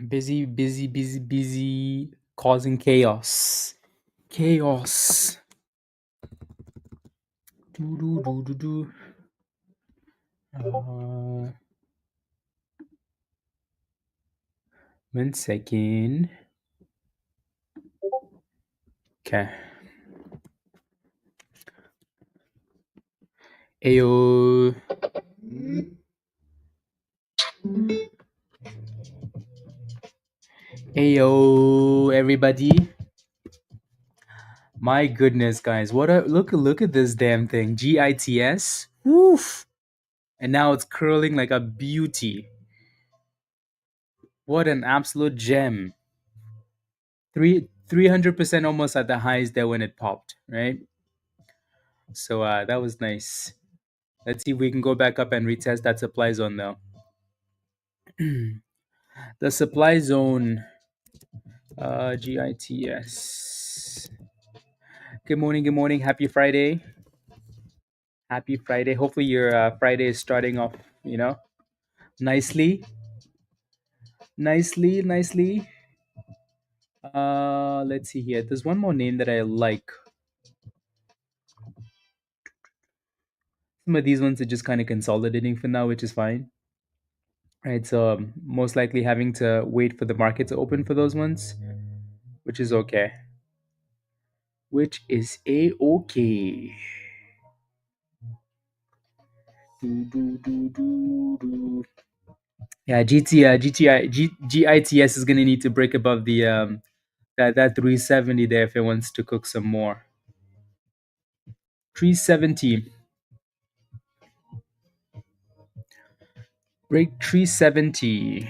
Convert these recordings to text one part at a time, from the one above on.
Busy, causing chaos. Chaos. Do. Uh, 1 second. Okay. Ayo. Ayo, everybody. My goodness, guys. Look at this damn thing. GITS. Woof. And now it's curling like a beauty. What an absolute gem. 300% almost at the highs there when it popped, right? So that was nice. Let's see if we can go back up and retest that supply zone though. The supply zone, GITS. Good morning. Happy Friday. Happy Friday. Hopefully your Friday is starting off, nicely. Nicely. Let's see here. There's one more name that I like. Some of these ones are just kind of consolidating for now, which is fine. Right, so most likely having to wait for the market to open for those ones, which is okay. Which is a-okay. Yeah, GITS is gonna need to break above the that 370 there if it wants to cook some more. 370. Break 370.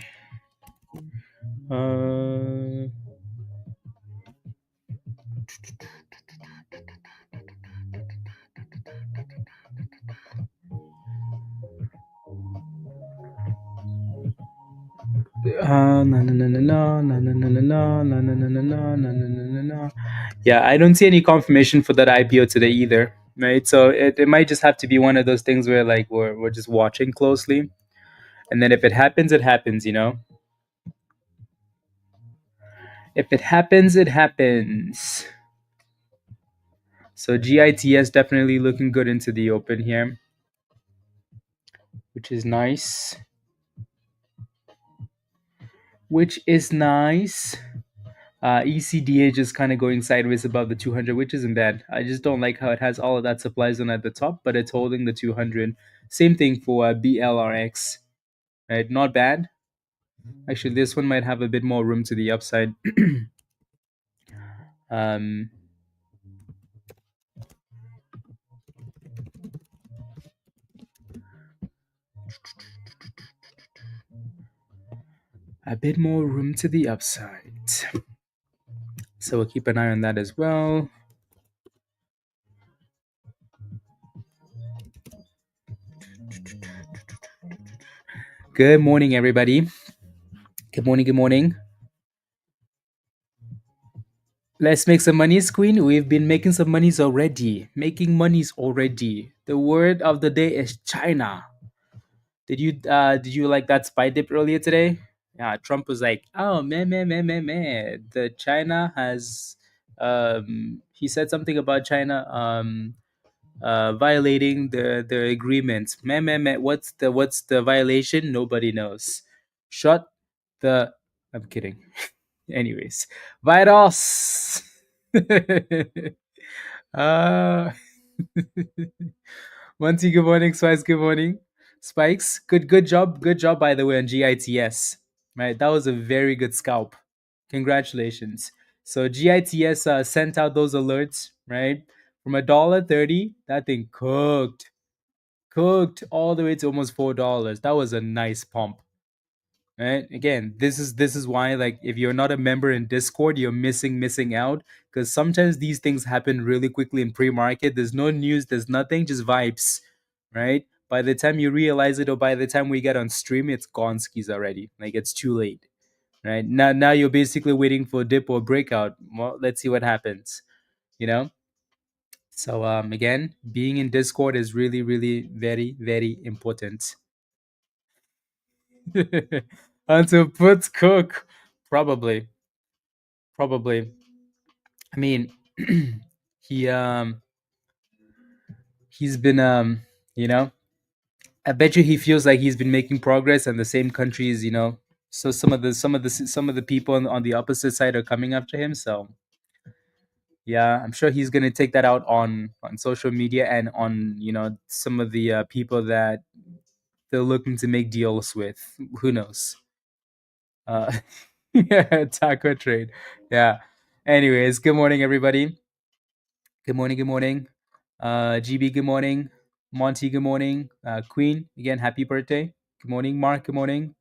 Yeah, I don't see any confirmation for that IPO today either, right? So it might just have to be one of those things where like we're just watching closely, and then if it happens, it happens, If it happens, it happens. So GITS definitely looking good into the open here, which is nice. ECDA just kind of going sideways above the 200, which isn't bad. I just don't like how it has all of that supply zone at the top, but it's holding the 200. Same thing for BLRX, right? Not bad. Actually, this one might have a bit more room to the upside. um, a bit more room to the upside. So we'll keep an eye on that as well. Good morning, everybody. Good morning. Let's make some monies, Queen. We've been making some monies already. The word of the day is China. Did you like that spy dip earlier today? Yeah, Trump was like, oh man. The China has he said something about China violating the agreement. Man. What's the violation? Nobody knows. Shut the I'm kidding. Anyways, virus. uh, Monty, good morning. Spikes, good morning. Spikes, good job. Good job, by the way, on GITS. Right, that was a very good scalp. Congratulations. So GITS sent out those alerts, right? From $1.30, that thing cooked all the way to almost $4. That was a nice pump. Right, again, this is why, like, if you're not a member in Discord, you're missing out, because sometimes these things happen really quickly in pre-market. There's no news, there's nothing, just vibes, right? By the time you realize it, or by the time we get on stream, it's gone skis already. Like, it's too late, right? Now you're basically waiting for a dip or breakout. Well, let's see what happens, you know so again, being in Discord is really, really very, very important. Until puts cook. Probably. Probably. I mean, he he's been you know, I bet you he feels like he's been making progress, and the same countries, so some of the people on the opposite side are coming after him. So yeah, I'm sure he's gonna take that out on social media and on some of the people that they're looking to make deals with. Who knows? Uh, yeah, taco trade. Yeah. Anyways, good morning, everybody. Good morning. Good morning. GB, good morning. Monty, good morning. Queen, again, happy birthday. Good morning, Mark. Good morning.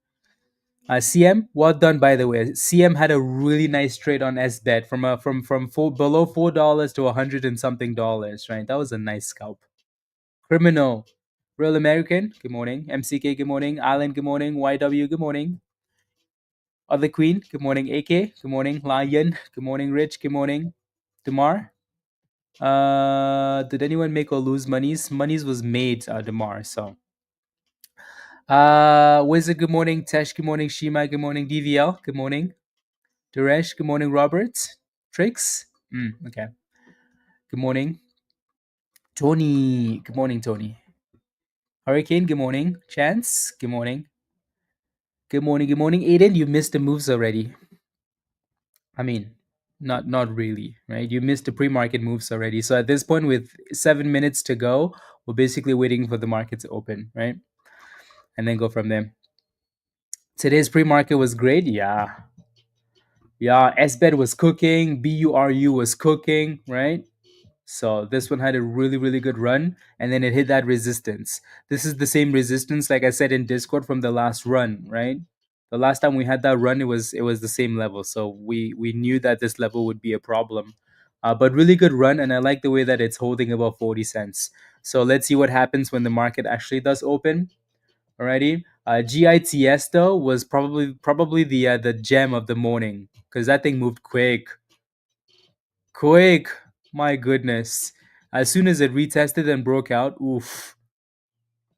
CM, well done, by the way. CM had a really nice trade on SBET from below $4 to 100 and something dollars, right? That was a nice scalp. Criminal, Real American, good morning. MCK, good morning. Alan, good morning. YW, good morning. Other Queen, good morning. AK, good morning. Lion, good morning. Rich, good morning. Demar, did anyone make or lose monies? Monies was made, Demar. So, Wizard, good morning. Tesh, good morning. Shima, good morning. DVL, good morning. Duresh, good morning. Robert, Trix, okay. Good morning. Tony, good morning. Tony. Hurricane, good morning. Chance, good morning. Good morning. Good morning. Aiden, you missed the moves already. I mean, not really, right? You missed the pre-market moves already. So at this point, with 7 minutes to go, we're basically waiting for the market to open, right? And then go from there. Today's pre-market was great. Yeah. Yeah. SBET was cooking. BURU was cooking, right? So this one had a really, really good run, and then it hit that resistance. This is the same resistance, like I said in Discord, from the last run, right? The last time we had that run, it was the same level. So we knew that this level would be a problem. But really good run, and I like the way that it's holding above 40 cents. So let's see what happens when the market actually does open. Alrighty. GITS though was probably the gem of the morning, because that thing moved quick. Quick. My goodness. As soon as it retested and broke out, oof,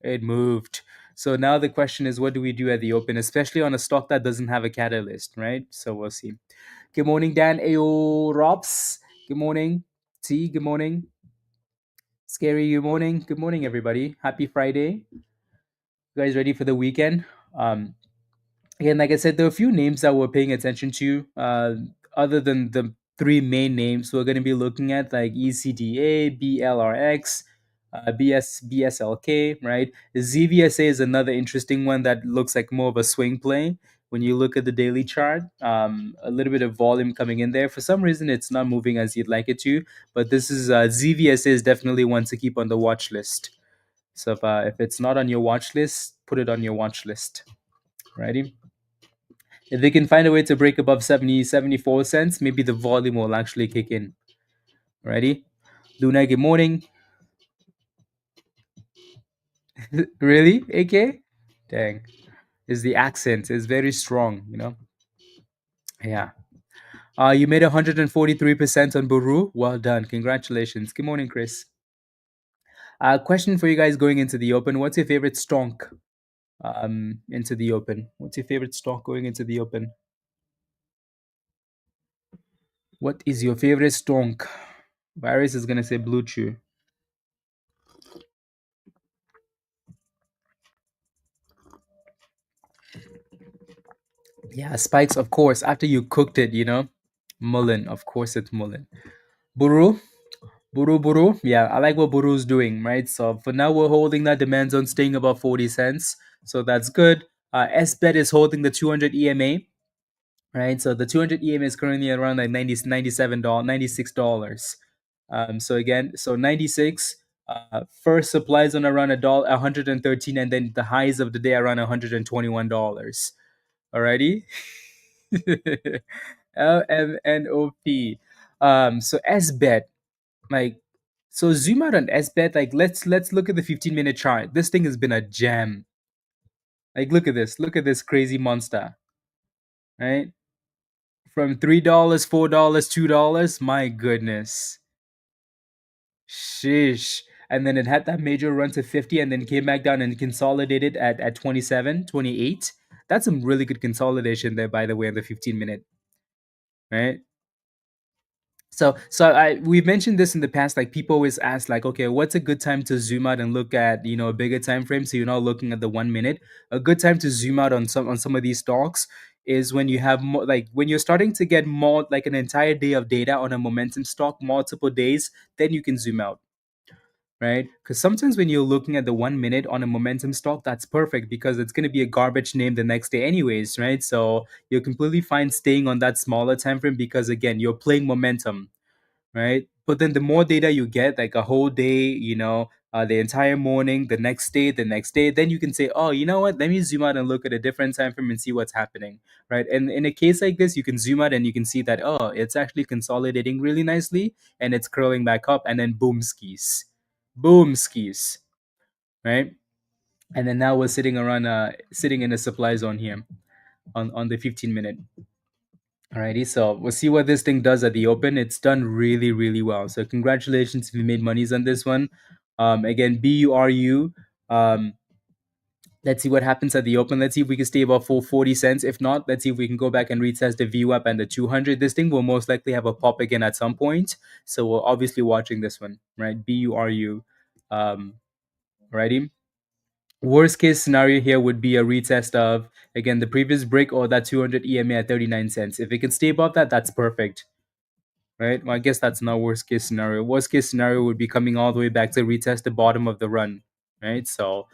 it moved. So now the question is, what do we do at the open, especially on a stock that doesn't have a catalyst, right? So we'll see. Good morning, Dan. Ayo, Robs. Good morning. T, good morning. Scary, good morning. Good morning, everybody. Happy Friday. You guys ready for the weekend? Um, Again, like I said, there are a few names that we're paying attention to. Other than the three main names, we're going to be looking at like ECDA, BLRX, BSLK, right? ZVSA is another interesting one that looks like more of a swing play. When you look at the daily chart, a little bit of volume coming in there. For some reason, it's not moving as you'd like it to, but this is ZVSA is definitely one to keep on the watch list. So if it's not on your watch list, put it on your watch list. Righty. If they can find a way to break above 74 cents, maybe the volume will actually kick in. Ready? Luna, good morning. Really? AK? Dang. Is the accent is very strong. Yeah. You made 143% on BURU. Well done. Congratulations. Good morning, Chris. Question for you guys going into the open. What's your favorite stonk into the open? What's your favorite stock going into the open? What is your favorite stonk? Virus is gonna say blue chew. Yeah, spikes, of course. After you cooked it. Mullen, of course it's Mullen. Buru, Buru. Yeah, I like what Buru's doing, right? So for now, we're holding that demand zone, staying above 40 cents. So that's good. SBET is holding the 200 EMA, right? So the 200 EMA is currently around like $97, $96. So again, so 96. First supplies on around $113, and then the highs of the day around $121. Alrighty. LMNOP. So SBET, like, so zoom out on SBET. Like, let's look at the 15-minute chart. This thing has been a gem. Like, look at this. Look at this crazy monster. Right? From $3, $4, $2. My goodness. Sheesh. And then it had that major run to 50 and then came back down and consolidated at 27, 28. That's some really good consolidation there, by the way, on the 15-minute, right? So we've mentioned this in the past. Like people always ask, like, okay, what's a good time to zoom out and look at a bigger time frame? So you're not looking at the 1 minute. A good time to zoom out on some of these stocks is when you have more, like when you're starting to get more like an entire day of data on a momentum stock, multiple days, then you can zoom out, right? Because sometimes when you're looking at the 1 minute on a momentum stock, that's perfect because it's going to be a garbage name the next day, anyways, right? So you're completely fine staying on that smaller time frame because again, you're playing momentum, right? But then the more data you get, like a whole day, the entire morning, the next day, then you can say, oh, you know what? Let me zoom out and look at a different time frame and see what's happening, right? And in a case like this, you can zoom out and you can see that, oh, it's actually consolidating really nicely and it's curling back up and then boom skis, right? And then now we're sitting in a supply zone here on the 15-minute. Alrighty, so we'll see what this thing does at the open. It's done really, really well. So congratulations if you made monies on this one. Again, BURU. Let's see what happens at the open. Let's see if we can stay above full 40 cents. If not, let's see if we can go back and retest the VWAP and the 200. This thing will most likely have a pop again at some point. So we're obviously watching this one, right? BURU. Righty. Worst case scenario here would be a retest of, again, the previous break or that 200 EMA at 39 cents. If it can stay above that, that's perfect, right? Well, I guess that's not worst case scenario. Worst case scenario would be coming all the way back to retest the bottom of the run, right? So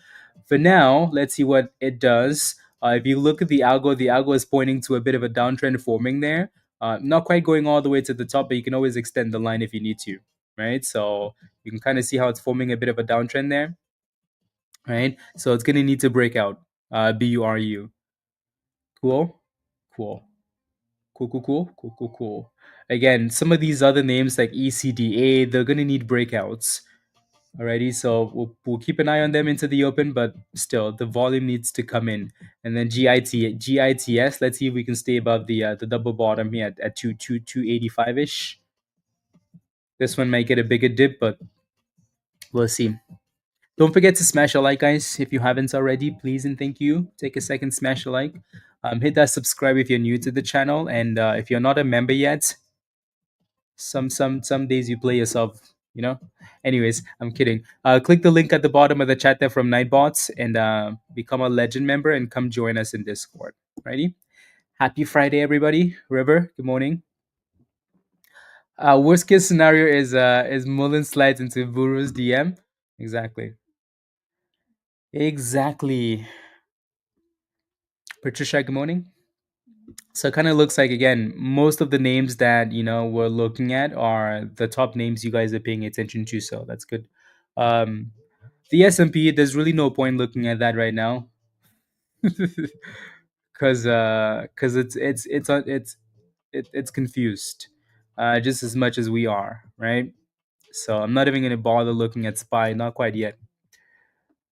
for now, let's see what it does. If you look at the algo is pointing to a bit of a downtrend forming there. Not quite going all the way to the top, but you can always extend the line if you need to, right? So you can kind of see how it's forming a bit of a downtrend there, right? So it's going to need to break out. BURU. Cool? Cool. Cool. Again, some of these other names like ECDA, they're going to need breakouts. Alrighty, so we'll keep an eye on them into the open, but still, the volume needs to come in. And then GITS, let's see if we can stay above the double bottom here at 285 ish. This one might get a bigger dip, but we'll see. Don't forget to smash a like, guys. If you haven't already, please and thank you. Take a second, smash a like. Hit that subscribe if you're new to the channel, and if you're not a member yet, some days you play yourself, Anyways, I'm kidding. Click the link at the bottom of the chat there from Nightbots and become a legend member and come join us in Discord. Righty. Happy Friday, everybody. River, good morning. Worst case scenario is Mullen slides into Buru's DM. Exactly. Patricia, good morning. So it kind of looks like, again, most of the names that we're looking at are the top names you guys are paying attention to. So that's good. The S&P, there's really no point looking at that right now, because it's confused, just as much as we are, right? So I'm not even gonna bother looking at SPY, not quite yet.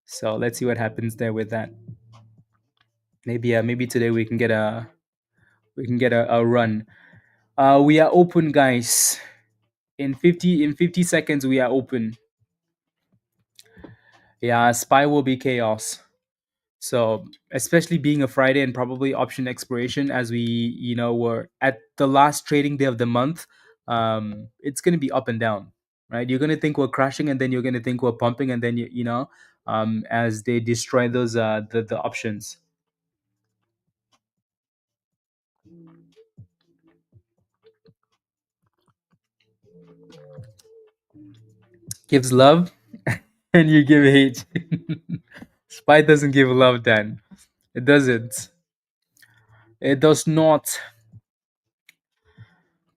So let's see what happens there with that. Maybe today we can get a run. We are open, guys. In 50 seconds we are open. Yeah, SPY will be chaos. So especially being a Friday and probably option expiration, as we were at the last trading day of the month, it's going to be up and down, right? You're going to think we're crashing and then you're going to think we're pumping, and then as they destroy those the options. Gives love and you give hate. SPY doesn't give love, Dan. It doesn't. It does not.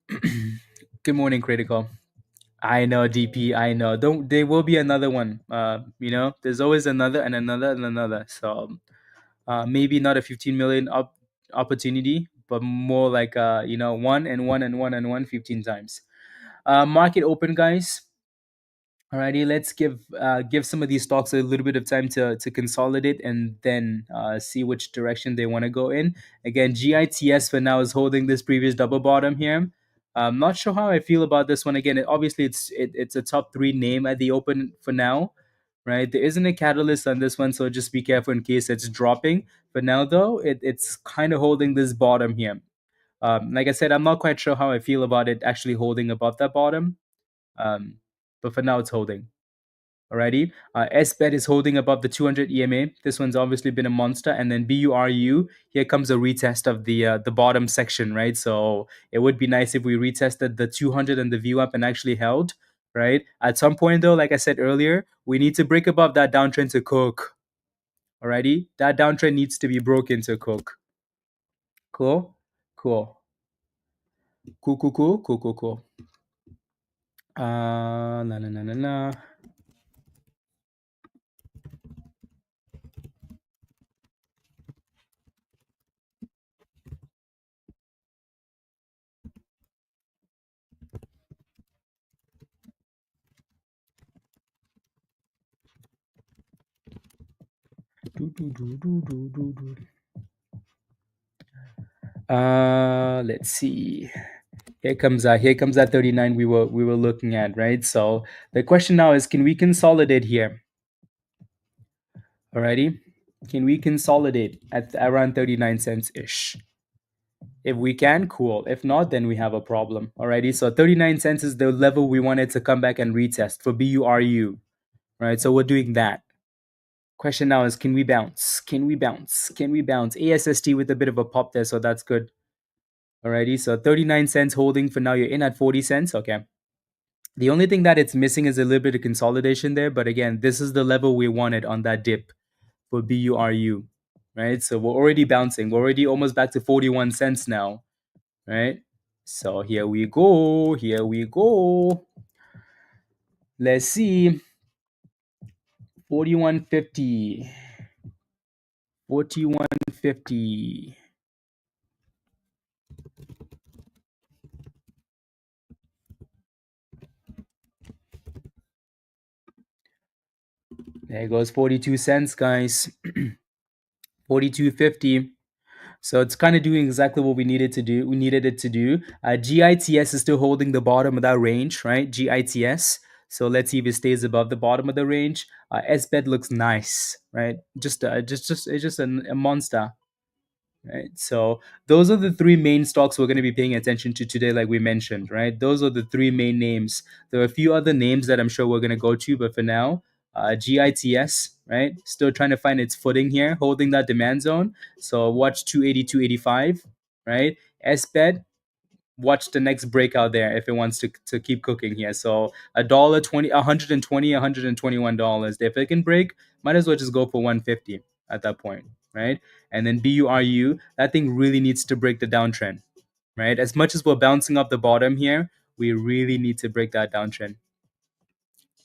Good morning, Critical. I know, DP. I know. Don't. There will be another one. There's always another and another and another. So, maybe not a 15 million opportunity, but more like one and one and one and one 15 times. Market open, guys. Alrighty, let's give some of these stocks a little bit of time to consolidate and then see which direction they want to go in. Again, GITS for now is holding this previous double bottom here. I'm not sure how I feel about this one. Again, obviously it's a top 3 name at the open for now, right? There isn't a catalyst on this one, so just be careful in case it's dropping. For now, though, it's kind of holding this bottom here. Like I said, I'm not quite sure how I feel about it actually holding above that bottom, but for now, it's holding. Alrighty, SBET is holding above the 200 EMA. This one's obviously been a monster, and then BURU. Here comes a retest of the bottom section, right? So it would be nice if we retested the 200 and the view up and actually held, right? At some point, though, like I said earlier, we need to break above that downtrend to cook. Alrighty, that downtrend needs to be broken to cook. Cool, cool, cool, cool, cool, cool, cool, cool. La la la la la. Do, do, do, do, do, do, do. Let's see. Here comes that 39 we were looking at, right? So the question now is, can we consolidate here? Alrighty, can we consolidate at around 39 cents ish? If we can, cool. If not, then we have a problem. Alrighty, so 39 cents is the level we wanted to come back and retest for BURU, right? So we're doing that. Question now is, can we bounce? Can we bounce? Can we bounce? ASST with a bit of a pop there, so that's good. Alrighty, so 39 cents holding for now. You're in at 40 cents. Okay. The only thing that it's missing is a little bit of consolidation there. But again, this is the level we wanted on that dip for BURU, right? So we're already bouncing. We're already almost back to 41 cents now, right? So here we go. Here we go. Let's see. 41.50. 41.50. There goes 42 cents, guys. 42.50. So it's kind of doing exactly what we needed to do. We needed it to do. GITS is still holding the bottom of that range, right? GITS. So let's see if it stays above the bottom of the range. SBET looks nice, right? It's just a monster, right? So those are the three main stocks we're going to be paying attention to today, like we mentioned, right? Those are the three main names. There are a few other names that I'm sure we're going to go to, but for now, GITS, right? Still trying to find its footing here, holding that demand zone. So watch 280, 285, right? SBET, watch the next breakout there if it wants to keep cooking here. So $1.20, $121. If it can break, might as well just go for 150 at that point, right? And then BURU, that thing really needs to break the downtrend, right? As much as we're bouncing up the bottom here, we really need to break that downtrend.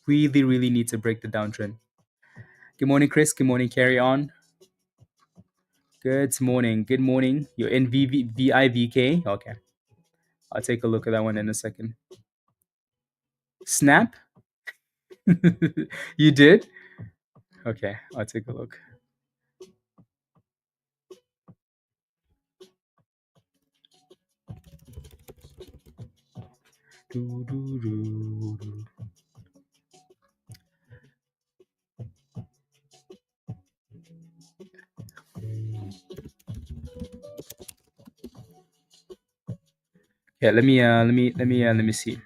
Really, really need to break the downtrend. Good morning, Chris. Good morning, carry on. Good morning. Good morning. You're in VIVK. Okay. I'll take a look at that one in a second. Snap? You did? Okay, I'll take a look. Yeah, let me see.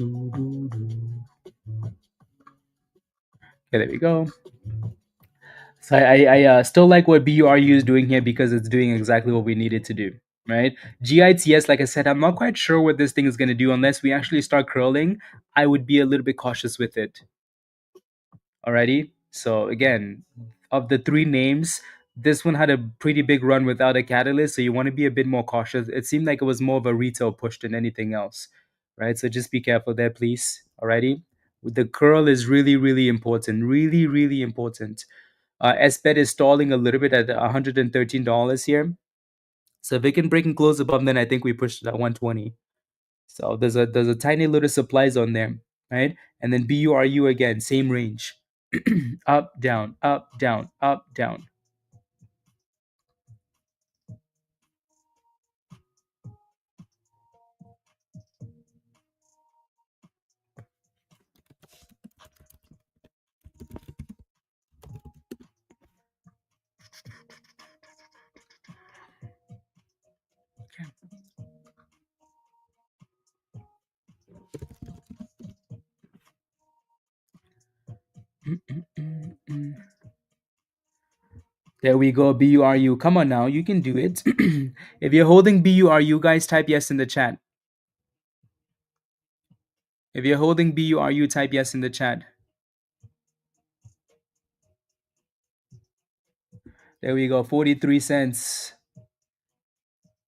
Okay, there we go. So I still like what BURU is doing here because it's doing exactly what we needed to do, right? GITS, like I said, I'm not quite sure what this thing is going to do unless we actually start curling. I would be a little bit cautious with it. Alrighty. So again, of the three names, this one had a pretty big run without a catalyst, so you want to be a bit more cautious. It seemed like it was more of a retail push than anything else, right? So just be careful there, please. Alrighty. The curl is really, really important. Really, really important. SBET is stalling a little bit at $113 here. So if it can break and close above, then I think we pushed it at 120. So there's a tiny little supply zone there, right? And then BURU again, same range. Up, down, up, down, up, down. There we go, BURU. Come on now, you can do it. If you're holding BURU, guys, type yes in the chat. If you're holding BURU, type yes in the chat. There we go, 43 cents.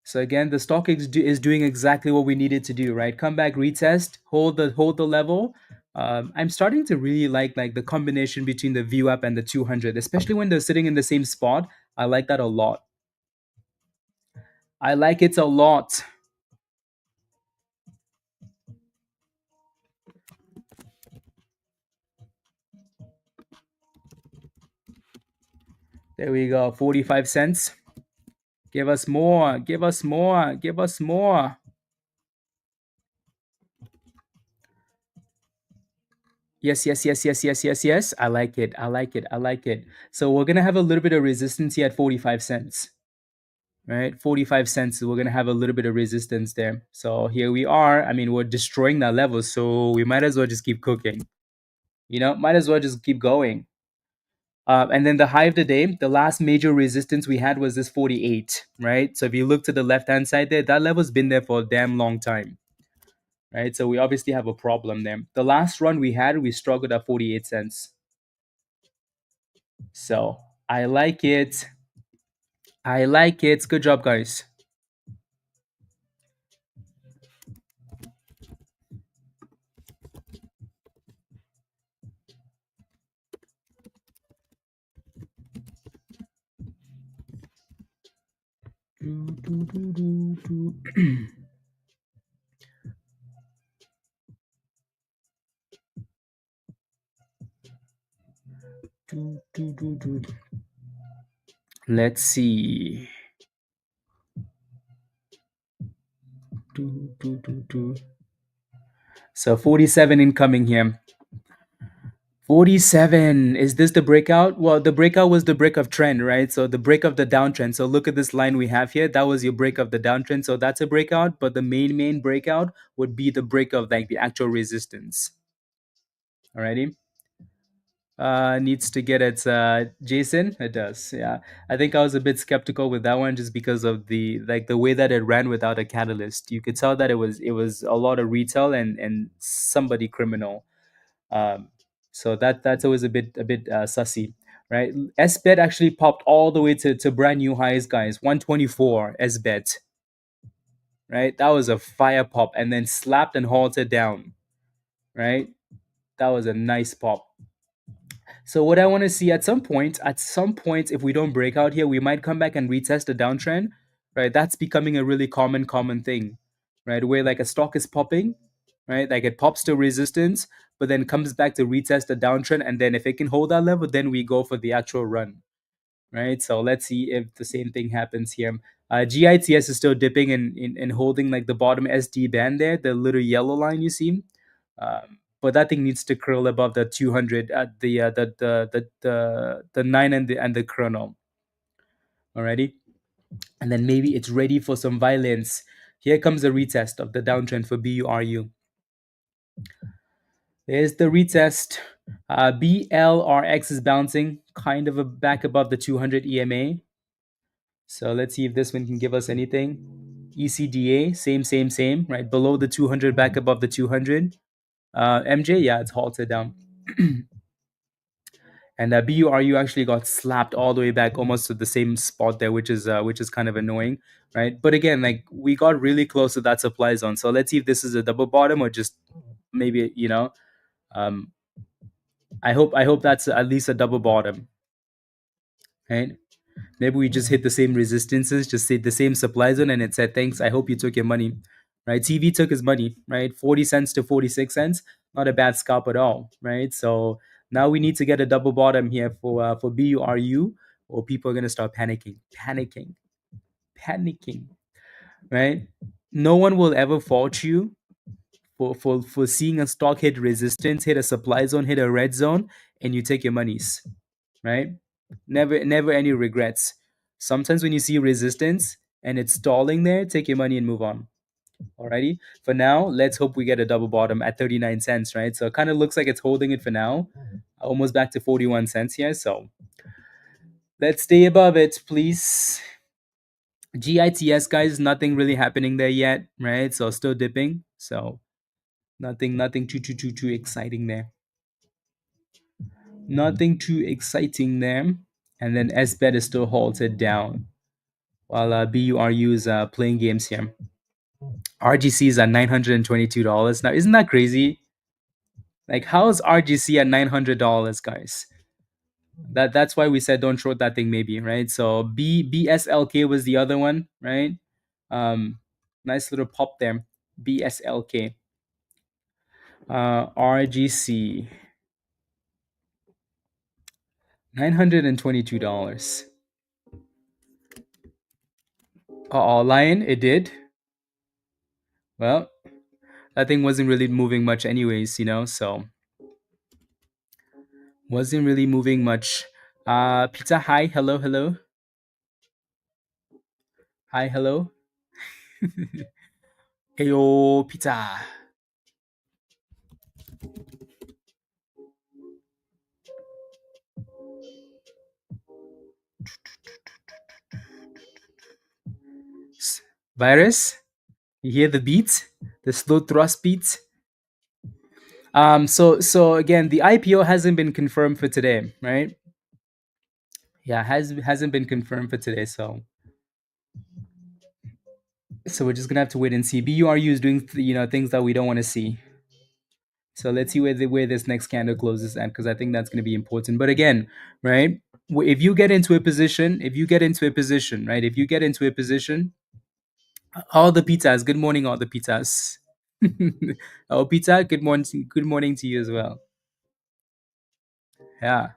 So again, the stock is doing exactly what we needed to do, right? Come back, retest, hold the level. I'm starting to really like the combination between the VWAP and the 200, especially when they're sitting in the same spot. I like that a lot. I like it a lot. There we go, 45 cents. Give us more, give us more, give us more. Yes, yes, yes, yes, yes, yes, yes. I like it. I like it. I like it. So we're gonna have a little bit of resistance here at 45 cents. Right? 45 cents. We're gonna have a little bit of resistance there. So here we are. I mean, we're destroying that level, so we might as well just keep cooking. Might as well just keep going. And then the high of the day, the last major resistance we had was this 48, right? So if you look to the left-hand side there, that level's been there for a damn long time, right? So we obviously have a problem there. The last run we had, we struggled at 48 cents. So I like it. I like it. Good job, guys. Let's see. So 47 incoming here. 47. Is this the breakout? Well, the breakout was the break of trend, right? So the break of the downtrend. So look at this line we have here. That was your break of the downtrend. So that's a breakout. But the main breakout would be the break of like the actual resistance. Alrighty. Needs to get it, Jason. It does. Yeah. I think I was a bit skeptical with that one just because of the way that it ran without a catalyst. You could tell that it was a lot of retail and somebody criminal. So that's always a bit sussy, right? SBET actually popped all the way to brand new highs, guys. 124 SBET, right? That was a fire pop, and then slapped and halted down, right? That was a nice pop. So what I want to see at some point, if we don't break out here, we might come back and retest the downtrend, right? That's becoming a really common thing, right? Where like a stock is popping, right? Like it pops to resistance, but then comes back to retest the downtrend, and then if it can hold that level, then we go for the actual run, right? So let's see if the same thing happens here. GITS is still dipping and holding like the bottom SD band there, the little yellow line you see. But that thing needs to curl above the 200 at the 9 and the chrono. Alrighty, and then maybe it's ready for some violence. Here comes the retest of the downtrend for BURU. There's the retest. BLRX is bouncing kind of back above the 200 EMA. So let's see if this one can give us anything. ECDA, same, right? Below the 200, back above the 200. MJ, yeah, it's halted down. And BURU actually got slapped all the way back almost to the same spot there, which is kind of annoying, right? But again, like we got really close to that supply zone. So let's see if this is a double bottom or just maybe, um, I hope that's at least a double bottom, right? Maybe we just hit the same resistances, just hit the same supply zone, and it said, "Thanks. I hope you took your money." Right? TV took his money. Right? 40 cents to 46 cents. Not a bad scalp at all. Right? So now we need to get a double bottom here for BURU, or people are gonna start panicking. Right? No one will ever fault you for seeing a stock hit resistance, hit a supply zone, hit a red zone, and you take your monies. Right? Never any regrets. Sometimes when you see resistance and it's stalling there, take your money and move on. Alrighty. For now, let's hope we get a double bottom at 39 cents, right? So it kind of looks like it's holding it for now. almost back to 41 cents here. So let's stay above it, please. GITS, guys, nothing really happening there yet, right? So still dipping. So nothing too exciting there. Nothing too exciting there. And then SBET is still halted down, while BURU is playing games here. RGC is at $922. Now, isn't that crazy? Like, how's RGC at $900, guys? That's why we said don't short that thing, maybe, right? So BSLK was the other one, right? Nice little pop there. BSLK. RGC. $922. Lion, it did. Well, that thing wasn't really moving much anyways, so wasn't really moving much. Pizza, hi, hello. Hi, hello. Heyo, pizza. Virus, you hear the beats? The slow thrust beats? So again, the IPO hasn't been confirmed for today, right? Yeah, hasn't been confirmed for today, so we're just gonna have to wait and see. BURU is doing things that we don't want to see. So let's see where this next candle closes at, because I think that's gonna be important. But again, right? If you get into a position, right? If you get into a position, all the pizzas. Good morning, all the pizzas. Oh, pizza. Good morning. Good morning to you as well. Yeah.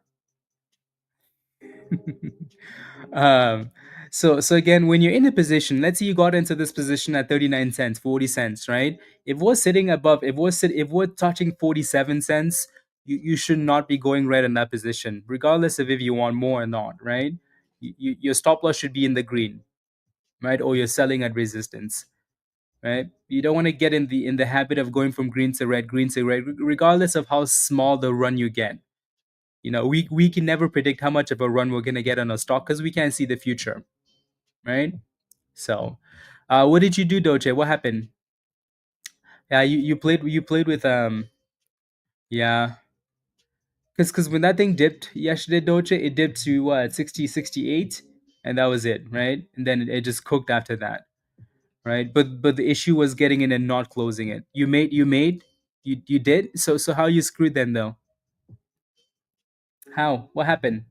um so again, when you're in a position, let's say you got into this position at 39 cents, 40 cents, right? If we're sitting above, if we're touching 47 cents, you should not be going right in that position, regardless of if you want more or not, right? Your stop loss should be in the green, right? Or you're selling at resistance, right? You don't want to get in the habit of going from green to red, regardless of how small the run you get. We can never predict how much of a run we're going to get on a stock, because we can't see the future, right? So what did you do, Doche? What happened? Yeah, you played with yeah, because when that thing dipped yesterday, Doche, it dipped to what, 60, 68, and that was it, right? And then it just cooked after that, right? But the issue was getting in and not closing it. You did. So how you screwed then, though? How? What happened?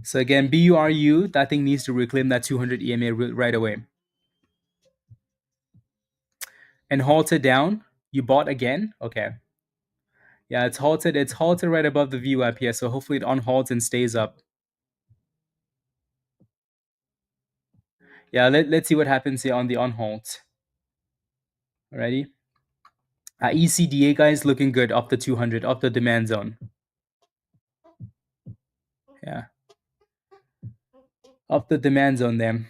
So again, BURU, that thing needs to reclaim that 200 EMA right away. And halted down. You bought again? Okay. Yeah, it's halted. It's halted right above the VWAP here. So hopefully it unhalts and stays up. Yeah, let's see what happens here on the unhalt. Alrighty. ECDA, guys, looking good up the 200, up the demand zone. Yeah. Up the demand zone there.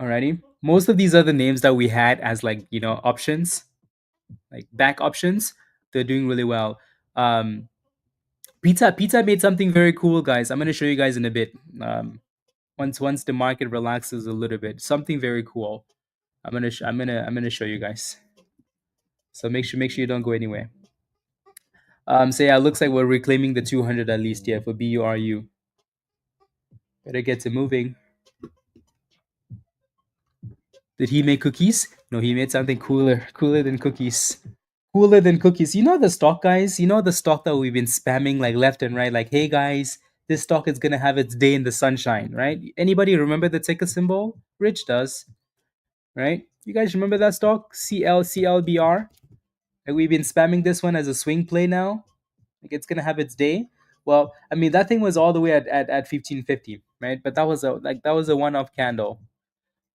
Alrighty. Most of these other names that we had as options, like back options, they're doing really well. Pizza made something very cool, guys. I'm gonna show you guys in a bit. Once the market relaxes a little bit, something very cool. I'm gonna show you guys. So make sure you don't go anywhere. So yeah, it looks like we're reclaiming the 200 at least, yeah, for BURU. Better get to moving. Did he make cookies? No, he made something cooler than cookies. Cooler than cookies. You know the stock, guys? You know the stock that we've been spamming like left and right? Like, hey guys, this stock is gonna have its day in the sunshine, right? Anybody remember the ticker symbol? Rich does, right? You guys remember that stock? CLBR? Like, we've been spamming this one as a swing play now. Like, it's gonna have its day. Well, I mean, that thing was all the way at 1550, right? But that was a one-off candle.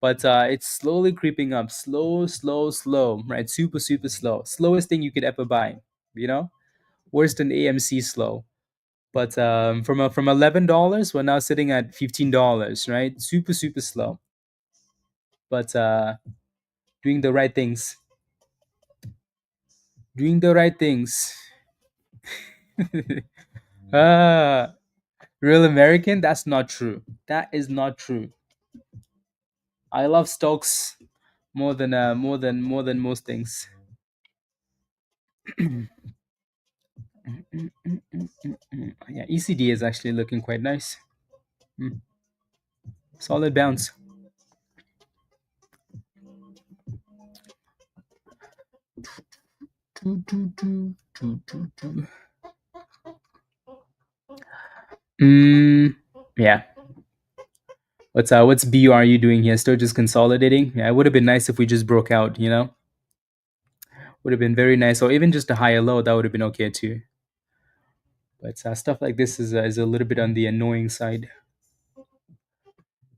But it's slowly creeping up, slow, right? Super slow. Slowest thing you could ever buy, you know? Worse than AMC slow. But from $11, we're now sitting at $15, right? Super slow. But doing the right things. Doing the right things. uh real American, that's not true. That is not true. I love stocks more than most things. Yeah, ECD is actually looking quite nice. Mm, solid bounce. Mm, yeah. What's BURU doing here? Still just consolidating? Yeah, it would have been nice if we just broke out, you know? Would have been very nice. Or even just a higher low, that would have been okay too. But stuff like this is a little bit on the annoying side.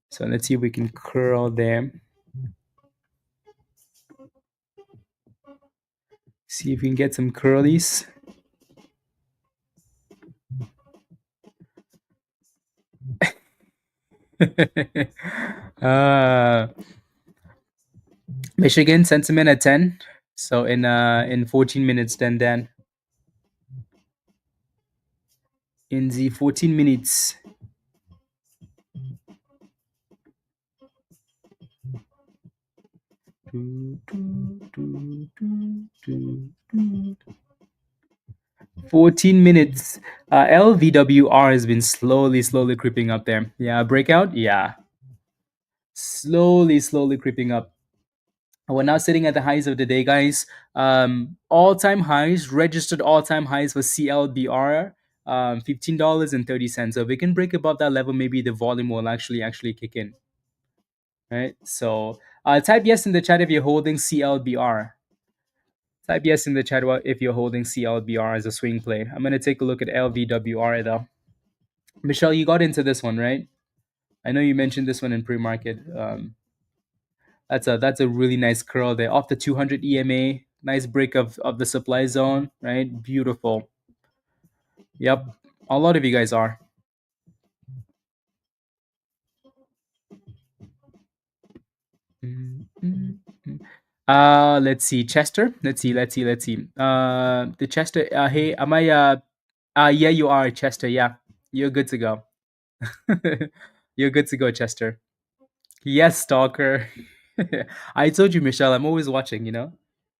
So let's see if we can curl there. See if we can get some curlies. uh, Michigan sentiment at 10. So in 14 minutes then in the 14 minutes. Do, do, do, do. 14 minutes. LVWR has been slowly creeping up there. Yeah, breakout? Yeah. Slowly creeping up. We're now sitting at the highs of the day, guys. All-time highs, registered all-time highs for CLBR, $15.30. So if we can break above that level, maybe the volume will actually kick in. Right? So type yes in the chat if you're holding CLBR. Type yes in the chat if you're holding CLBR as a swing play. I'm gonna take a look at LVWR though. Michelle, you got into this one, right? I know you mentioned this one in pre-market. That's a really nice curl there off the 200 EMA. Nice break of the supply zone, right? Beautiful. Yep, a lot of you guys are. Let's see, Chester. Let's see. The Chester. Hey, am I? Yeah, you are, Chester. Yeah, you're good to go. You're good to go, Chester. Yes, stalker. I told you, Michelle. I'm always watching. You know,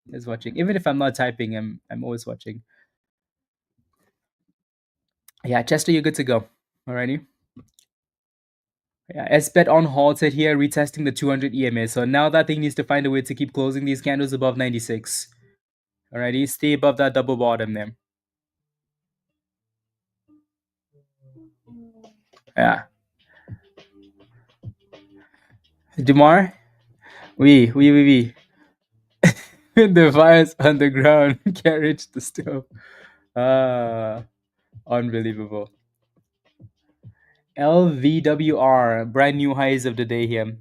always watching. Even if I'm not typing, I'm always watching. Yeah, Chester, you're good to go. Alrighty. Yeah, SBET on halted here, retesting the 200 EMA. So now that thing needs to find a way to keep closing these candles above 96. Alrighty, stay above that double bottom there. Yeah. Demar? Oui. The fires underground can't reach the stove. Ah, unbelievable. LVWR, brand new highs of the day here.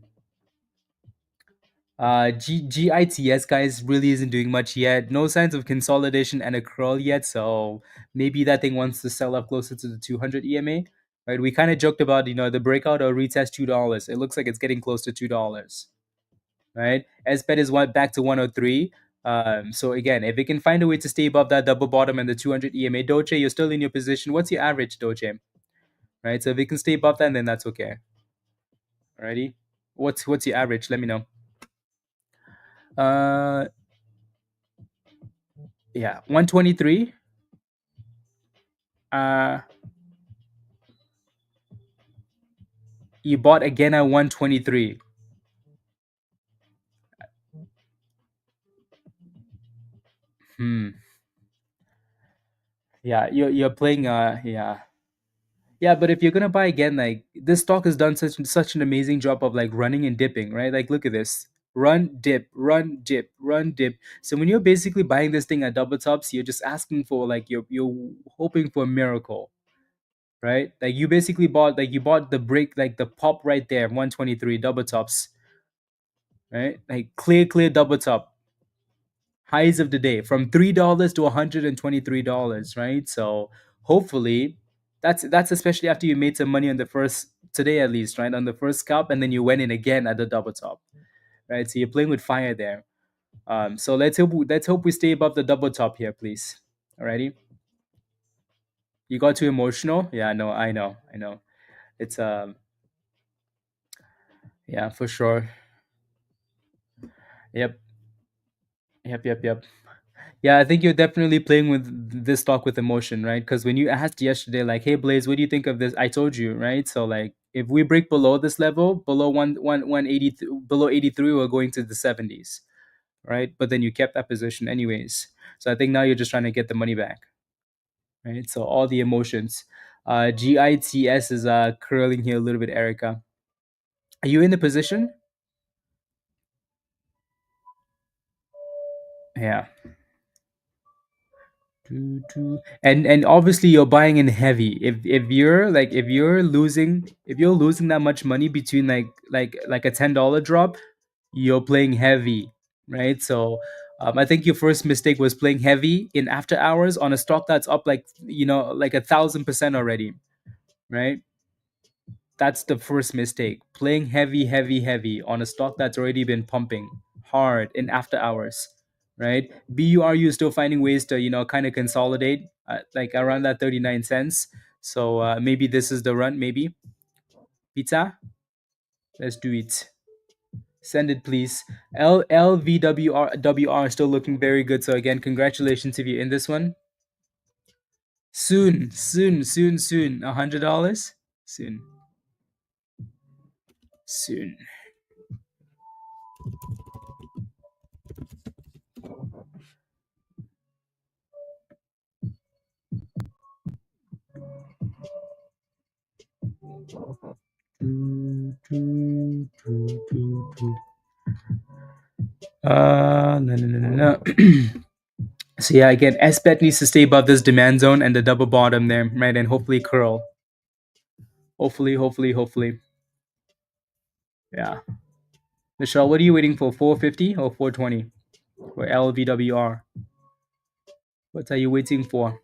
GITS guys really isn't doing much yet. No signs of consolidation and a curl yet, so maybe that thing wants to sell up closer to the 200 EMA. Right? We kind of joked about the breakout or retest $2. It looks like it's getting close to $2. Right? SBET is back to 103. So again, if it can find a way to stay above that double bottom and the 200 EMA, Doge, you're still in your position. What's your average, Doge? Right? So if it can stay above that, then that's okay. Alrighty. What's your average? Let me know. Yeah, 123. Uh, you bought again at 123. Hmm. Yeah, you're playing. Yeah, but if you're gonna buy again, like this stock has done such an amazing job of like running and dipping, right? Like look at this. Run, dip, run, dip, run, dip. So when you're basically buying this thing at double tops, you're just asking for like you're hoping for a miracle, right? Like you bought the break, like the pop right there, 123 double tops, right? Like clear double top. Highs of the day from $3 to $123, right? So hopefully that's especially after you made some money on the first today at least, right? On the first scalp, and then you went in again at the double top, right? So you're playing with fire there. So let's hope we stay above the double top here, please. Alrighty. You got too emotional? Yeah, no, I know. I know. It's yeah, for sure. Yep. Yep. Yeah, I think you're definitely playing with this stock with emotion, right? Because when you asked yesterday, like, "Hey, Blaze, what do you think of this?" I told you, right? So, like, if we break below this level, below 180, below 83, we're going to the 70s, right? But then you kept that position anyways. So I think now you're just trying to get the money back, right? So all the emotions. GITS is curling here a little bit, Erica. Are you in the position? Yeah. And obviously you're buying in heavy. If you're losing that much money between like a $10 drop, you're playing heavy, right? So I think your first mistake was playing heavy in after hours on a stock that's up like, like 1,000% already, right? That's the first mistake. Playing heavy on a stock that's already been pumping hard in after hours, right? BURU is still finding ways to, kind of consolidate like around that 39 cents. So maybe this is the run, maybe. Pizza? Let's do it. Send it, please. LVWR still looking very good. So again, congratulations if you're in this one. Soon. $100? Soon. No. So yeah, again, SBET needs to stay above this demand zone and the double bottom there, right? And hopefully curl. Hopefully. Yeah. Michelle, what are you waiting for? 450 or 420 for LVWR? What are you waiting for?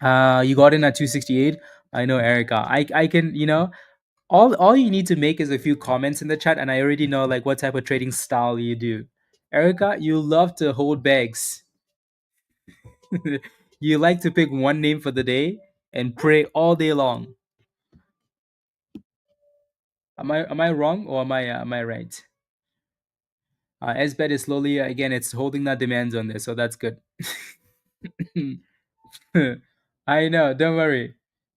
You got in at 268. I know, Erica. I can, all you need to make is a few comments in the chat, and I already know like what type of trading style you do. Erica, you love to hold bags. You like to pick one name for the day and pray all day long. Am I wrong or am I right? SBET is slowly again. It's holding that demand zone there, so that's good. I know. Don't worry.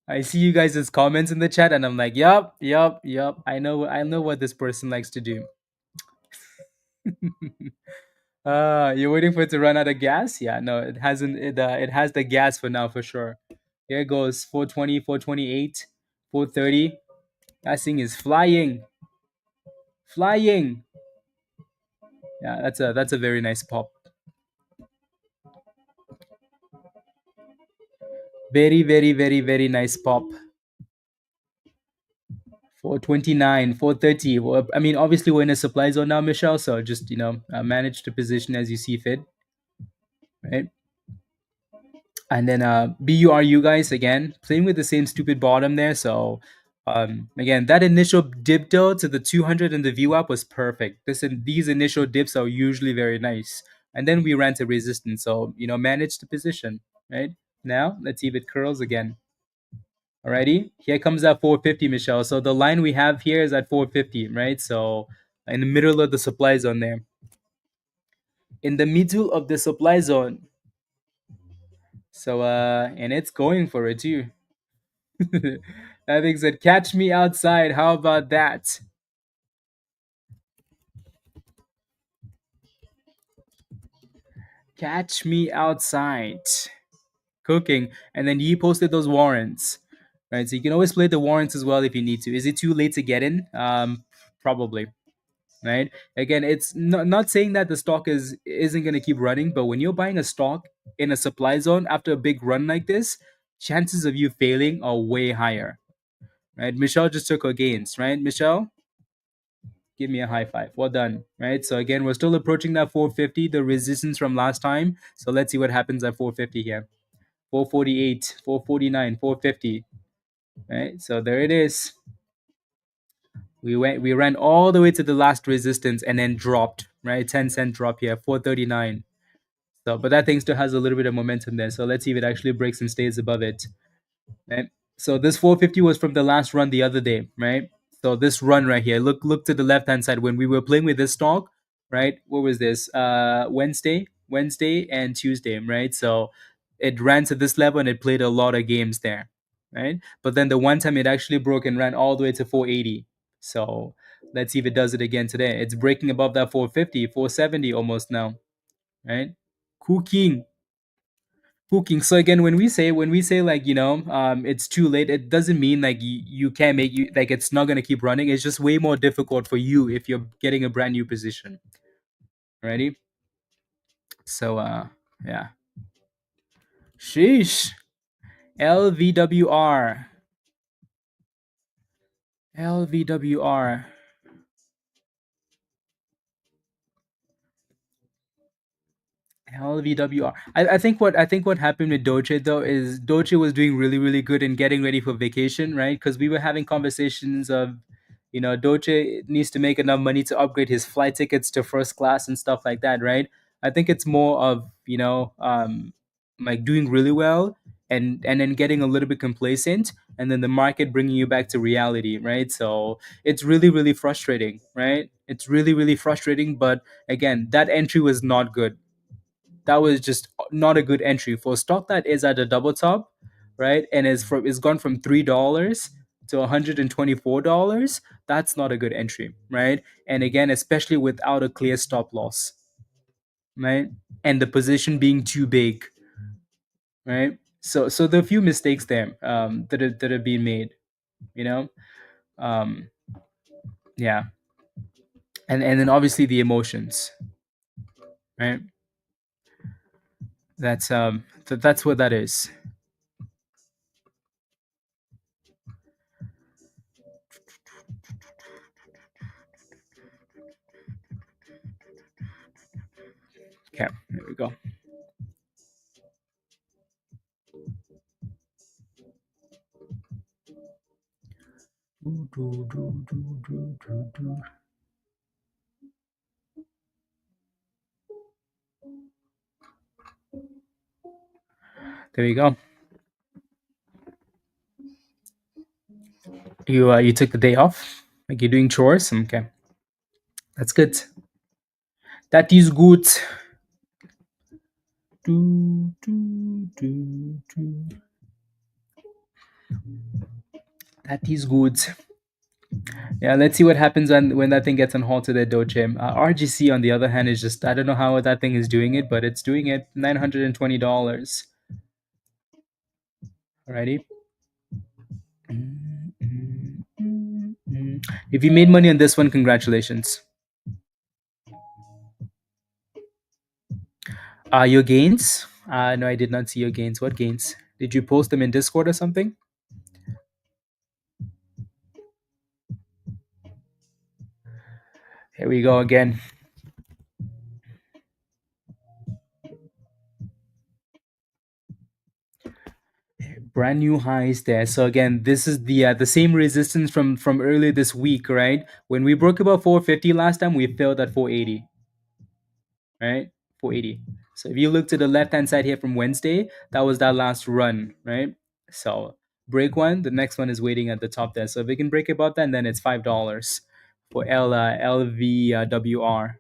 I see you guys' comments in the chat, and I'm like, yup. I know what this person likes to do. You're waiting for it to run out of gas? Yeah, no, it hasn't. It has the gas for now for sure. Here it goes. 420, 428, 430. That thing is flying. Yeah, that's a very nice pop. Very nice pop. 429, 430. Well, I mean, obviously we're in a supply zone now, Michelle. So just manage the position as you see fit, right? And then BURU guys again playing with the same stupid bottom there. So again, that initial dip though to the 200 and the VWAP was perfect. These initial dips are usually very nice, and then we ran to resistance. So manage the position, right? Now let's see if it curls again. Alrighty, here comes that 450, Michelle. So the line we have here is at 450, right? So in the middle of the supply zone there. In the middle of the supply zone. So and it's going for it too. That thing said, "Catch me outside." How about that? Catch me outside cooking, and then he posted those warrants, right? So you can always play the warrants as well if you need to. Is it too late to get in? Probably. Right, again, it's not saying that the stock isn't going to keep running, but when you're buying a stock in a supply zone after a big run like this, chances of you failing are way higher, right? Michelle just took her gains, right? Michelle, give me a high five. Well done, right? So again, we're still approaching that 450, the resistance from last time. So let's see what happens at 450 here. 448, 449, 450, right? So there it is. We ran all the way to the last resistance and then dropped, right? 10-cent drop here, 439. So, but that thing still has a little bit of momentum there. So let's see if it actually breaks and stays above it. Right. So this 450 was from the last run the other day, right? So this run right here, look to the left hand side when we were playing with this stock, right? What was this? Wednesday and Tuesday, right? So it ran to this level and it played a lot of games there, right? But then the one time it actually broke and ran all the way to 480. So let's see if it does it again today. It's breaking above that 450, 470 almost now, right? Cooking. Cooking. So again, when we say like it's too late, it doesn't mean like you can't make you like it's not gonna keep running. It's just way more difficult for you if you're getting a brand new position. Ready? So yeah. Sheesh. LVWR. LVWR. LVWR. I think what happened with Doce though is Doce was doing really really good in getting ready for vacation, right? Because we were having conversations of, Doce needs to make enough money to upgrade his flight tickets to first class and stuff like that, right? I think it's more of like doing really well and then getting a little bit complacent and then the market bringing you back to reality, right? So it's really really frustrating, right? It's really really frustrating, but again, that entry was not good. That was just not a good entry for a stock that is at a double top, right? And is gone from $3 to $124. That's not a good entry, right? And again, especially without a clear stop loss, right? And the position being too big, right? So there are a few mistakes there that have been made, you know. Um, yeah, and then obviously the emotions, right? That's what that is. Okay, there we go. There you go. You took the day off, like you're doing chores. Okay, that's good. That is good. Do, do, do, do. That is good. Yeah, let's see what happens when that thing gets on hold to the Doge. RGC on the other hand is just I don't know how that thing is doing it, but it's doing it $920. Alrighty. If you made money on this one, congratulations. Your gains? No, I did not see your gains. What gains? Did you post them in Discord or something? Here we go again. Brand new highs there. So again, this is the same resistance from earlier this week, right? When we broke about 450 last time, we failed at 480, right? 480. So if you look to the left hand side here from Wednesday, that was that last run, right? So break one, the next one is waiting at the top there. So if we can break above that, then it's $5 for LVWR.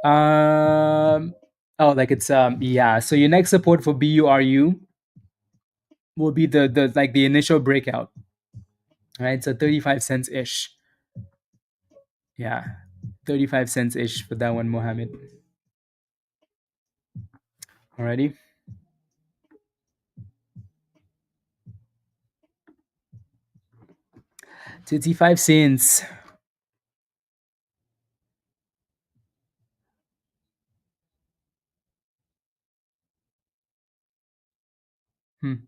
Um. Oh, like it's yeah. So your next support for BURU will be the like the initial breakout, right? So 35 cents ish. Yeah, 35 cents ish for that one, Mohammed. Alrighty, 35 cents.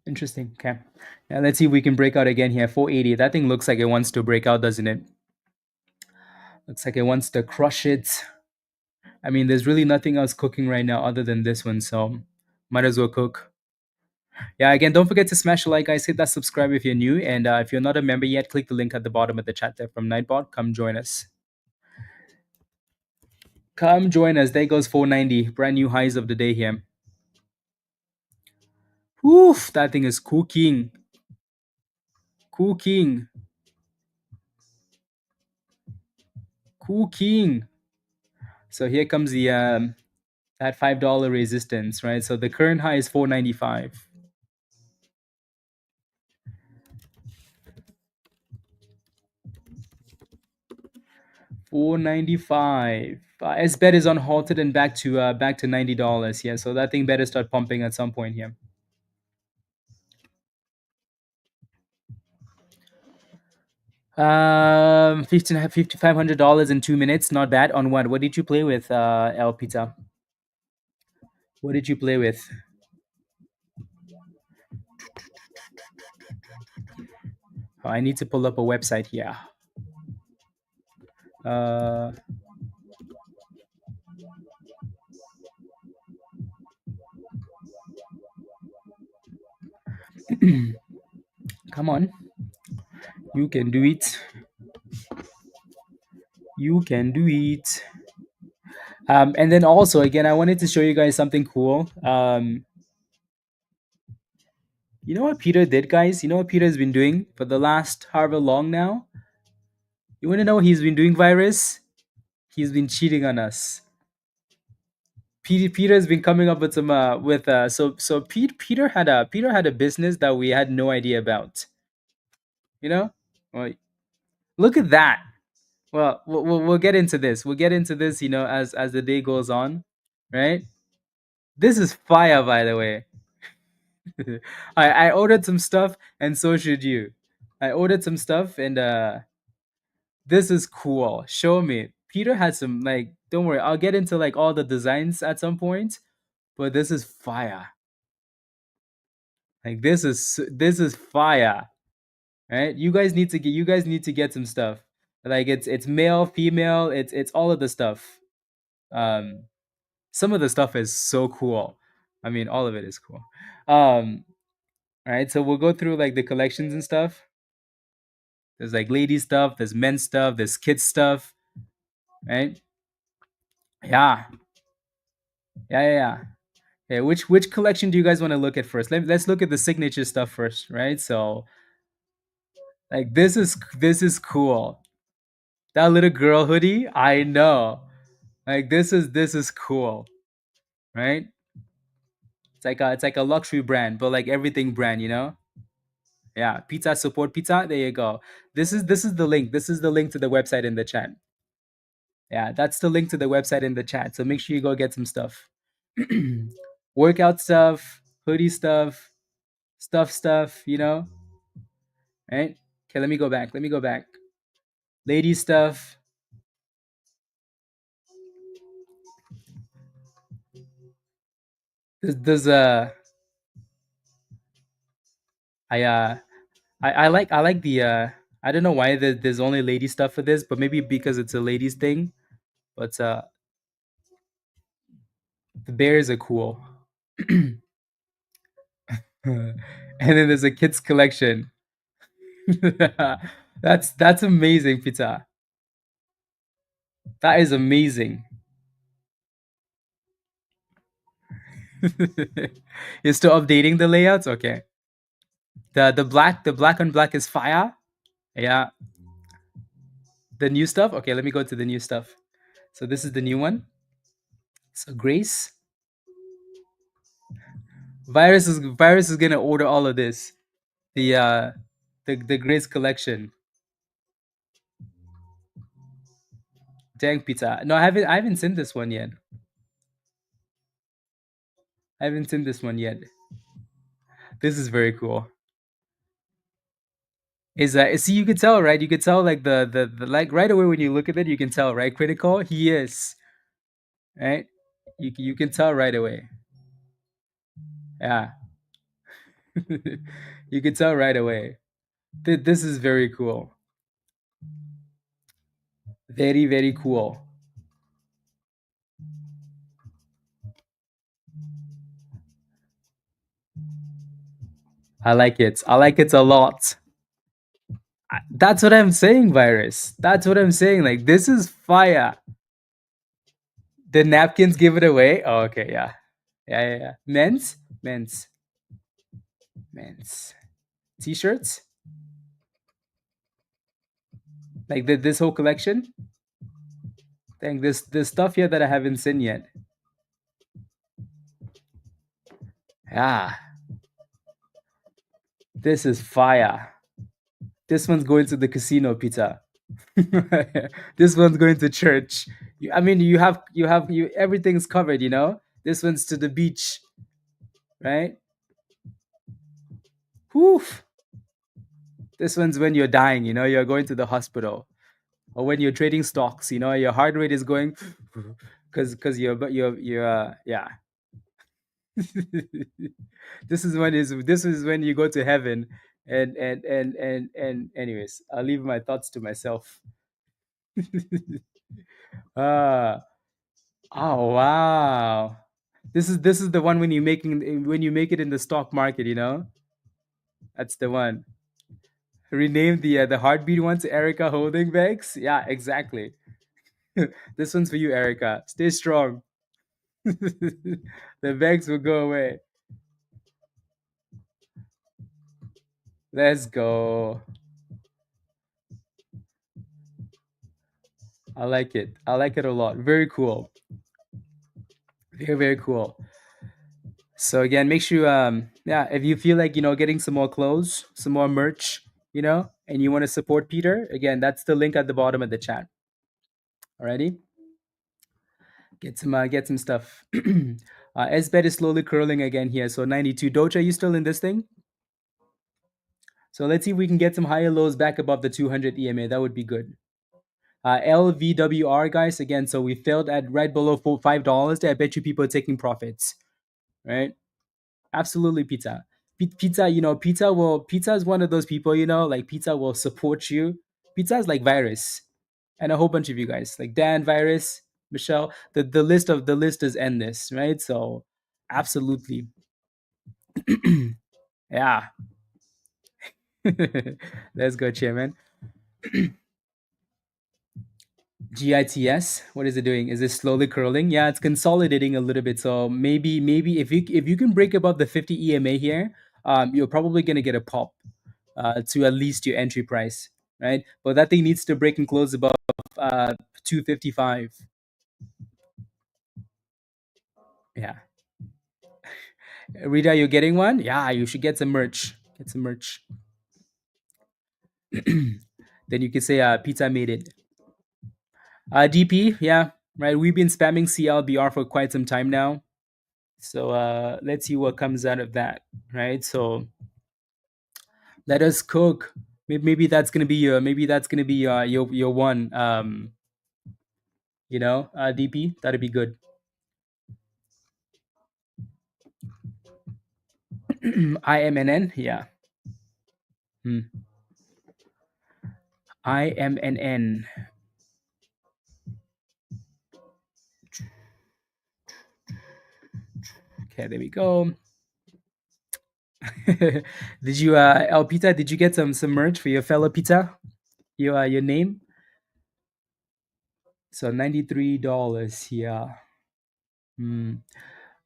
Interesting. Okay, now let's see if we can break out again here. 480. That thing looks like it wants to break out, doesn't it? Looks like it wants to crush it. I mean, there's really nothing else cooking right now other than this one, so might as well cook. Yeah, again, don't forget to smash the like, guys. Hit that subscribe if you're new. And if you're not a member yet, click the link at the bottom of the chat there from Nightbot. Come join us. Come join us. There goes 490. Brand new highs of the day here. Woof, that thing is cooking. Cooking. Cooking. So here comes the that $5 resistance, right? So the current high is 495. 495. SBET is on halted and back to $90. Yeah, so that thing better start pumping at some point here. 5,500 in 2 minutes. Not bad. On what? What did you play with, El Pizza? What did you play with? Oh, I need to pull up a website here. Uh, come on. You can do it. You can do it. And then also, again, I wanted to show you guys something cool. You know what Peter did, guys? You know what Peter's been doing for the last however long now? You want to know what he's been doing, Virus? He's been cheating on us. Peter's been coming up with some Peter had a business that we had no idea about. You know, well, look at that. Well, we'll get into this. We'll get into this. You know, as the day goes on, right? This is fire, by the way. I ordered some stuff, and so should you. I ordered some stuff, and this is cool. Show me. Peter had some, like. Don't worry, I'll get into like all the designs at some point, but this is fire. Like this is fire, right? You guys need to get some stuff. Like it's male, female, it's all of the stuff. Um, some of the stuff is so cool. I mean, all of it is cool. All right, so we'll go through like the collections and stuff. There's like lady stuff, there's men's stuff, there's kids stuff, right? Yeah, yeah. Okay, which collection do you guys want to look at first? Let's look at the signature stuff first, right? So like this is cool. That little girl hoodie, I know. Like this is cool, right? It's like a luxury brand, but like everything brand, you know? Yeah, pizza support pizza. There you go. This is the link. This is the link to the website in the chat. Yeah, that's the link to the website in the chat. So make sure you go get some stuff. Workout stuff, hoodie stuff, you know? Right? Okay, let me go back. Let me go back. Lady stuff. There's I I like the I don't know why there's only lady stuff for this, but maybe because it's a ladies thing. But the bears are cool. And then there's a kids collection. That's amazing, Pizza. That is amazing. You're still updating the layouts? Okay. The black on black is fire. Yeah. The new stuff? Okay, let me go to the new stuff. So this is the new one. So Grace. Virus is gonna order all of this. The Grace collection. Dang pizza. No, I haven't seen this one yet. I haven't seen this one yet. This is very cool. Is see, you could tell, right? You could tell like the like right away when you look at it, you can tell, right? Critical, he is. Right? You can tell right away. Yeah. You can tell right away. This is very cool. Very, very cool. I like it. I like it a lot. That's what I'm saying, Virus. That's what I'm saying. Like, this is fire. The napkins give it away. Oh, okay, yeah. Yeah. Men's. T-shirts? Like this whole collection? Dang, this stuff here that I haven't seen yet. Yeah. This is fire. This one's going to the casino, Peter. This one's going to church. I mean, you everything's covered, you know? This one's to the beach, right? Whew. This one's when you're dying, you know, you're going to the hospital. Or when you're trading stocks, you know, your heart rate is going because you're yeah. This is when you go to heaven and anyways, I'll leave my thoughts to myself. Ah, oh wow. This is the one when you make it in the stock market, you know? That's the one. Rename the heartbeat one to Erica Holding Bags. Yeah, exactly. This one's for you, Erica. Stay strong. The bags will go away. Let's go. I like it. I like it a lot. Very cool. Very, very cool. So again, make sure yeah, if you feel like, you know, getting some more clothes, some more merch, you know, and you want to support Peter, again, that's the link at the bottom of the chat. Alrighty? Get some stuff. SBET is slowly curling again here. So 92. Doge, are you still in this thing? So let's see if we can get some higher lows back above the 200 EMA. That would be good. LVWR, guys, again, so we failed at right below $5. I bet you people are taking profits, right? Absolutely, pizza. Pizza, you know, pizza is one of those people, you know, like pizza will support you. Pizza is like Virus and a whole bunch of you guys, like Dan, Virus, Michelle. The list is endless, right? So absolutely. Yeah. Let's go, Chairman. GITS, what is it doing? Is it slowly curling? Yeah, it's consolidating a little bit. So maybe if you can break above the 50 EMA here, you're probably gonna get a pop to at least your entry price, right? But that thing needs to break and close above 255. Yeah, Rita, you're getting one? Yeah, you should get some merch. Get some merch. Then you can say pizza made it. DP, yeah, right. We've been spamming CLBR for quite some time now. So let's see what comes out of that, right? So let us cook. Maybe that's gonna be your one. You know, DP. That'd be good. IMNN, yeah. Hmm. IMNN. Okay, there we go. Did you El Pita, did you get some merch for your fellow pizza? Your name? So $93, yeah. Hmm.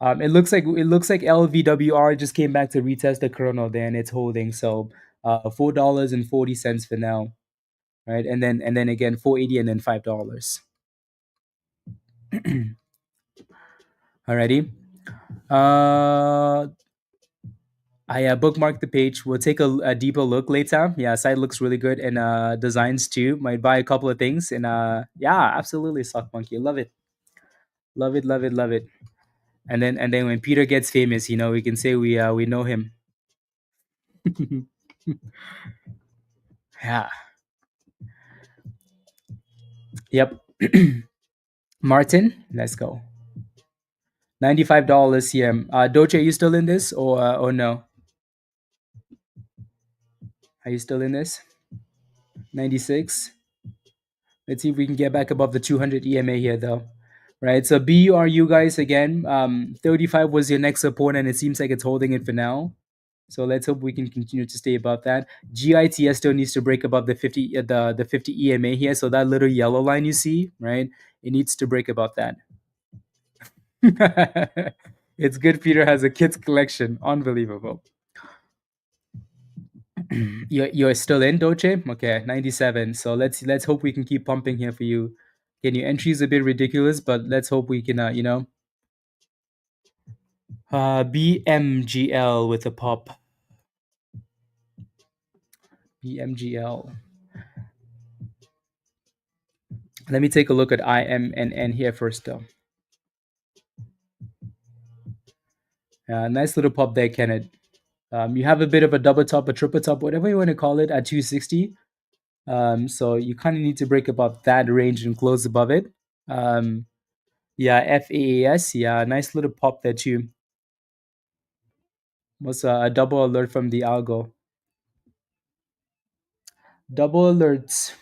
It looks like LVWR just came back to retest the kernel there and it's holding. So $4.40 for now. Right? And then again 480 and then $5. Alrighty. I bookmarked the page. We'll take a deeper look later. Yeah, site looks really good and designs too. Might buy a couple of things and yeah, absolutely, Sock Monkey. Love it, love it, love it, love it. And then when Peter gets famous, you know, we can say we know him. Yeah. Yep. Martin, let's go. $95 CM. Doge, are you still in this or no? Are you still in this? 96. Let's see if we can get back above the 200 EMA here, though. Right. So BURU guys again. 35 was your next support, and it seems like it's holding it for now. So let's hope we can continue to stay above that. GITS still needs to break above the 50 the 50 EMA here. So that little yellow line you see, right? It needs to break above that. It's good Peter has a kids collection. Unbelievable. You're still in Doche? Okay, 97. So let's hope we can keep pumping here for you. Again, your entry is a bit ridiculous, but let's hope we can BMGL with a pop. BMGL. Let me take a look at IMNN here first though. Nice little pop there, Kenneth. You have a bit of a double top, a triple top, whatever you want to call it, at 260. So you kind of need to break above that range and close above it. Yeah, FAAS. Yeah, nice little pop there too. Was a double alert from the algo. Double alerts.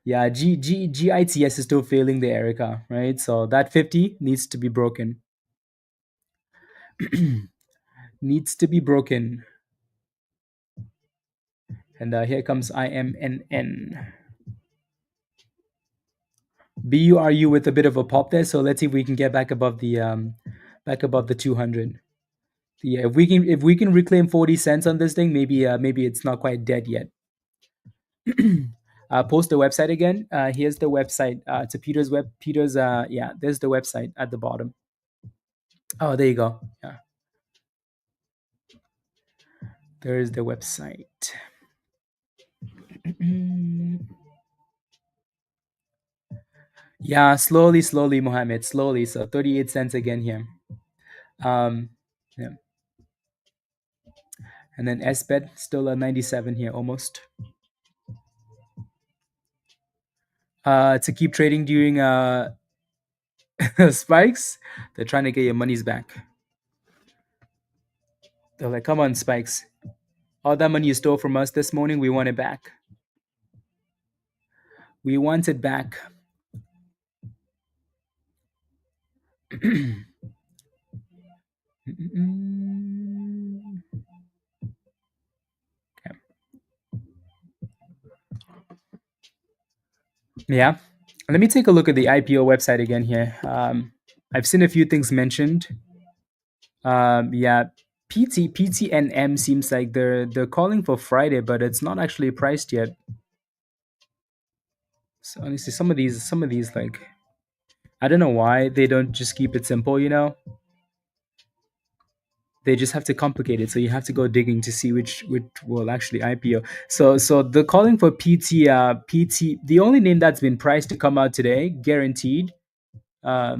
Yeah, GITS is still failing the Erica, right? So that 50 needs to be broken. Needs to be broken. And here comes IMNN. BURU with a bit of a pop there. So let's see if we can get back above the 200. Yeah, if we can reclaim 40 cents on this thing, maybe it's not quite dead yet. Post the website again. Here's the website. It's a Peter's yeah, there's the website at the bottom. Oh, there you go. Yeah. There's the website. Yeah, slowly, Mohammed. Slowly. So 38 cents again here. Yeah. And then SBET still a 97 here almost. To keep trading during spikes, they're trying to get your monies back. They're like, come on, spikes. All that money you stole from us this morning, we want it back. We want it back. Okay. Yeah. Let me take a look at the IPO website again here. I've seen a few things mentioned. Yeah, PTNM seems like they're calling for Friday, but it's not actually priced yet. So honestly, some of these like, I don't know why they don't just keep it simple, you know? They just have to complicate it, so you have to go digging to see which will actually IPO. So the calling for PT, the only name that's been priced to come out today, guaranteed. I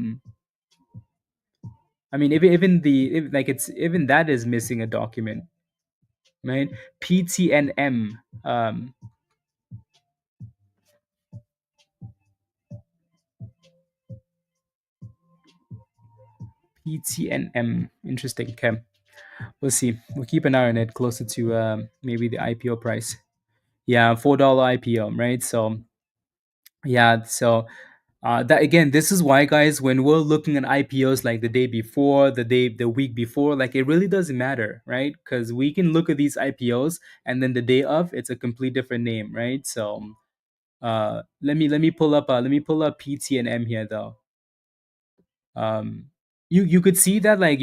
mean, even that is missing a document, right? PTNM. PTNM. Interesting. Okay. We'll see. We'll keep an eye on it closer to maybe the IPO price. Yeah, $4 IPO, right? So yeah, so that again, this is why, guys, when we're looking at IPOs like the day before, the week before, like it really doesn't matter, right? Because we can look at these IPOs and then the day of, it's a complete different name, right? So let me pull up PTNM here though. You could see that, like,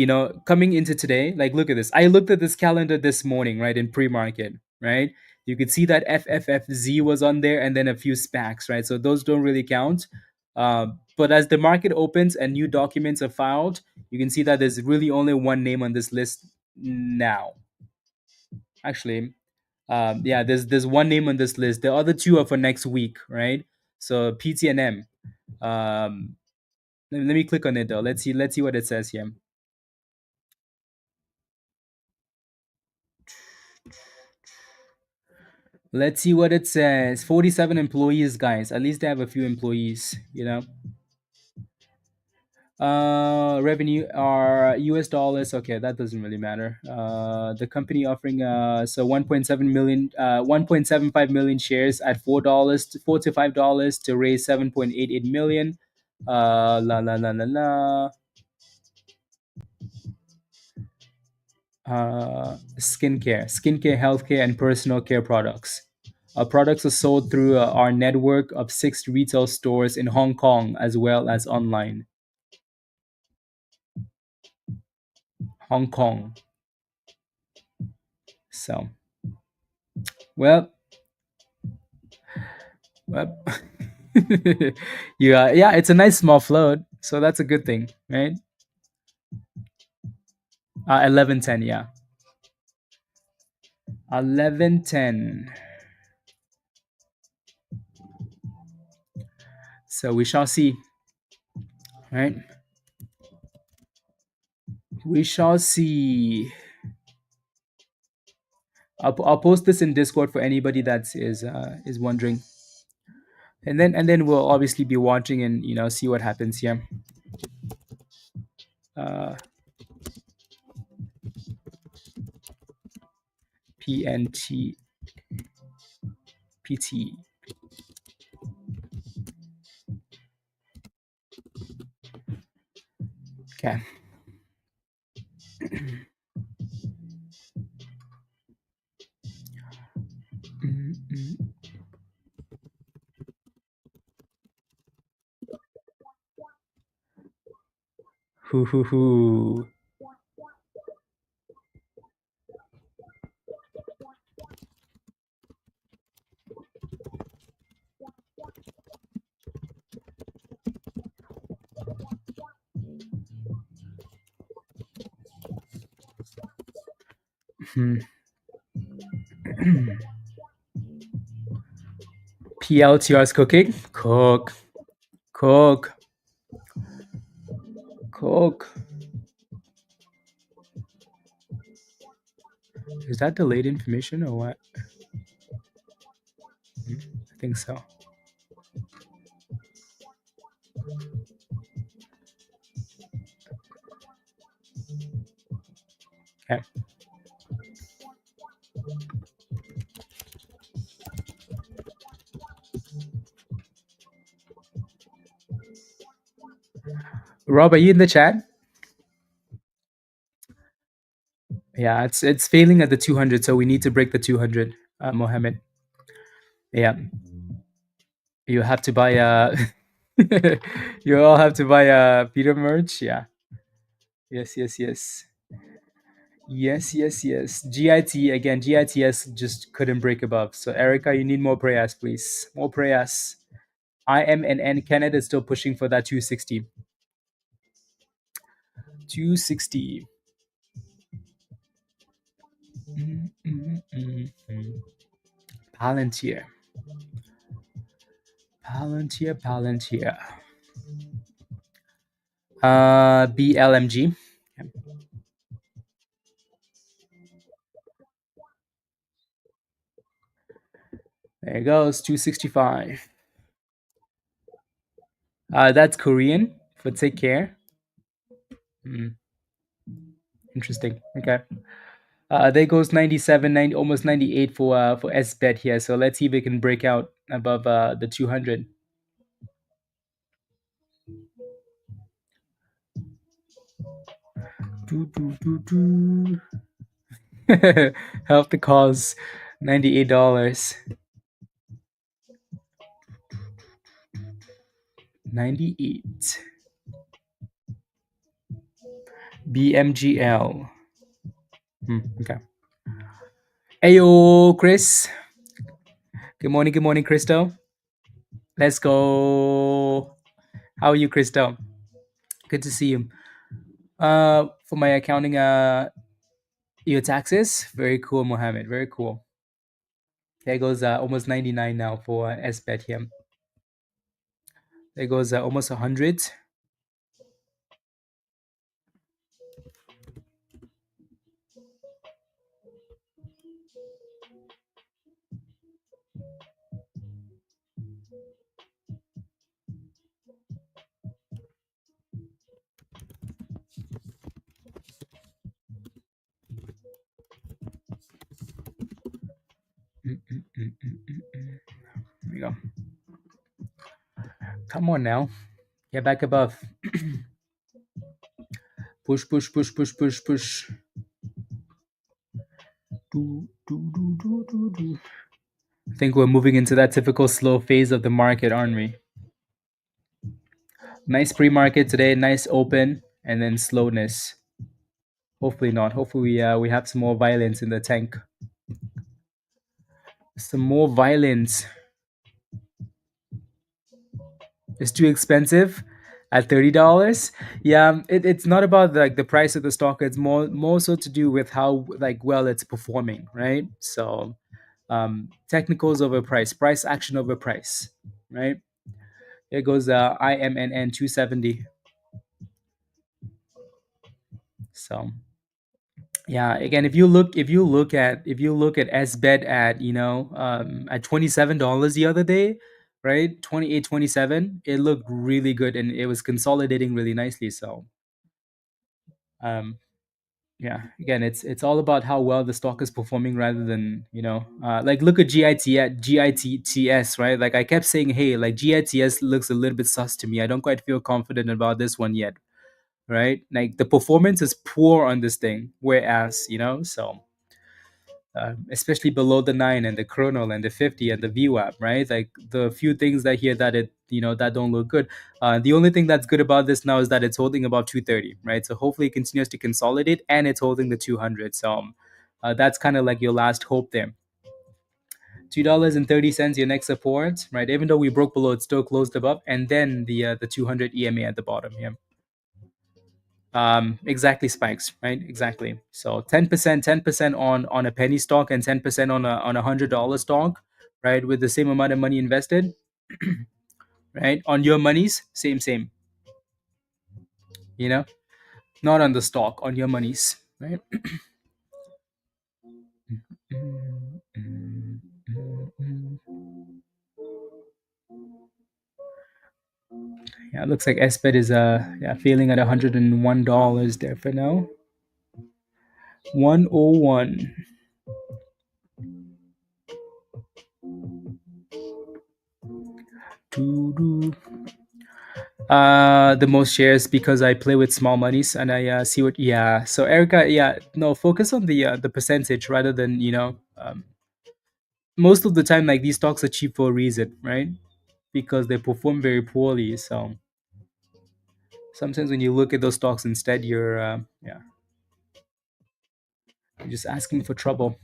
coming into today, like, look at this. I looked at this calendar this morning, right, in pre-market, right? You could see that FFFZ was on there and then a few SPACs, right? So those don't really count. But as the market opens and new documents are filed, you can see that there's really only one name on this list now. Actually, yeah, there's one name on this list. The other two are for next week, right? So PTNM. Let me click on it though. Let's see what it says here. Let's see what it says. 47 employees, guys. At least they have a few employees, Revenue are US dollars. Okay, that doesn't really matter. The company offering 1.75 million shares at $4 to $5 to raise 7.88 million. La la la la la. skincare, healthcare, and personal care products. Our products are sold through our network of 6 retail stores in Hong Kong as well as online. Hong Kong. So, well, well, yeah, it's a nice small float, so that's a good thing, right? 1110, yeah, 1110. So we shall see, right? We shall see. I'll post this in Discord for anybody that is wondering, and then we'll obviously be watching and see what happens here. Uh, PNT PT. Okay. Mm-mm. Hoo hoo hoo. Hmm. PLTR's cooking. Cook. Is that delayed information or what? I think so. Okay. Rob, are you in the chat? Yeah, it's failing at the 200, so we need to break the 200. Mohammed. Yeah, you have to buy you all have to buy Peter merch. Yeah. Yes. GIT again. GITS just couldn't break above. So Erica, you need more prayers, please. More prayers. IMNN Canada is still pushing for that 260. 260. Palantir. BLMG. There it goes, 265. That's Korean for take care. Interesting. Okay. There goes 97, 90, almost 98 for SBET here. So let's see if it can break out above the 200. Help the cause, $98. 98. BMGL. Okay. Ayo, Chris. Good morning, Christo. Let's go. How are you, Christo? Good to see you. For my accounting, your taxes. Very cool, Mohammed. Very cool. There goes almost 99 now for SBET here. There goes almost 100. There we go. Come on now. Get back above. Push. I think we're moving into that typical slow phase of the market, aren't we? Nice pre-market today, nice open, and then slowness. Hopefully not. Hopefully we have some more violence in the tank. Some more violence. It's too expensive at $30. Yeah, it's not about like the price of the stock. It's more so to do with how like well it's performing, right? So technicals over price, price action over price, right? Here goes IMNN 270. So yeah, again, if you look at SBET at at $27 the other day, right? 28, 27, it looked really good and it was consolidating really nicely. So um yeah, again, it's all about how well the stock is performing rather than like look at GITTS, right? Like I kept saying, hey, like GITS looks a little bit sus to me. I don't quite feel confident about this one yet, right? Like the performance is poor on this thing, whereas so especially below the 9 and the kernel and the 50 and the VWAP, right? Like the few things that here that that don't look good. The only thing that's good about this now is that it's holding about 230, right? So hopefully it continues to consolidate and it's holding the 200. So that's kind of like your last hope there. $2.30, your next support, right? Even though we broke below, it still closed above, and then the 200 EMA at the bottom here. Exactly, spikes, right? Exactly. So 10% on a penny stock and 10% on a $100 stock, right? With the same amount of money invested, right? On your monies, same, you know, not on the stock, on your monies, right? Yeah, it looks like SBET is failing at $101 there for now. 101. Doo-doo. The most shares because I play with small monies and I see what. Yeah, so Erica, yeah, no, focus on the percentage rather than most of the time, like these stocks are cheap for a reason, right? Because they perform very poorly. So sometimes when you look at those stocks instead, you're just asking for trouble.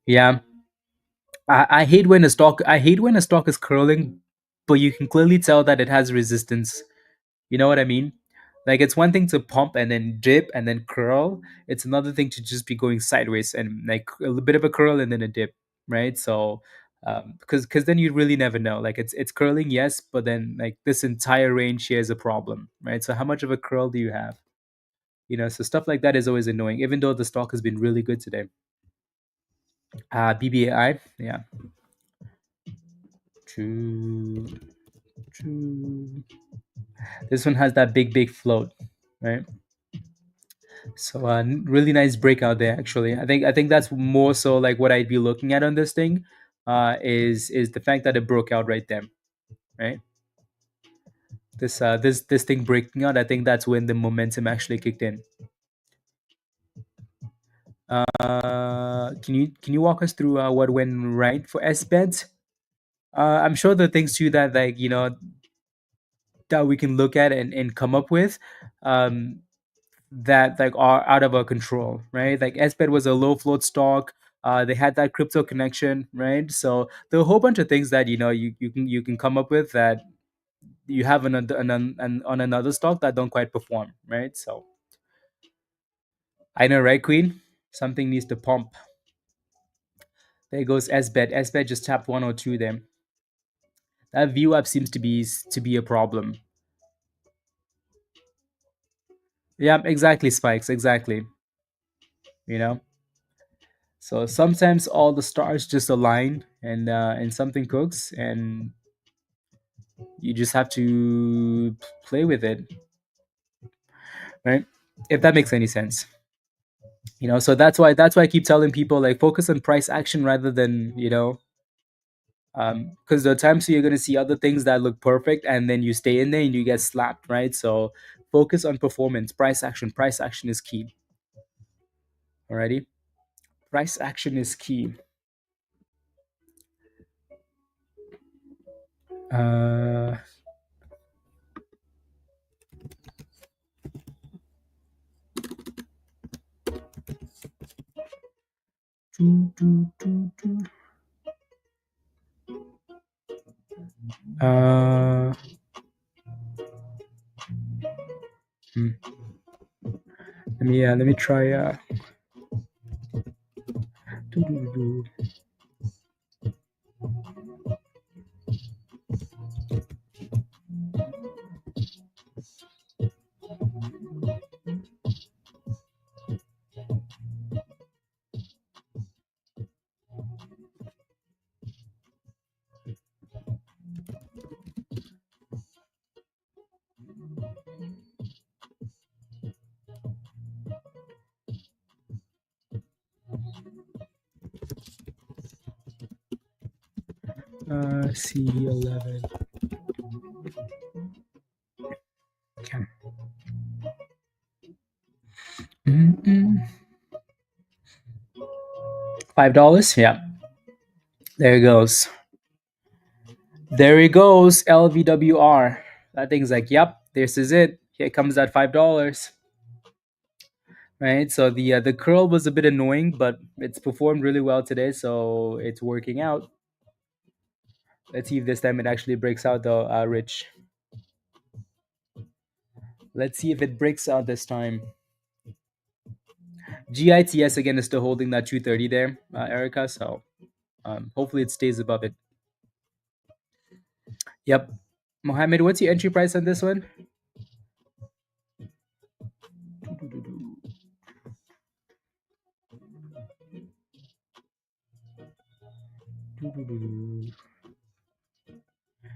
Yeah, I hate when a stock. I hate when a stock is curling, but you can clearly tell that it has resistance. You know what I mean? Like it's one thing to pump and then dip and then curl. It's another thing to just be going sideways and like a little bit of a curl and then a dip, right? So, because then you really never know. Like it's curling, yes, but then like this entire range here is a problem, right? So how much of a curl do you have? So stuff like that is always annoying. Even though the stock has been really good today. BBAI, yeah. True, true. This one has that big float, right? So really nice breakout there. Actually, I think that's more so like what I'd be looking at on this thing, is the fact that it broke out right there, right? This thing breaking out. I think that's when the momentum actually kicked in. Can you walk us through what went right for SBET? I'm sure the things too that like that we can look at and come up with. Um, that like are out of our control, right? Like SBET was a low float stock. They had that crypto connection, right? So there are a whole bunch of things that you can come up with that you have on another stock that don't quite perform, right? So I know, right, Queen? Something needs to pump. There goes SBET. SBET just tapped 102 there. That view up seems to be a problem. Yeah, exactly, spikes, exactly. You know, so sometimes all the stars just align and something cooks and you just have to play with it, right? If that makes any sense. So that's why I keep telling people like focus on price action rather than Because there are times you're going to see other things that look perfect and then you stay in there and you get slapped, right? So focus on performance. Price action is key. Alrighty, price action is key. uh do, do, do, do. uh hmm. Let me try do, do, do, C11. Okay. Mm-mm. $5. Yeah, there it goes. There he goes, LVWR. That thing's like, yep, this is it. Here comes that $5. Right. So the curl was a bit annoying, but it's performed really well today, so it's working out. Let's see if this time it actually breaks out though, Rich. Let's see if it breaks out this time. GITS again is still holding that 230 there, Erica. So hopefully it stays above it. Yep. Mohammed, what's your entry price on this one?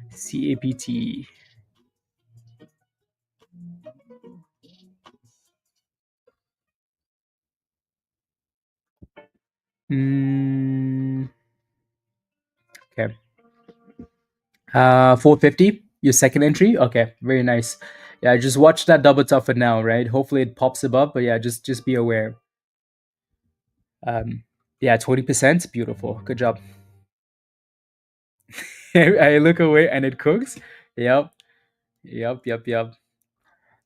CAPT. Okay. 450. Your second entry. Okay, very nice. Yeah, just watch that double top for now, right? Hopefully it pops above, but yeah, just be aware. Yeah, 20%. Beautiful. Good job. I look away and it cooks. Yep. Yep.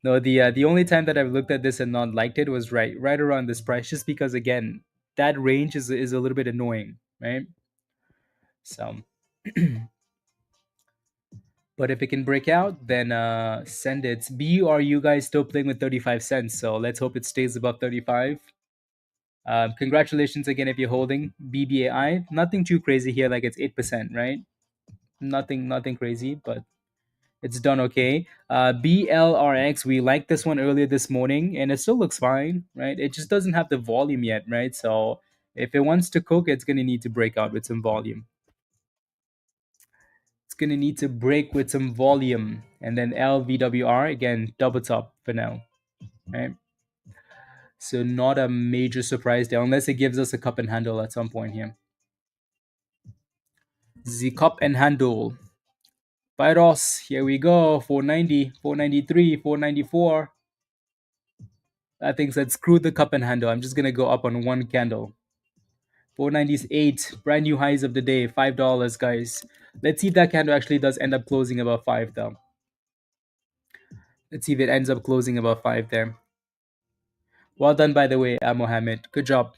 No, the only time that I've looked at this and not liked it was right around this price, just because again, that range is a little bit annoying, right? So but if it can break out, then send it. BUR, you guys still playing with 35 cents, so let's hope it stays above 35. Congratulations again if you're holding BBAI. Nothing too crazy here, like it's 8%, right? Nothing crazy, but it's done okay. BLRX, we liked this one earlier this morning, and it still looks fine, right? It just doesn't have the volume yet, right? So if it wants to cook, it's gonna need to break out with some volume. It's gonna need to break with some volume, and then LVWR again, double top for now, right? So not a major surprise there, unless it gives us a cup and handle at some point here. The cup and handle. Pyros, here we go. 490, 493, 494. I think said screw the cup and handle. I'm just gonna go up on one candle. 498, brand new highs of the day, $5, guys. Let's see if that candle actually does end up closing above 5 though. Let's see if it ends up closing above 5 there. Well done, by the way, Mohammed. Good job.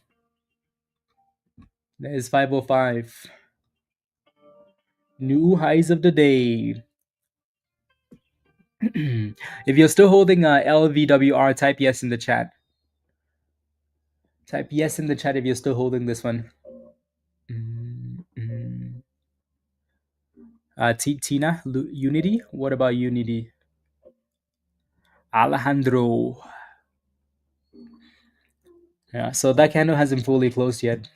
That is 505. New highs of the day. If you're still holding LVWR, type yes in the chat. Type yes in the chat if you're still holding this one. Tina, Unity? What about Unity? Alejandro. Yeah, so that candle hasn't fully closed yet.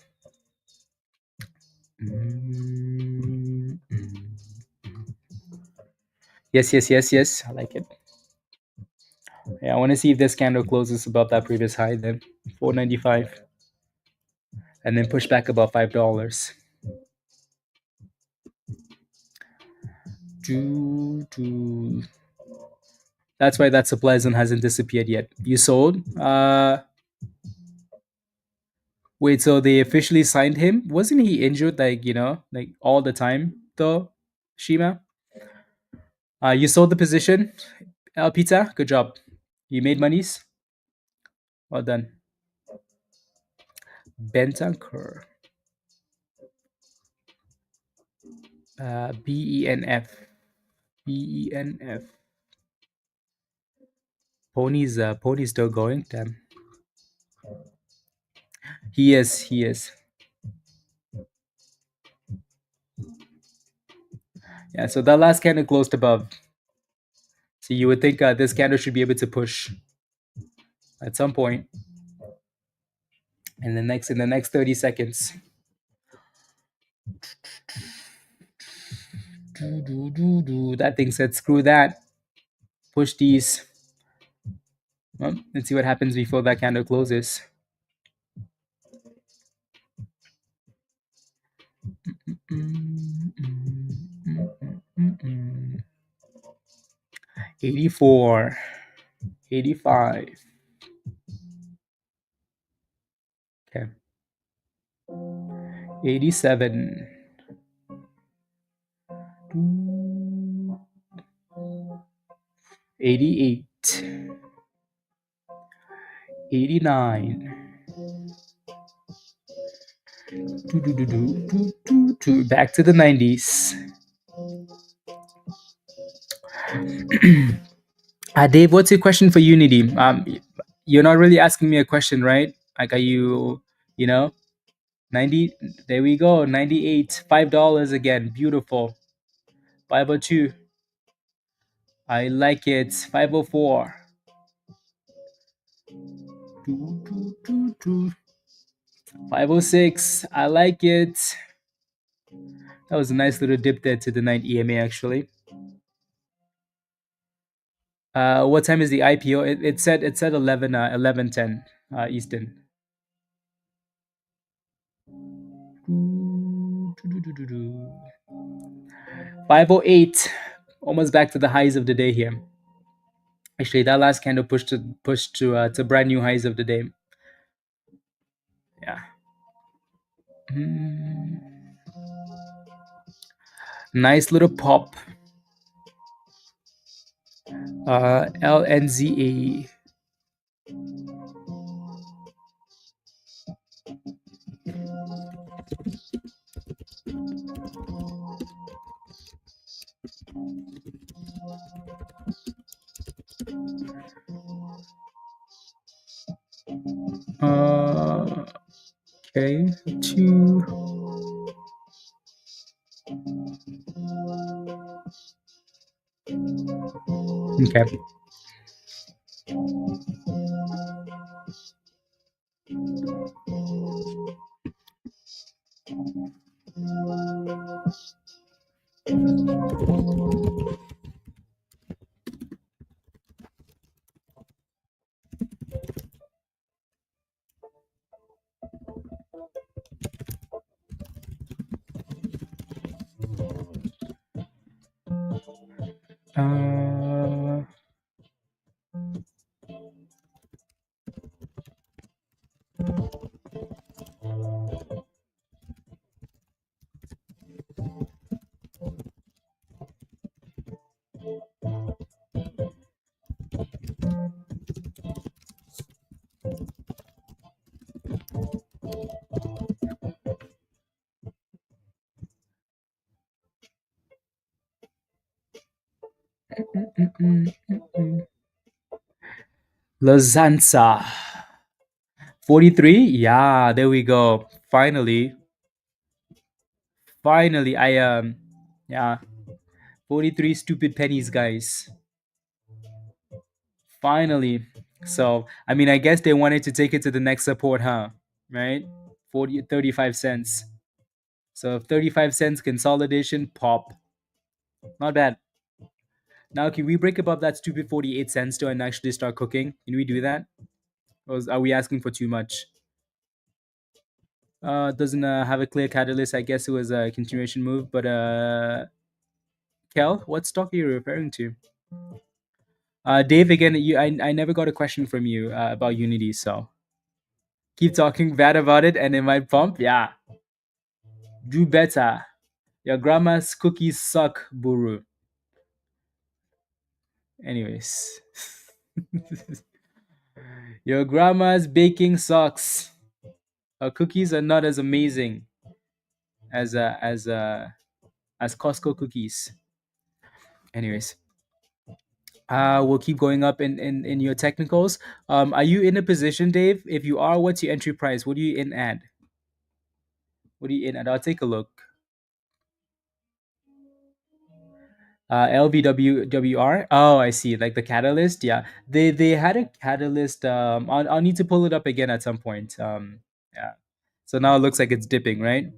Yes. I like it. Yeah, I want to see if this candle closes above that previous high then. 495. And then push back above $5. That's why that supply zone hasn't disappeared yet. You sold. Wait, so they officially signed him? Wasn't he injured, like, like all the time, though, Shima? You sold the position, Pizza. Good job. You made monies. Well done. Bentancur. BENF. BENF. Pony's still going. Damn. He is. He is. Yeah. So that last candle closed above. So you would think this candle should be able to push at some point in the next 30 seconds. That thing said, screw that. Push these. Well, let's see what happens before that candle closes. Mm, 84, 85. Okay. 87. 88. 89. Back to the 90s. Dave, what's your question for Unity? You're not really asking me a question, right? Like, are you, 90? There we go. 98. $5 again. Beautiful. 502. I like it. 504. 506. I like it. That was a nice little dip there to the night EMA, actually. What time is the IPO? It said 11:10 Eastern. 508. Almost back to the highs of the day here. Actually, that last candle pushed to brand new highs of the day. Yeah. Nice little pop. LNZA. Okay, two. Okay. Uh, Lazanza. 43. Yeah, there we go. Finally. Yeah. 43 stupid pennies, guys. Finally. So, I mean, I guess they wanted to take it to the next support, huh? Right? 35 cents. So 35 cents consolidation pop. Not bad. Now, can we break above that stupid 48 cents still and actually start cooking? Can we do that? Or are we asking for too much? Doesn't have a clear catalyst. I guess it was a continuation move, but Kel, what stock are you referring to? Dave, again, I never got a question from you about Unity, so keep talking bad about it and it might pump. Yeah, do better. Your grandma's cookies suck, Buru. Anyways, your grandma's baking sucks. Her cookies are not as amazing as Costco cookies. Anyways, we'll keep going up in your technicals. Are you in a position, Dave? If you are, what's your entry price? What are you in at? What are you in at? I'll take a look. LVWR. Oh, I see. Like the catalyst. Yeah, they had a catalyst. I'll need to pull it up again at some point. Yeah. So now it looks like it's dipping, right?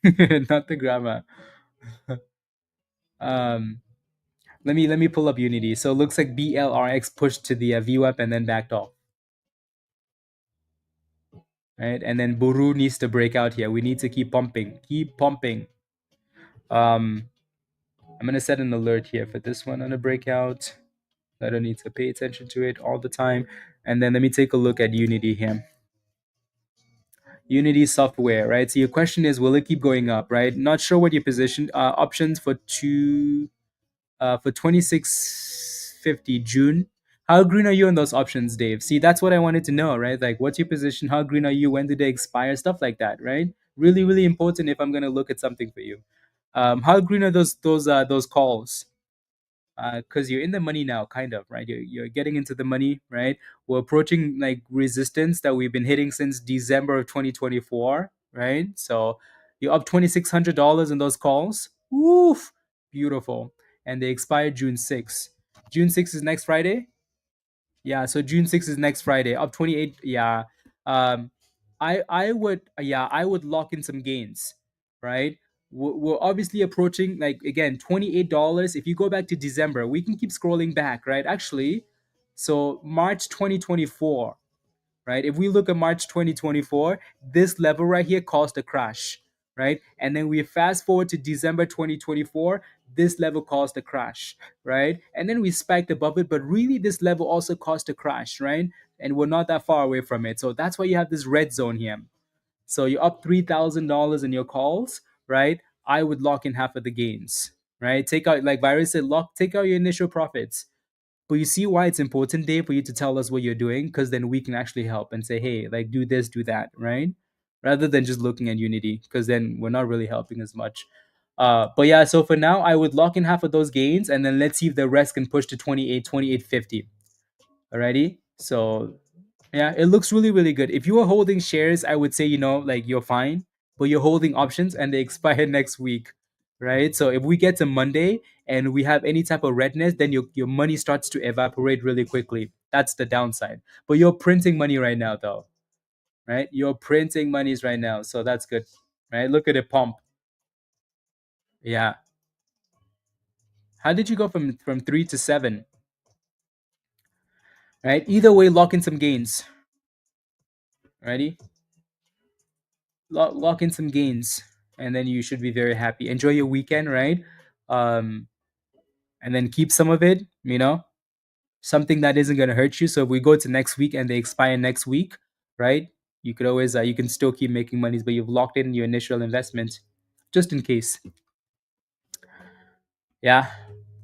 Not the grammar. Um, let me pull up Unity. So it looks like BLRX pushed to the view up and then backed off, right? And then Buru needs to break out here. We need to keep pumping, keep pumping. Um, I'm gonna set an alert here for this one on a breakout. I don't need to pay attention to it all the time. And then let me take a look at Unity here. Unity software, right? So your question is, will it keep going up, right? Not sure what your position options for 2650 June. How green are you on those options, Dave? See, that's what I wanted to know, right? Like, what's your position? How green are you? When do they expire? Stuff like that, right? Really, really important if I'm gonna look at something for you. How green are those calls? Because you're in the money now, kind of, right? You're getting into the money, right? We're approaching like resistance that we've been hitting since December of 2024, right? So you're up $2,600 in those calls. Oof, beautiful. And they expire June 6th. June 6th is next Friday. Yeah, so June 6th is next Friday. Up 28. Yeah. Um I would lock in some gains, right? We're obviously approaching like again $28. If you go back to December, we can keep scrolling back, right? Actually, so March 2024, right? If we look at March 2024, this level right here caused a crash, right? And then we fast forward to December 2024, this level caused a crash, right? And then we spiked above it, but really this level also caused a crash, right? And we're not that far away from it. So that's why you have this red zone here. So you're up $3,000 in your calls, right? I would lock in half of the gains, right? Take out, like Virus said, take out your initial profits. But you see why it's important, Dave, for you to tell us what you're doing, because then we can actually help and say, hey, like do this, do that, right? Rather than just looking at Unity, because then we're not really helping as much. But yeah, so for now, I would lock in half of those gains, and then let's see if the rest can push to 28.50. Alrighty. So yeah, it looks really, really good. If you are holding shares, I would say, like you're fine, but you're holding options and they expire next week, right? So if we get to Monday and we have any type of redness, then your money starts to evaporate really quickly. That's the downside. But you're printing money right now, though, right? You're printing monies right now. So that's good, right? Look at it pump. Yeah. How did you go from 3 to 7? Right? Either way, lock in some gains. Ready? Lock in some gains, and then you should be very happy. Enjoy your weekend, right? um and then keep some of it, something that isn't going to hurt you. So if we go to next week and they expire next week, right, you could always you can still keep making monies, but you've locked in your initial investment just in case. Yeah,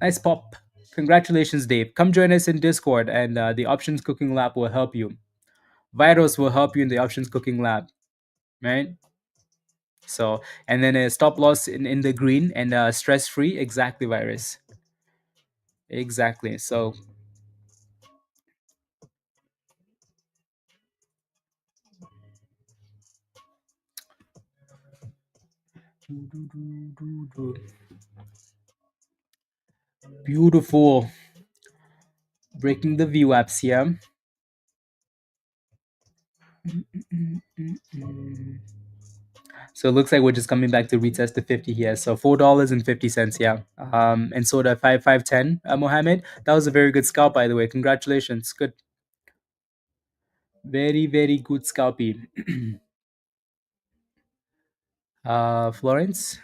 nice pop. Congratulations, Dave. Come join us in Discord, and the options cooking lab will help you. Virus will help you in the options cooking lab, right? So, and then a stop loss in the green, and stress free. Exactly, Virus. Exactly. So, beautiful. Breaking the view apps here. So it looks like we're just coming back to retest the 50 here. So $4.50, yeah. And soda 5.510. Mohammed, that was a very good scalp, by the way. Congratulations. Good. Very, very good scalpy. Florence.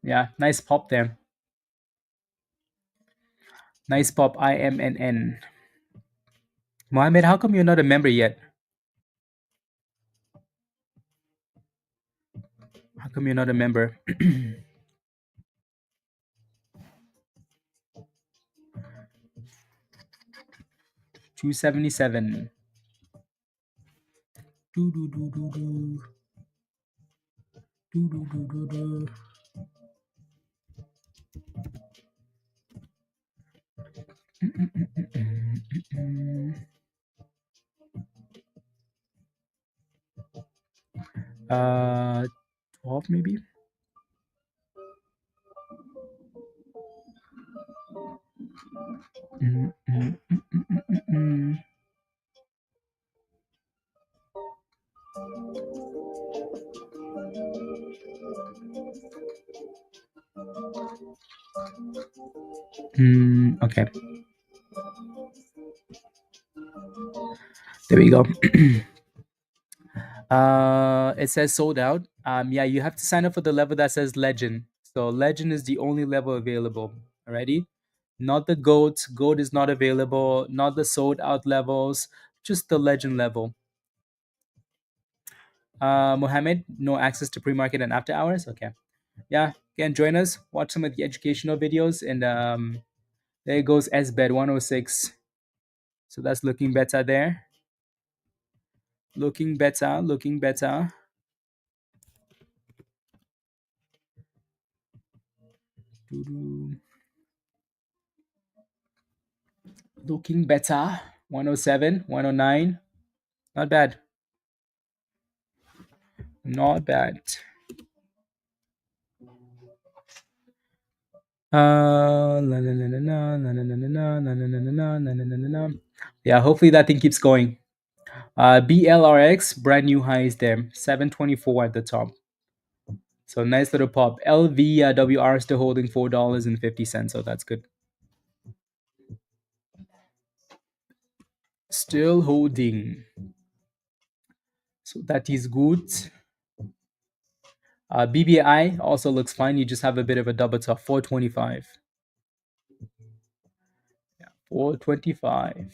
Yeah, nice pop there. Nice pop. IMNN. Mohammed, how come you're not a member yet? How come you're not a member? 277. Do, do, do, do, do. Do, do, do, do, do. Uh, 12 maybe? Mm, mm, mm, mm, mm, mm. Okay, there we go. It says sold out. Yeah, you have to sign up for the level that says legend. So legend is the only level available. Alrighty, not the goat. Goat is not available. Not the sold out levels. Just the legend level. Mohammed, no access to pre-market and after hours. Okay, yeah, can join us. Watch some of the educational videos, and there goes SBET 106. So that's looking better there. Looking better. Looking better. Doo-doo. Looking better. 107, 109. Not bad. Not bad. La, la, la, la, la, la, la, la, la, la, la, la, la, la, la, la, la, la. Yeah, hopefully that thing keeps going. BLRX, brand new highs there. 724 at the top. So nice little pop. LVWR still holding $4.50. So that's good. Still holding. So that is good. BBI also looks fine. You just have a bit of a double top. 425. 425.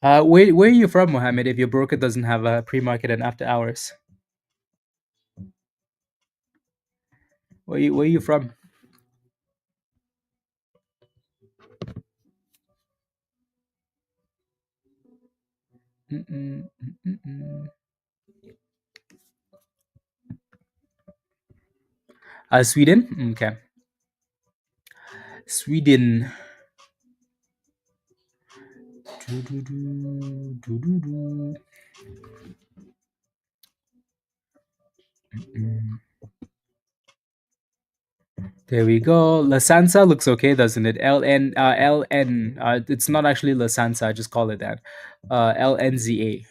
Where are you from, Mohammed? If your broker doesn't have a pre-market and after hours, where are you from? Mm-mm, mm-mm. Sweden. Okay, Sweden. Doo-doo-doo, doo-doo-doo. Mm. There we go. La Sansa looks okay, doesn't it? LN. It's not actually La Sansa. I just call it that. LNZA.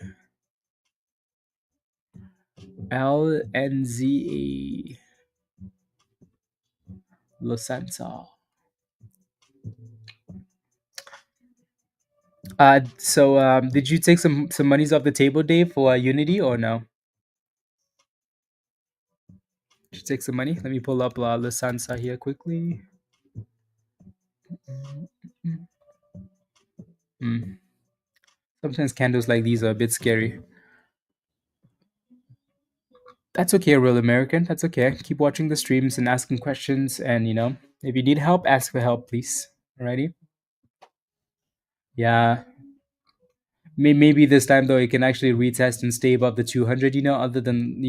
LNZA. La Sansa. Did you take some monies off the table, Dave, for Unity or no? Did you take some money? Let me pull up La Sansa here quickly. Mm. Sometimes candles like these are a bit scary. That's okay, real American. That's okay. Keep watching the streams and asking questions. And if you need help, ask for help, please. Alrighty. Yeah. Maybe this time though, you can actually retest and stay above the 200. Other than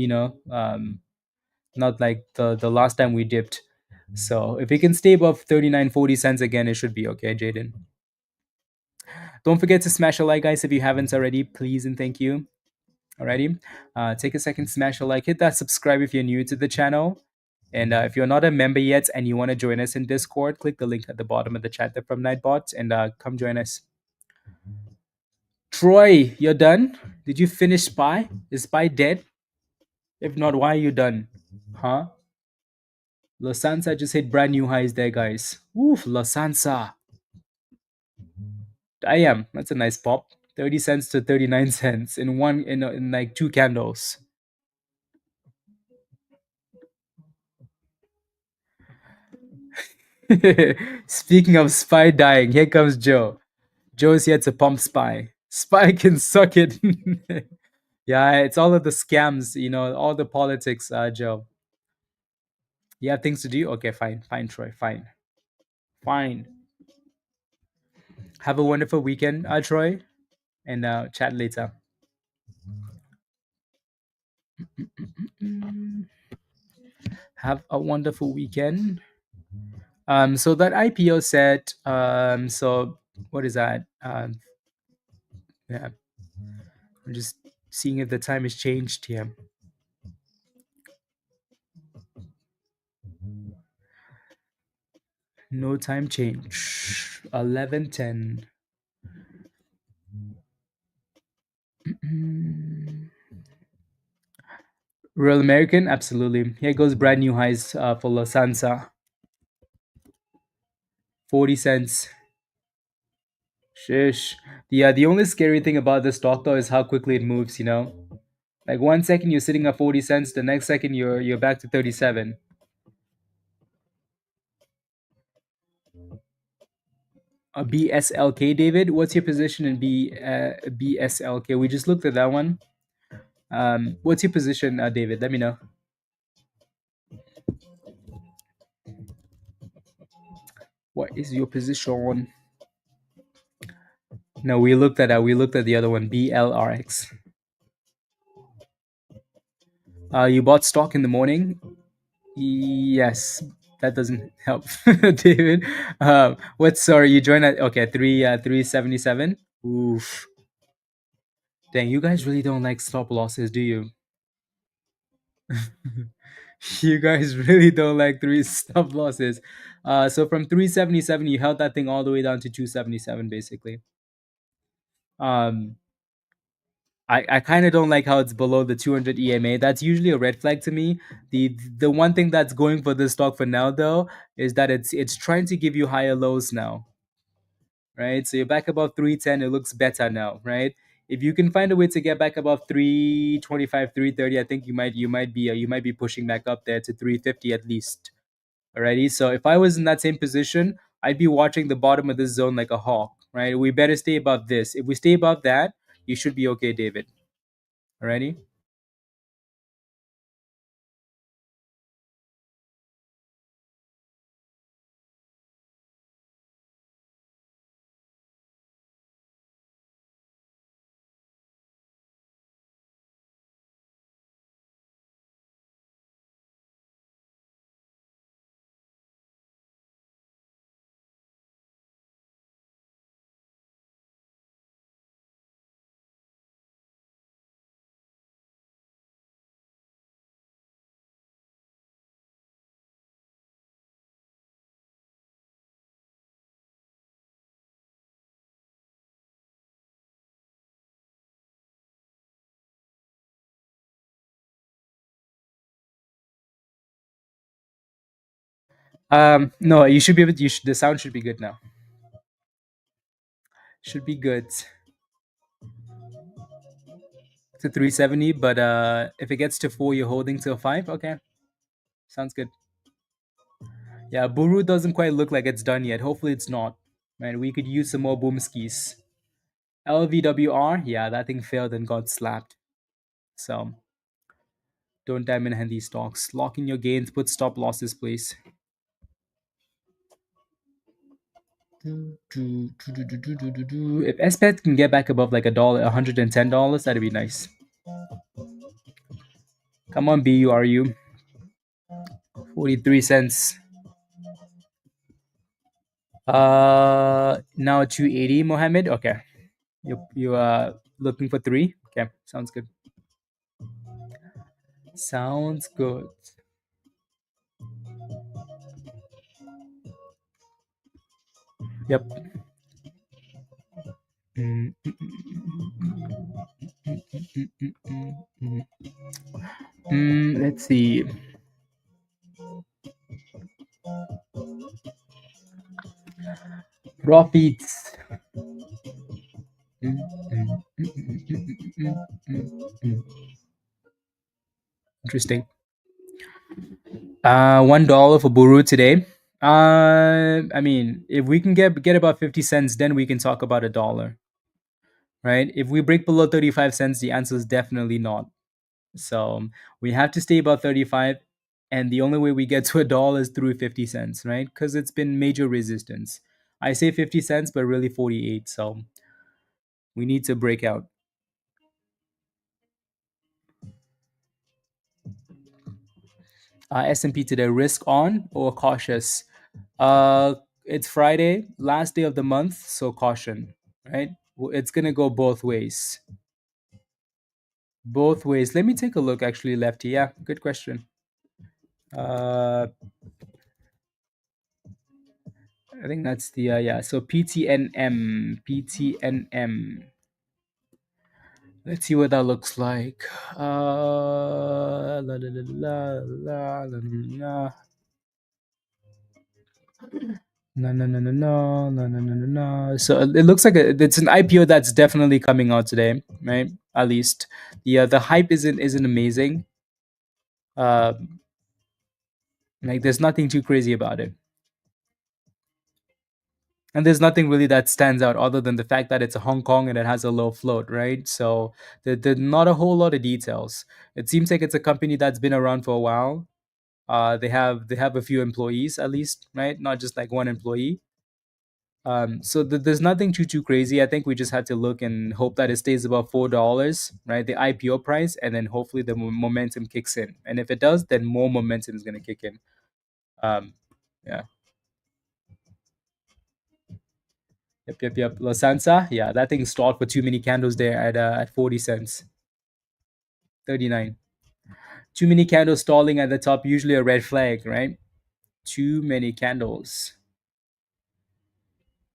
not like the last time we dipped. So if we can stay above 39.40 again, it should be okay, Jaden. Don't forget to smash a like, guys, if you haven't already. Please and thank you. Alrighty. Take a second, smash a like, hit that subscribe if you're new to the channel. And if you're not a member yet and you want to join us in Discord, click the link at the bottom of the chat there from Nightbot and come join us. Troy, you're done? Did you finish Spy? Is Spy dead? If not, why are you done? Huh? La Sansa just hit brand new highs there, guys. Oof, La Sansa. I am. That's a nice pop. 30 cents to 39 cents in in like two candles. Speaking of SPY dying, here comes Joe. Joe's here to pump SPY. SPY can suck it. Yeah, it's all of the scams, all the politics, Joe. You have things to do? Okay, fine. Fine, Troy. Fine. Fine. Have a wonderful weekend, Troy, and chat later. Have a wonderful weekend. So that IPO set, so what is that? Yeah, I'm just seeing if the time has changed here. No time change. 11:10. Real American, absolutely. Here goes brand new highs for La Sansa. 40 cents. Shish. Yeah, the only scary thing about this stock though is how quickly it moves, Like 1 second you're sitting at 40 cents, the next second you're back to 37. BSLK, David, what's your position in BSLK? We just looked at that one. What's your position, David? Let me know. What is your position? No, we looked at the other one, BLRX. You bought stock in the morning. Yes, that doesn't help, David. What? Sorry, you joined at okay 377. Oof, dang! You guys really don't like stop losses, do you? You guys really don't like three stop losses. So from 377, you held that thing all the way down to 277, basically. Um, I kind of don't like how it's below the 200 EMA. That's usually a red flag to me. The one thing that's going for this stock for now though is that it's trying to give you higher lows now, right? So you're back above 310, it looks better now, right? If you can find a way to get back above 325, 330, I think you might be pushing back up there to 350 at least. Alrighty. So if I was in that same position, I'd be watching the bottom of this zone like a hawk, right? We better stay above this. If we stay above that, you should be okay, David. Alrighty. No, you should be able to, the sound should be good now. Should be good to 370, but if it gets to 4, you're holding till 5. Okay, sounds good. Yeah, Buru doesn't quite look like it's done yet. Hopefully, it's not. Man, we could use some more boom skis. LVWR, yeah, that thing failed and got slapped. So don't diamond hand these stocks. Lock in your gains. Put stop losses, please. If SBET can get back above like $110, that'd be nice. Come on, BURU. 43 cents. Now 280, Mohammed. Okay. You looking for 3? Okay, sounds good. Sounds good. Yep. Mm, mm, mm, mm, mm, mm, let's see. Profits. Interesting. $1 for Buru today. I mean, if we can get about 50 cents, then we can talk about a dollar, right? If we break below 35 cents, the answer is definitely not. So we have to stay above 35, and the only way we get to a dollar is through 50 cents, right? Because it's been major resistance. I say 50 cents, but really 48. So we need to break out. S&P today, risk on or cautious? It's Friday, last day of the month, so caution, right? It's gonna go both ways. Both ways. Let me take a look. Actually, Lefty. Yeah, good question. Uh, I think that's the yeah. So PTNM. Let's see what that looks like. La, la, la, la, la, la, la. No, no, no, no, no, no, no, no, no, no. So it looks like it's an IPO that's definitely coming out today, right? At least the hype isn't amazing. Uh, like there's nothing too crazy about it, and there's nothing really that stands out other than the fact that it's a Hong Kong and it has a low float, right? So there's not a whole lot of details. It seems like it's a company that's been around for a while. They have a few employees at least, right? Not just like one employee. So there's nothing too crazy. I think we just had to look and hope that it stays above $4, right? The IPO price, and then hopefully the momentum kicks in. And if it does, then more momentum is gonna kick in. Um, yeah. Yep. Losansa, yeah, that thing stalled for too many candles there at 40 cents, 39. Too many candles stalling at the top, usually a red flag, right? Too many candles.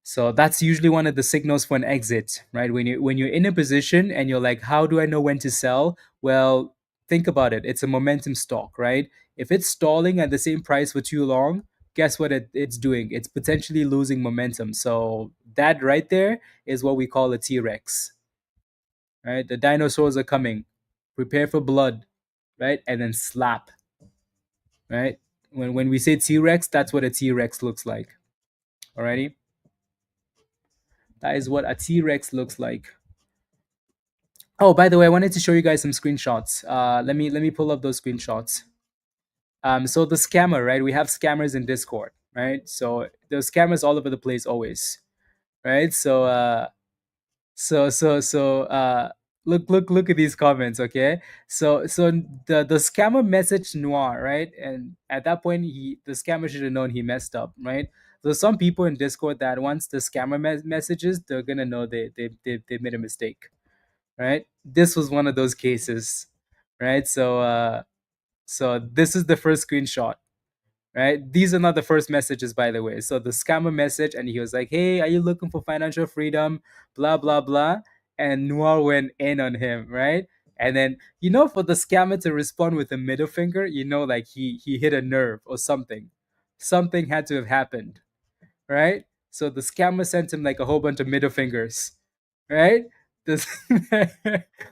So that's usually one of the signals for an exit, right? When you're in a position and you're like, how do I know when to sell? Well, think about it. It's a momentum stock, right? If it's stalling at the same price for too long, guess what it's doing? It's potentially losing momentum. So that right there is what we call a T-Rex, right? The dinosaurs are coming. Prepare for blood, right? And then slap, right? When we say T-Rex, that's what a T-Rex looks like. Alrighty? That is what a T-Rex looks like. Oh, by the way, I wanted to show you guys some screenshots. Let me pull up those screenshots. So the scammer, right? We have scammers in Discord, right? So there's scammers all over the place always, right? So look at these comments, okay? So the scammer messaged Noir, right? And at that point, the scammer should have known he messed up, right? There's some people in Discord that once the scammer messages, they're gonna know they made a mistake, right? This was one of those cases, right? So this is the first screenshot, right? These are not the first messages, by the way. So the scammer message, and he was like, "Hey, are you looking for financial freedom?" Blah blah blah, and Noir went in on him, right? And then for the scammer to respond with a middle finger, like he hit a nerve or something. Something had to have happened, right? So the scammer sent him like a whole bunch of middle fingers, right? This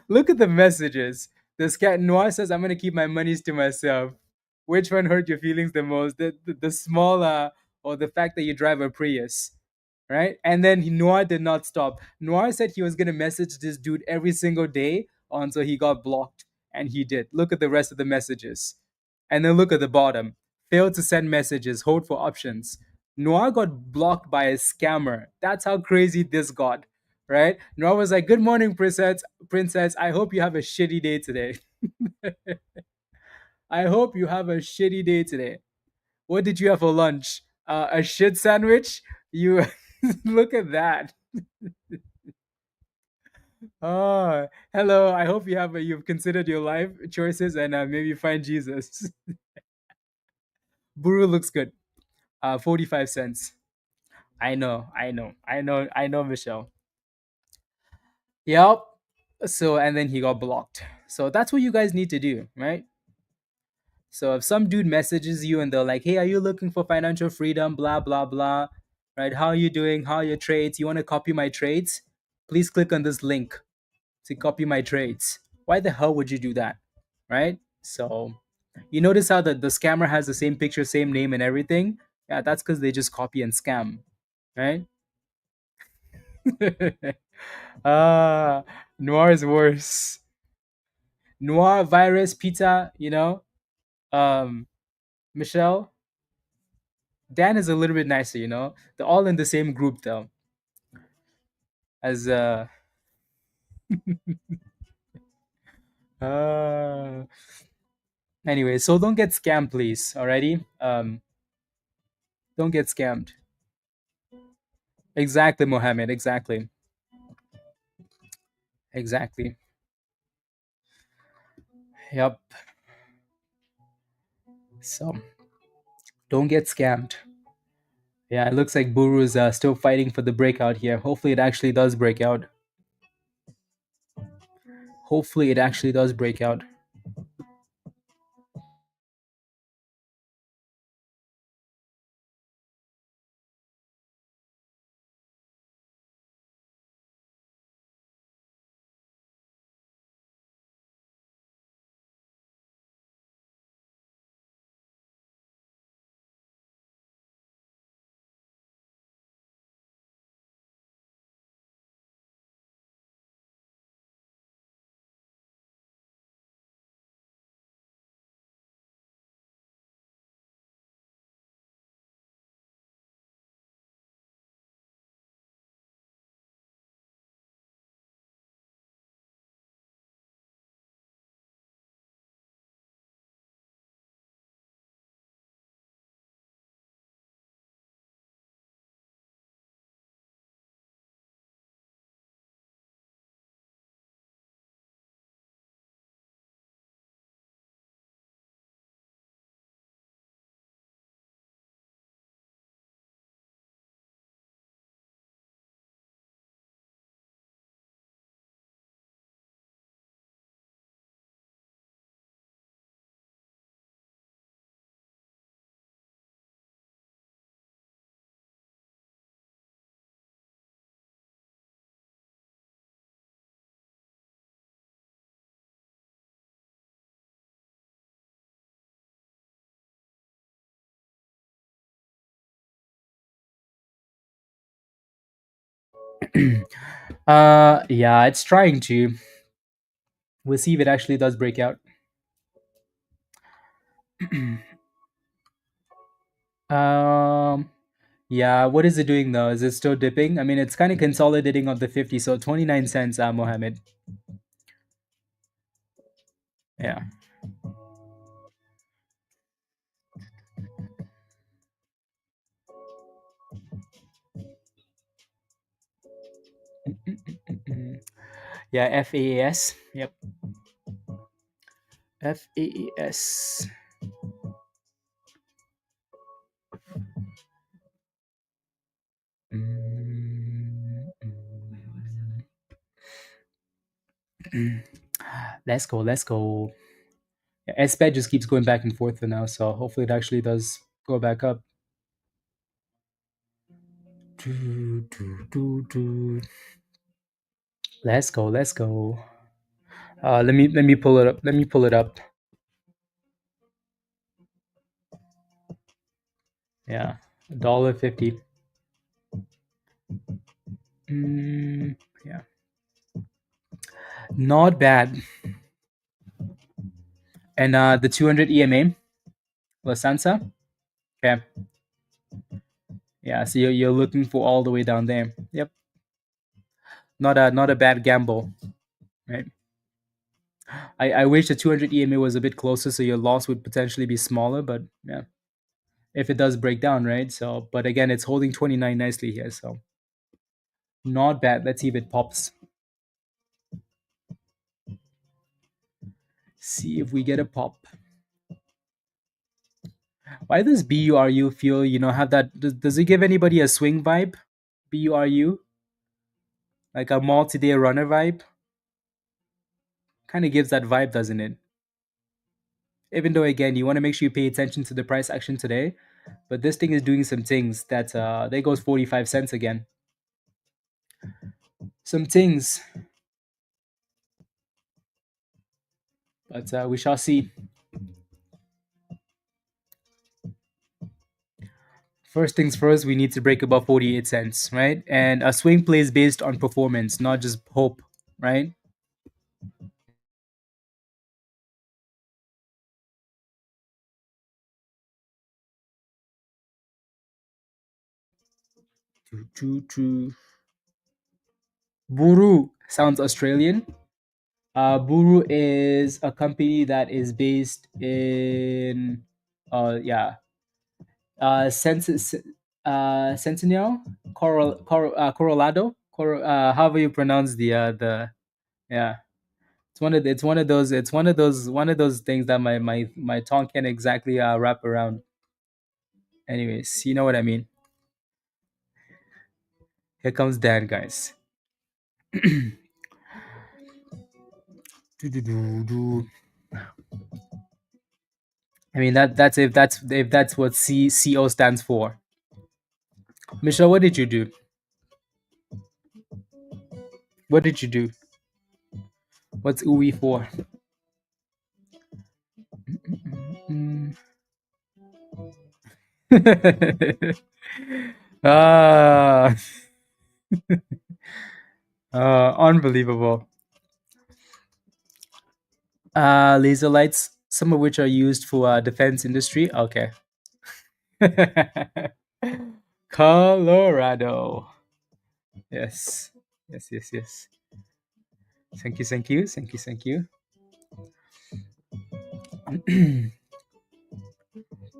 look at the messages. This cat Noir says, "I'm gonna keep my monies to myself." Which one hurt your feelings the most? The small or the fact that you drive a Prius, right? And then Noir did not stop. Noir said he was gonna message this dude every single day until he got blocked, and he did. Look at the rest of the messages, and then look at the bottom. Failed to send messages. Hold for options. Noir got blocked by a scammer. That's how crazy this got, right? Noir was like, "Good morning, princess. Princess, I hope you have a shitty day today. I hope you have a shitty day today. What did you have for lunch? A shit sandwich? You look at that. Oh, hello. I hope you've considered your life choices and maybe find Jesus." Buru looks good. 45 cents. I know, Michelle. Yep. So and then he got blocked. So that's what you guys need to do, right? So if some dude messages you and they're like, "Hey, are you looking for financial freedom? Blah blah blah." Right? How are you doing? How are your trades? You want to copy my trades? Please click on this link to copy my trades. Why the hell would you do that? Right? So you notice how the scammer has the same picture, same name, and everything. Yeah, that's because they just copy and scam, right? Noir is worse. Noir, Virus, Pizza, um, Michelle. Dan is a little bit nicer, They're all in the same group though. As uh anyway, so don't get scammed, please. Alrighty? Don't get scammed. Exactly, Mohammed. Exactly. Exactly. Yep. So don't get scammed. Yeah, it looks like Buru is still fighting for the breakout here. Hopefully, it actually does break out. Hopefully, it actually does break out. Yeah, it's trying to. We'll see if it actually does break out. um, yeah, what is it doing though? Is it still dipping? I mean, it's kind of consolidating on the 50, so 29 cents, Mohammed. Yeah. Yeah, FAAS. Yep. FAAS. Let's go. Let's go. Yeah, SBET just keeps going back and forth for now, so hopefully it actually does go back up. Let's go. Let's go. Let me pull it up. Let me pull it up. Yeah, $1.50. Yeah, not bad. And the 200 EMA, Lasansa. Okay. Yeah, so you're looking for all the way down there. Yep. Not a bad gamble, right? I wish the 200 EMA was a bit closer, so your loss would potentially be smaller. But yeah, if it does break down, right? So, but again, it's holding 29 nicely here, so not bad. Let's see if it pops. See if we get a pop. Why does BURU feel, have that? Does it give anybody a swing vibe? BURU, like a multi-day runner vibe, kind of gives that vibe, doesn't it? Even though, again, you want to make sure you pay attention to the price action today, but this thing is doing some things that there goes 45 cents again. Some things, but we shall see. First things first, we need to break above 48 cents, right? And a swing play is based on performance, not just hope, right? Buru sounds Australian. Buru is a company that is based in, yeah, Centennial, Coronado, however you pronounce yeah. It's one of those things that my tongue can't exactly wrap around. Anyways, you know what I mean. Here comes Dan, guys. Doo-doo-doo-doo. I mean that's what CO stands for. Michelle, what did you do? What did you do? What's UI for? Mm. ah, unbelievable. Laser lights, some of which are used for defense industry. Okay. Colorado. Yes. Yes, yes, yes. Thank you, thank you, thank you, thank you.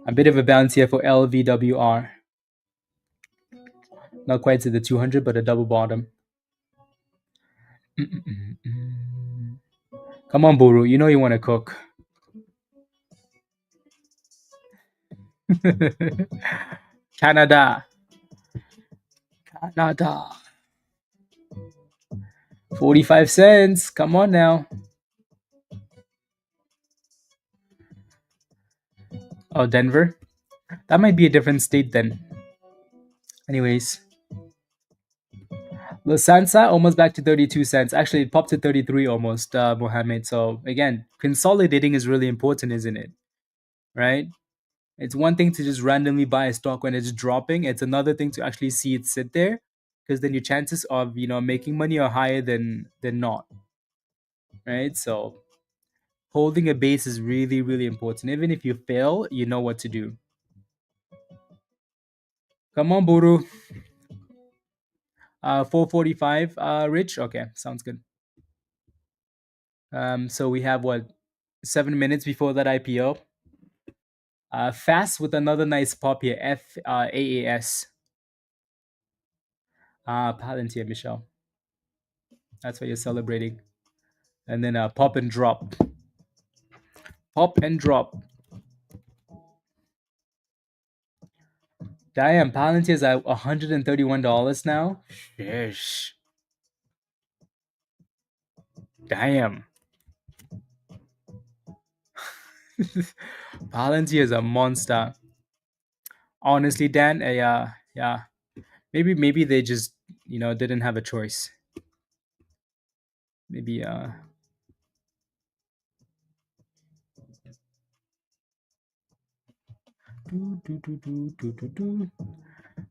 A bit of a bounce here for LVWR. Not quite to the 200, but a double bottom. Come on, Buru. You know you want to cook. Canada. Canada. 45 cents. Come on now. Oh, Denver. That might be a different state then. Anyways. Lusansa almost back to 32 cents. Actually, it popped to 33 almost, Mohammed. So, again, consolidating is really important, isn't it? Right? It's one thing to just randomly buy a stock when it's dropping. It's another thing to actually see it sit there, because then your chances of making money are higher than not, right? So holding a base is really really important. Even if you fail, you know what to do. Come on, Buru. 445. Rich. Okay, sounds good. So we have what, 7 minutes before that IPO. Fast with another nice pop here. AAS. Palantir, Michelle. That's what you're celebrating. And then pop and drop. Pop and drop. Damn, Palantir is at $131 now. Sheesh. Damn. Palantir is a monster. Honestly, Dan, yeah. Maybe they just didn't have a choice. Maybe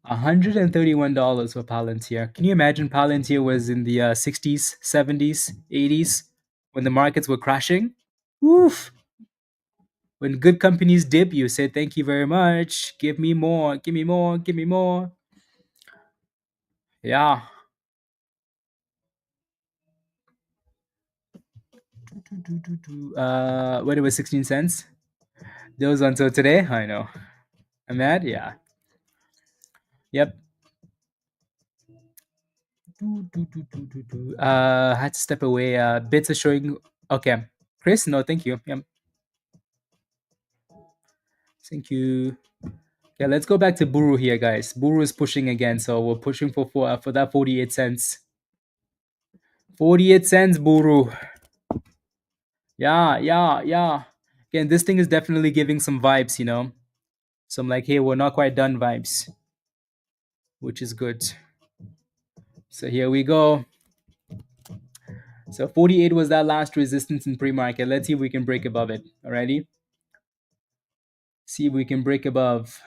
$131 for Palantir. Can you imagine Palantir was in the 60s, 70s, 80s when the markets were crashing? Oof. When good companies dip, you say thank you very much. Give me more, give me more, give me more. Yeah. When it was 16 cents. Those until today, I know. I'm mad, yeah. Yep. Had to step away. Bits are showing. Okay. Chris, no, thank you. Yep. Thank you. Yeah, let's go back to Buru here, guys. Buru is pushing again, so we're pushing for that 48 cents. 48 cents, Buru. Yeah, yeah, yeah. Again, this thing is definitely giving some vibes. Some like, hey, we're not quite done vibes, which is good. So here we go. So 48 was that last resistance in pre-market. Let's see if we can break above it. Alrighty. See if we can break above.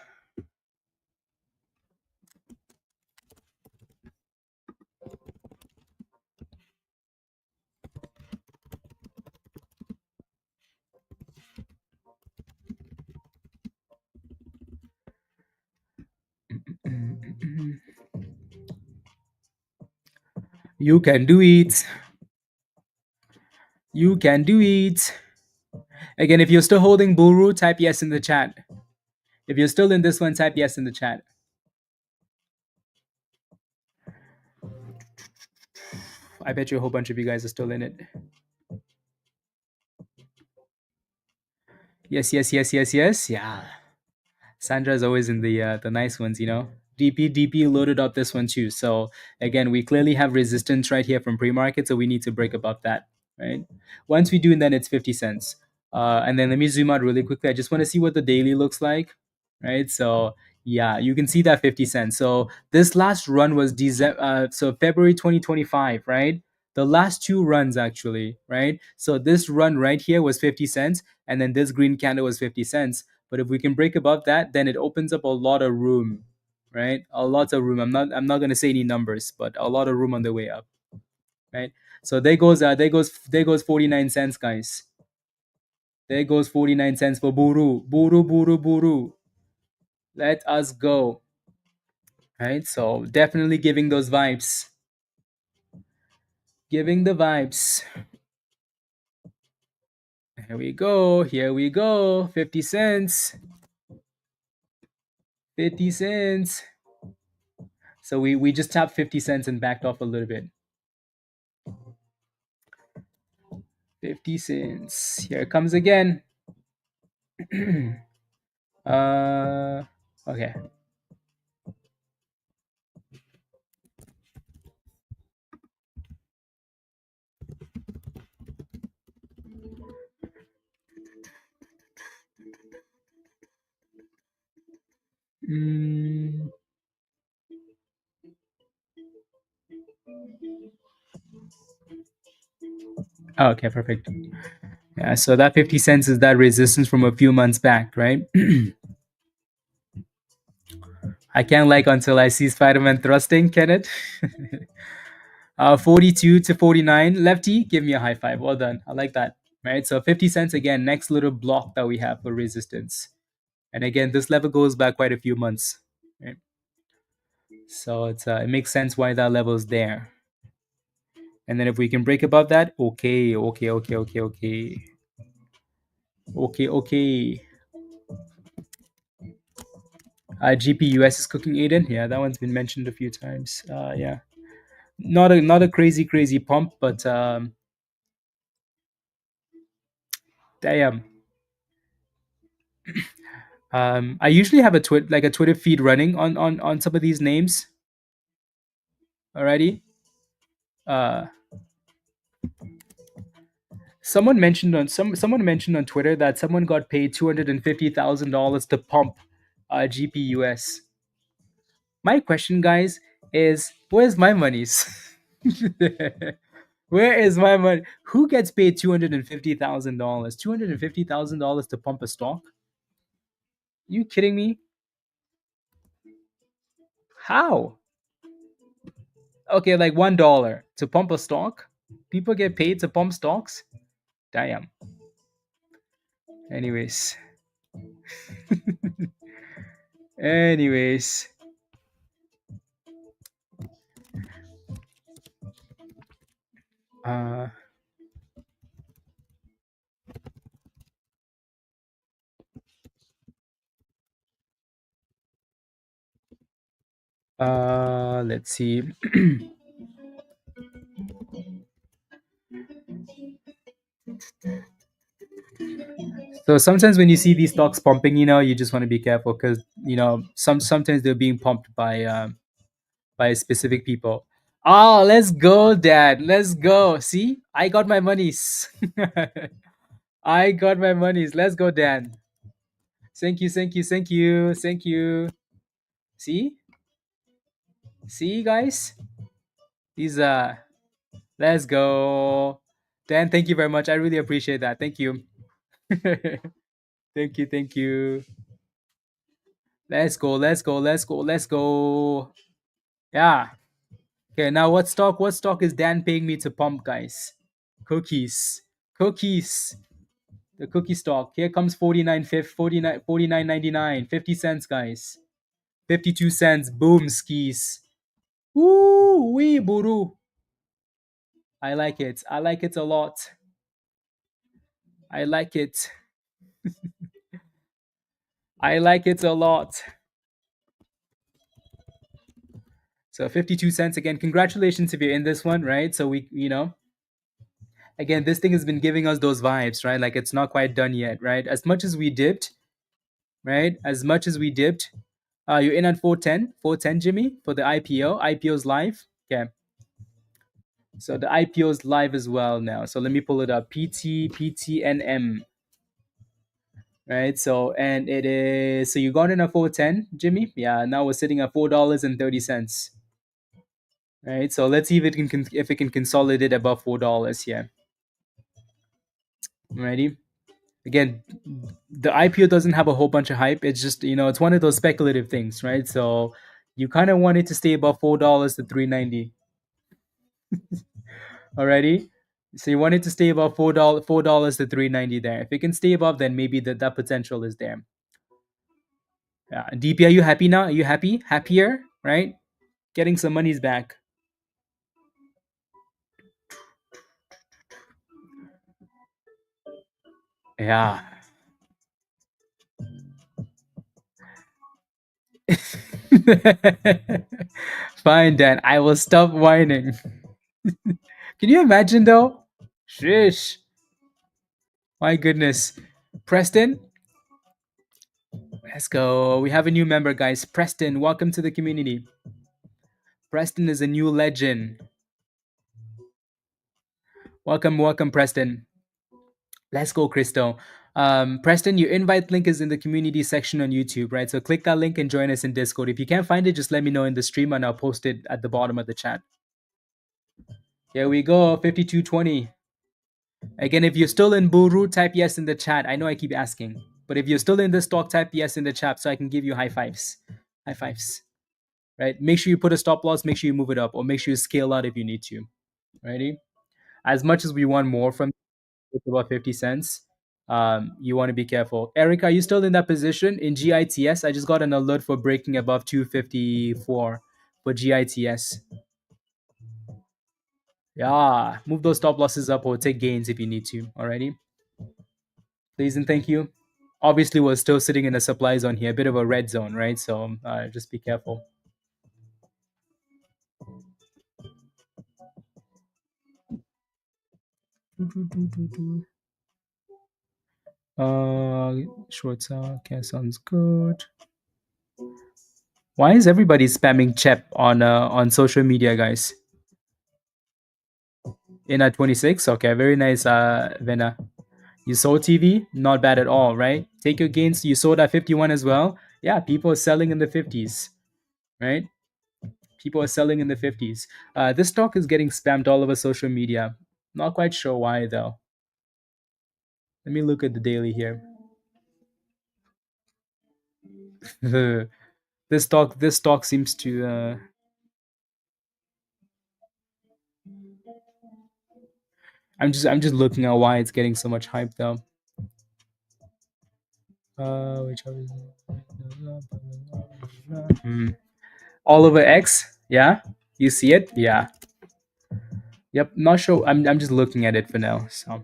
You can do it. You can do it. Again, if you're still holding BURU, type yes in the chat. If you're still in this one, type yes in the chat. I bet you a whole bunch of you guys are still in it. Yes, yes, yes, yes, yes. Yeah. Sandra's always in the nice ones, you know. DP loaded up this one too. So again, we clearly have resistance right here from pre-market, so we need to break above that, right? Once we do, then it's 50 cents. And then let me zoom out really quickly. I just want to see what the daily looks like, right? So yeah, you can see that 50 cents. So this last run was so February 2025, right? The last two runs actually, right? So this run right here was 50 cents, and then this green candle was 50 cents. But if we can break above that, then it opens up a lot of room, right? A lot of room. I'm not gonna say any numbers, but a lot of room on the way up, right? So there goes 49 cents, guys. There goes 49 cents for Buru. Buru, Buru, Buru. Let us go. Right? So definitely giving those vibes. Giving the vibes. Here we go. Here we go. 50 cents. 50 cents. So we just tapped 50 cents and backed off a little bit. 50 cents. Here it comes again. Okay. Mm, okay, perfect. Yeah, so that 50 cents is that resistance from a few months back, right? I can't like until I see Spider-Man thrusting, can it? 42 to 49. Lefty, give me a high five. Well done. I like that. Right. So 50 cents again, next little block that we have for resistance. And again, this level goes back quite a few months. Right? So it makes sense why that level is there. And then if we can break above that, okay. GPUS is cooking, Aiden. Yeah, that one's been mentioned a few times. Yeah, not a crazy pump, but damn. I usually have a Twitter feed running on some of these names already. Uh, someone mentioned on Twitter that someone got paid $250,000 to pump GPUS. My question, guys, is where's my monies? Where is my money? Who gets paid $250,000? $250,000 to pump a stock? You kidding me? How? Okay, like $1 to pump a stock. People get paid to pump stocks. Damn. Anyways, anyways. Uh, let's see. So sometimes when you see these stocks pumping, you just want to be careful because sometimes they're being pumped by specific people. Oh, let's go, Dad. Let's go. See, I got my monies. I got my monies. Let's go, Dan. Thank you, thank you, thank you, thank you. See, guys. These let's go, Dan. Thank you very much. I really appreciate that. Thank you. Thank you, thank you. Let's go, let's go, let's go, let's go. Yeah. Okay, now what stock is Dan paying me to pump, guys? Cookies. Cookies. The cookie stock. Here comes 49.99, 50 cents, guys. 52 cents. Boom skis. Woo wee buru. I like it. I like it a lot. I like it. I like it a lot. So 52 cents again. Congratulations if you're in this one, right? So again, this thing has been giving us those vibes, right? Like it's not quite done yet, right? As much as we dipped, right? As much as we dipped, you're in at 410, 410, Jimmy, for the IPO. IPO's live. Okay. So the IPO's live as well now. So let me pull it up. PTNM. Right. So and it is so you got in at 410, Jimmy. Yeah. Now we're sitting at $4.30. Right. So let's see if it can consolidate above $4 here. Ready? Again, the IPO doesn't have a whole bunch of hype. It's just it's one of those speculative things, right? So you kind of want it to stay above $4 to 390 already. So you want it to stay above $4 to 390 there. If it can stay above, then maybe that potential is there. Yeah. DP, are you happy now? Are you happy? Happier, right? Getting some monies back. Yeah. Fine, Dan. I will stop whining. Can you imagine though? Shish. My goodness. Preston, let's go. We have a new member, guys. Preston, welcome to the community. Preston is a new legend. Welcome, welcome, Preston. Let's go, Crystal. Preston, your invite link is in the community section on YouTube, right? So click that link and join us in Discord. If you can't find it, just let me know in the stream and I'll post it at the bottom of the chat. Here we go, 5220. Again, if you're still in BURU, type yes in the chat. I know I keep asking, but if you're still in the stock, type yes in the chat so I can give you high fives. High fives. Right? Make sure you put a stop loss, make sure you move it up, or make sure you scale out if you need to. Righty? As much as we want more from it's about 50 cents, you want to be careful. Eric, are you still in that position in GITS? I just got an alert for breaking above 254 for GITS. Yeah, move those stop losses up or take gains if you need to. Alrighty. Please and thank you. Obviously, we're still sitting in a supply zone here, a bit of a red zone, right? So just be careful. Short sell. Okay, sounds good. Why is everybody spamming Chep on social media, guys? In at 26. Okay, very nice, Vena. You sold TV, not bad at all, right? Take your gains. You sold at 51 as well. Yeah, people are selling in the 50s, right? People are selling in the 50s. This stock is getting spammed all over social media. Not quite sure why though. Let me look at the daily here. This stock seems to. I'm just looking at why it's getting so much hype though. Which all over X, yeah. You see it, yeah. Yep. Not sure. I'm just looking at it for now. So.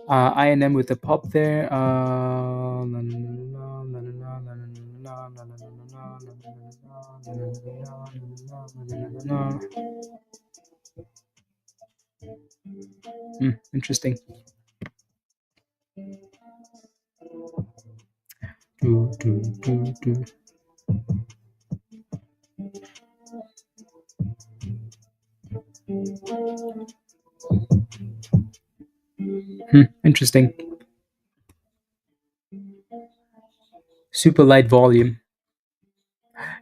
INM with a pop there. Interesting. Interesting. Super light volume.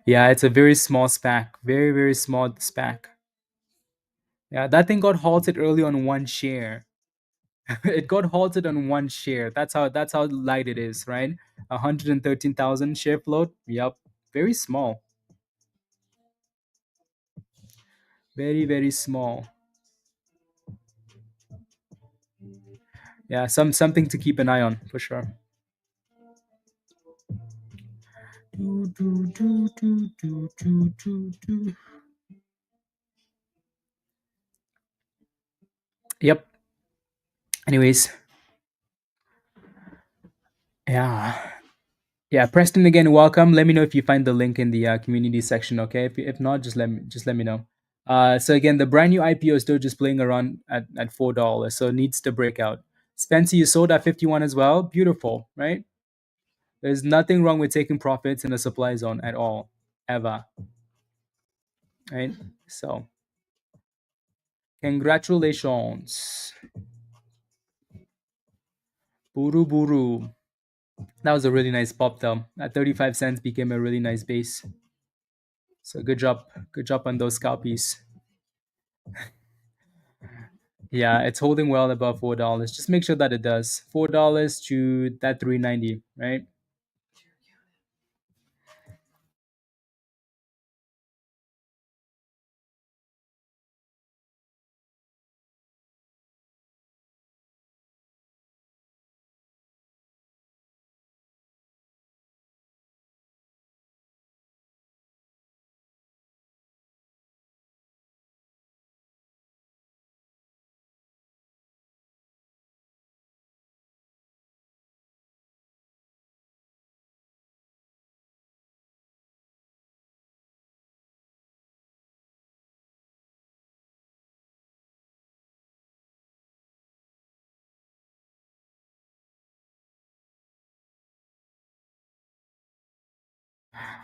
Yeah, it's a very small SPAC. Very, very small SPAC. Yeah, that thing got halted early on one share. It got halted on one share. That's how light it is, right? 113,000 share float. Yep. Very small. Very, very small. Yeah, something to keep an eye on for sure. Yep. Anyways, yeah. Yeah, Preston again, welcome. Let me know if you find the link in the community section, okay? If not, just let me know. So again, the brand new IPO is still just playing around at $4, so it needs to break out. Spencer, you sold at 51 as well. Beautiful, right? There's nothing wrong with taking profits in a supply zone at all, ever, right? So congratulations, buru buru. That was a really nice pop though. At 35 cents became a really nice base. So good job on those scalpies. Yeah, it's holding well above $4. Just make sure that it does. $4 to that 390, right?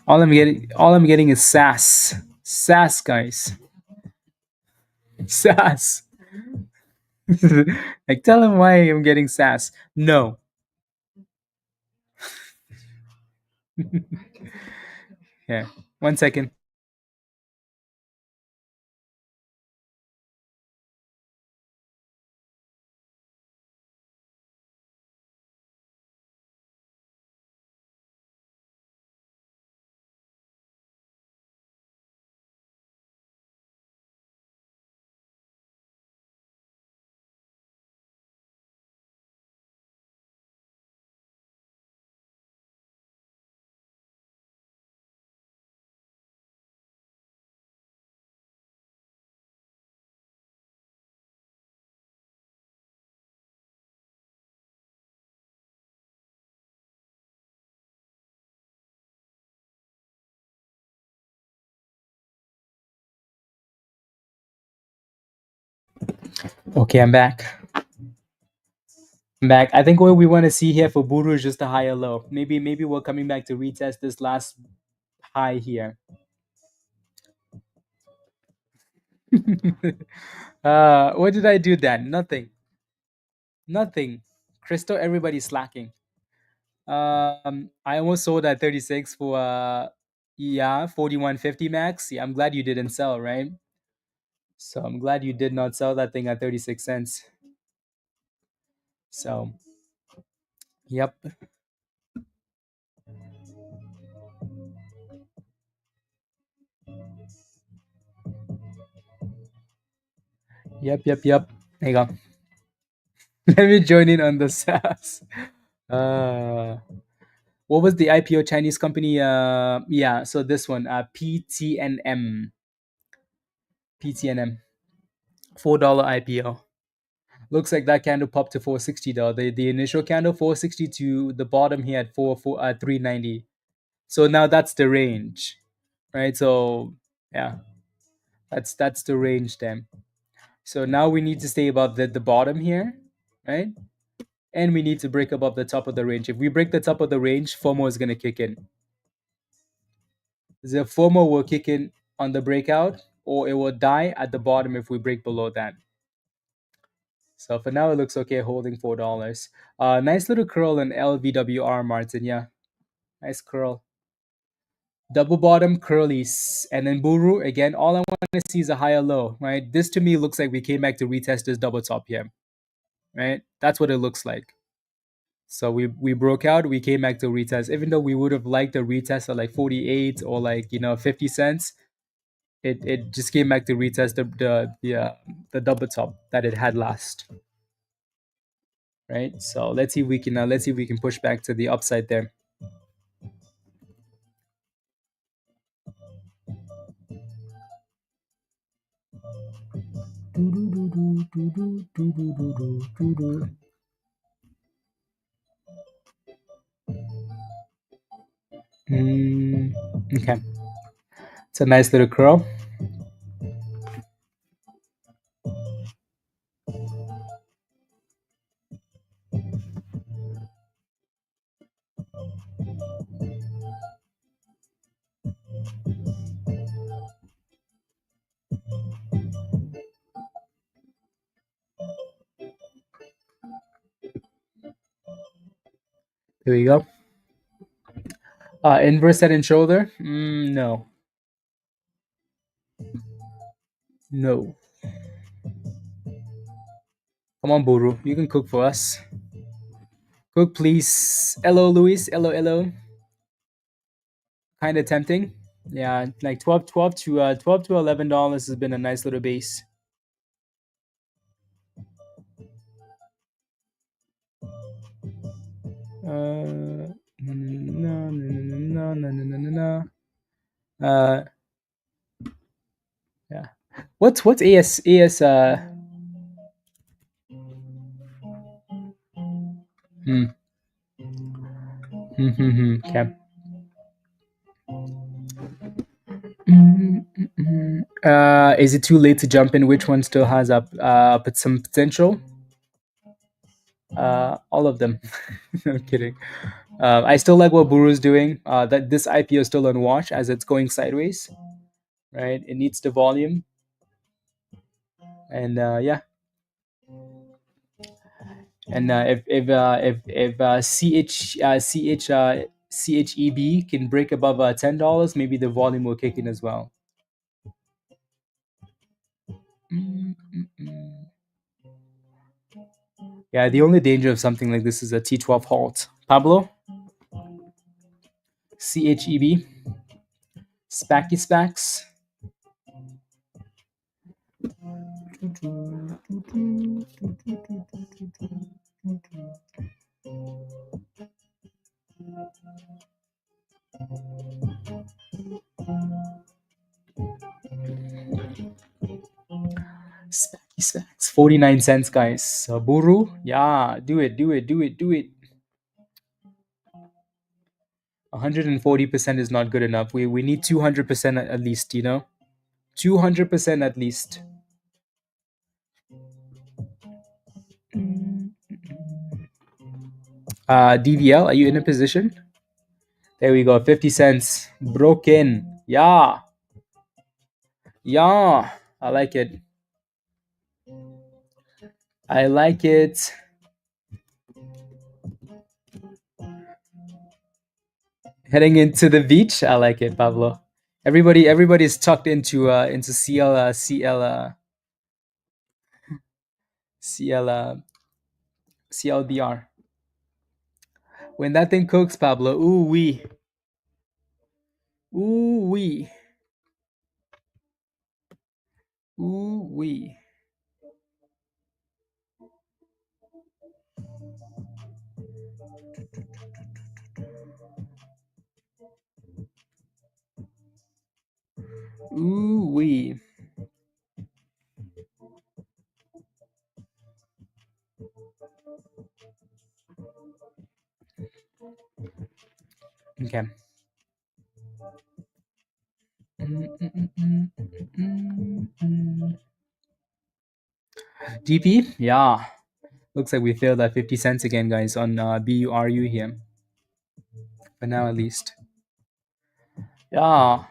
All I'm getting is sass. Sass, guys. Sass. Like tell him why I'm getting sass. No. Yeah. 1 second. Okay, I'm back. I'm back. I think what we want to see here for Buru is just a higher low. Maybe we're coming back to retest this last high here. What did I do then? Nothing. Nothing. Crystal, everybody's slacking. I almost sold at 36 for 41.50 max. Yeah, I'm glad you didn't sell, right? So I'm glad you did not sell that thing at 36 cents. So, yep. Yep. There you go. Let me join in on the SaaS. Uh, what was the IPO Chinese company? Yeah, so this one, PTNM. PTNM. $4 IPO. Looks like that candle popped to 460 though. The initial candle 460 to the bottom here at 390. So now that's the range, right? So yeah, that's the range then. So now we need to stay above the bottom here, right? And we need to break above the top of the range. If we break the top of the range, FOMO is gonna kick in. The FOMO will kick in on the breakout, or it will die at the bottom if we break below that. So for now, it looks okay holding $4. Nice little curl in LVWR, Martin. Yeah, nice curl. Double bottom curlies, and then Buru again. All I want to see is a higher low, right? This to me looks like we came back to retest this double top here, right? That's what it looks like. So we broke out, we came back to retest. Even though we would have liked a retest at like 48 or like 50 cents, it just came back to retest the double top that it had last, right? So let's see if we can push back to the upside there. Okay, it's a nice little curl. There we go. Inverse head and shoulder. No, no. Come on, Buru. You can cook for us. Cook, please. Hello, Luis. Hello, hello. Kind of tempting. Yeah, like 12 to $11 has been a nice little base. No, no, no, no, no, no, no, no. Yeah. What's AS? Hmm. Okay. Is it too late to jump in? Which one still has some potential? All of them. No kidding. I still like what Buru's doing. That this IPO is still on watch as it's going sideways. Right, it needs the volume, and yeah. And if CHEB can break above $10, maybe the volume will kick in as well. Yeah, the only danger of something like this is a T12 halt. Pablo, CHEB, Spacky Spacks. Spacky Spacks. 49 cents, guys. Buru, yeah, do it, do it, do it, do it. 140% is not good enough. We need 200% at least, 200% at least. DVL, are you in a position? There we go. 50 cents. Broken. Yeah. Yeah. I like it. I like it. Heading into the beach. I like it, Pablo. Everybody's tucked into CLBR. When that thing cooks, Pablo, ooh wee, ooh wee. Ooh wee. Okay. GP, yeah. Looks like we failed at 50 cents again, guys, on BURU here. For now, at least. Yeah.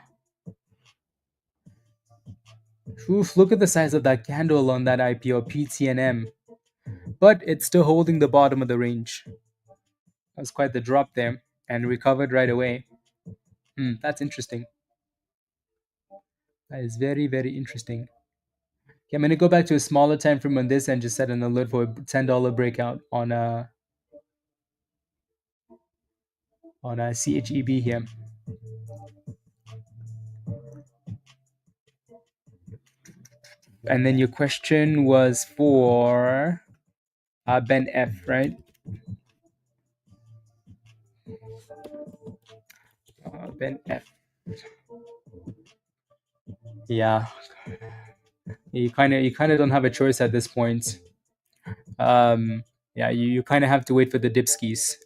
Oof, look at the size of that candle on that IPO, PTNM. But it's still holding the bottom of the range. That's quite the drop there. And recovered right away. That's interesting. That is very, very interesting. Okay, I'm going to go back to a smaller time frame on this and just set an alert for a $10 breakout on CHEB here. And then your question was for Ben F, right? Ben F. Yeah. You kind of don't have a choice at this point. Yeah, you kind of have to wait for the dipskis.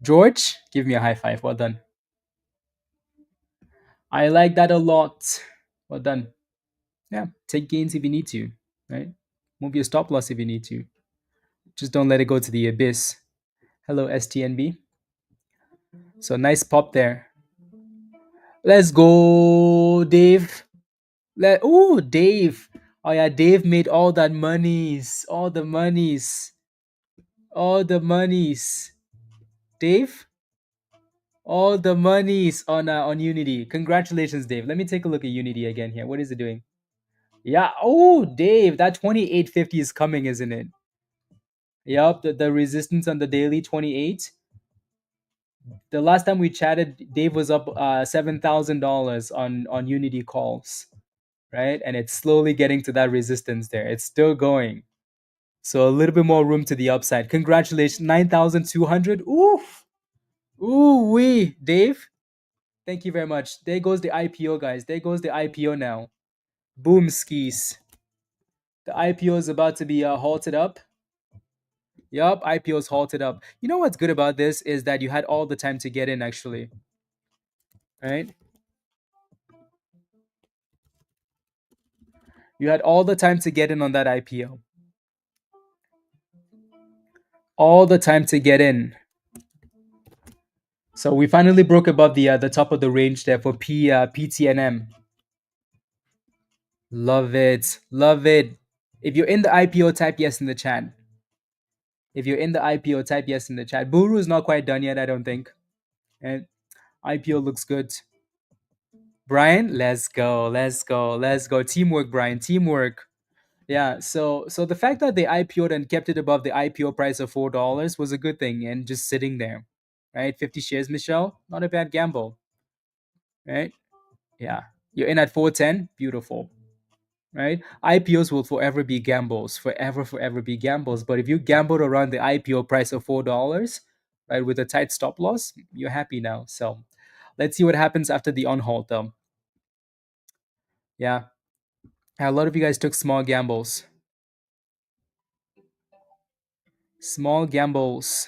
George, give me a high five. Well done. I like that a lot. Well done. Yeah, take gains if you need to, right? Move your stop loss if you need to. Just don't let it go to the abyss. Hello, STNB. So nice pop there. Let's go, Dave. Dave. Oh yeah, Dave made all that monies. All the monies. All the monies. Dave? All the monies on Unity. Congratulations, Dave. Let me take a look at Unity again here. What is it doing? Yeah. Oh, Dave, that 2850 is coming, isn't it? Yup, the resistance on the daily 28. The last time we chatted, Dave was up $7,000 on Unity calls, right? And it's slowly getting to that resistance there. It's still going. So a little bit more room to the upside. Congratulations, 9,200. Oof. Ooh wee, Dave. Thank you very much. There goes the IPO, guys. There goes the IPO now. Boom skis. The IPO is about to be halted up. Yup, IPO is halted up. You know what's good about this is that you had all the time to get in, actually. Right? You had all the time to get in on that IPO. All the time to get in. So we finally broke above the top of the range there for PTNM. Love it. Love it. If you're in the IPO, type yes in the chat. If you're in the IPO, type yes in the chat. BURU is not quite done yet, I don't think. And IPO looks good. Brian, let's go. Let's go. Let's go. Teamwork, Brian. Teamwork. Yeah, so the fact that they IPO'd and kept it above the IPO price of $4 was a good thing, and just sitting there, right? 50 shares, Michelle, not a bad gamble, right? Yeah, you're in at 410, beautiful, right? IPOs will forever be gambles, forever be gambles. But if you gambled around the IPO price of $4, right, with a tight stop loss, you're happy now. So let's see what happens after the on halt, though. Yeah, a lot of you guys took small gambles. Small gambles.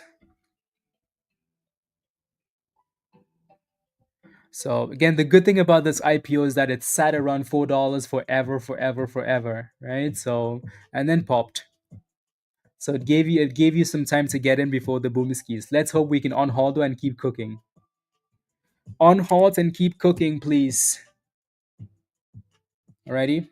So again, the good thing about this IPO is that it sat around $4 forever, right? So and then popped. So it gave you some time to get in before the boom skis. Let's hope we can on hold and keep cooking. On hold and keep cooking, please. Alrighty.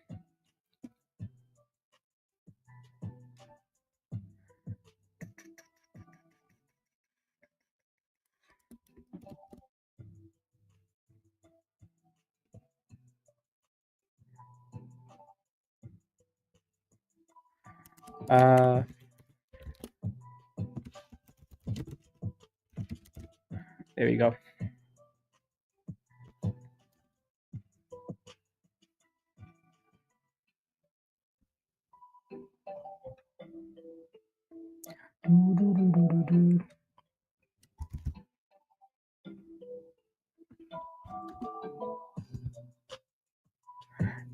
Uh, there we go.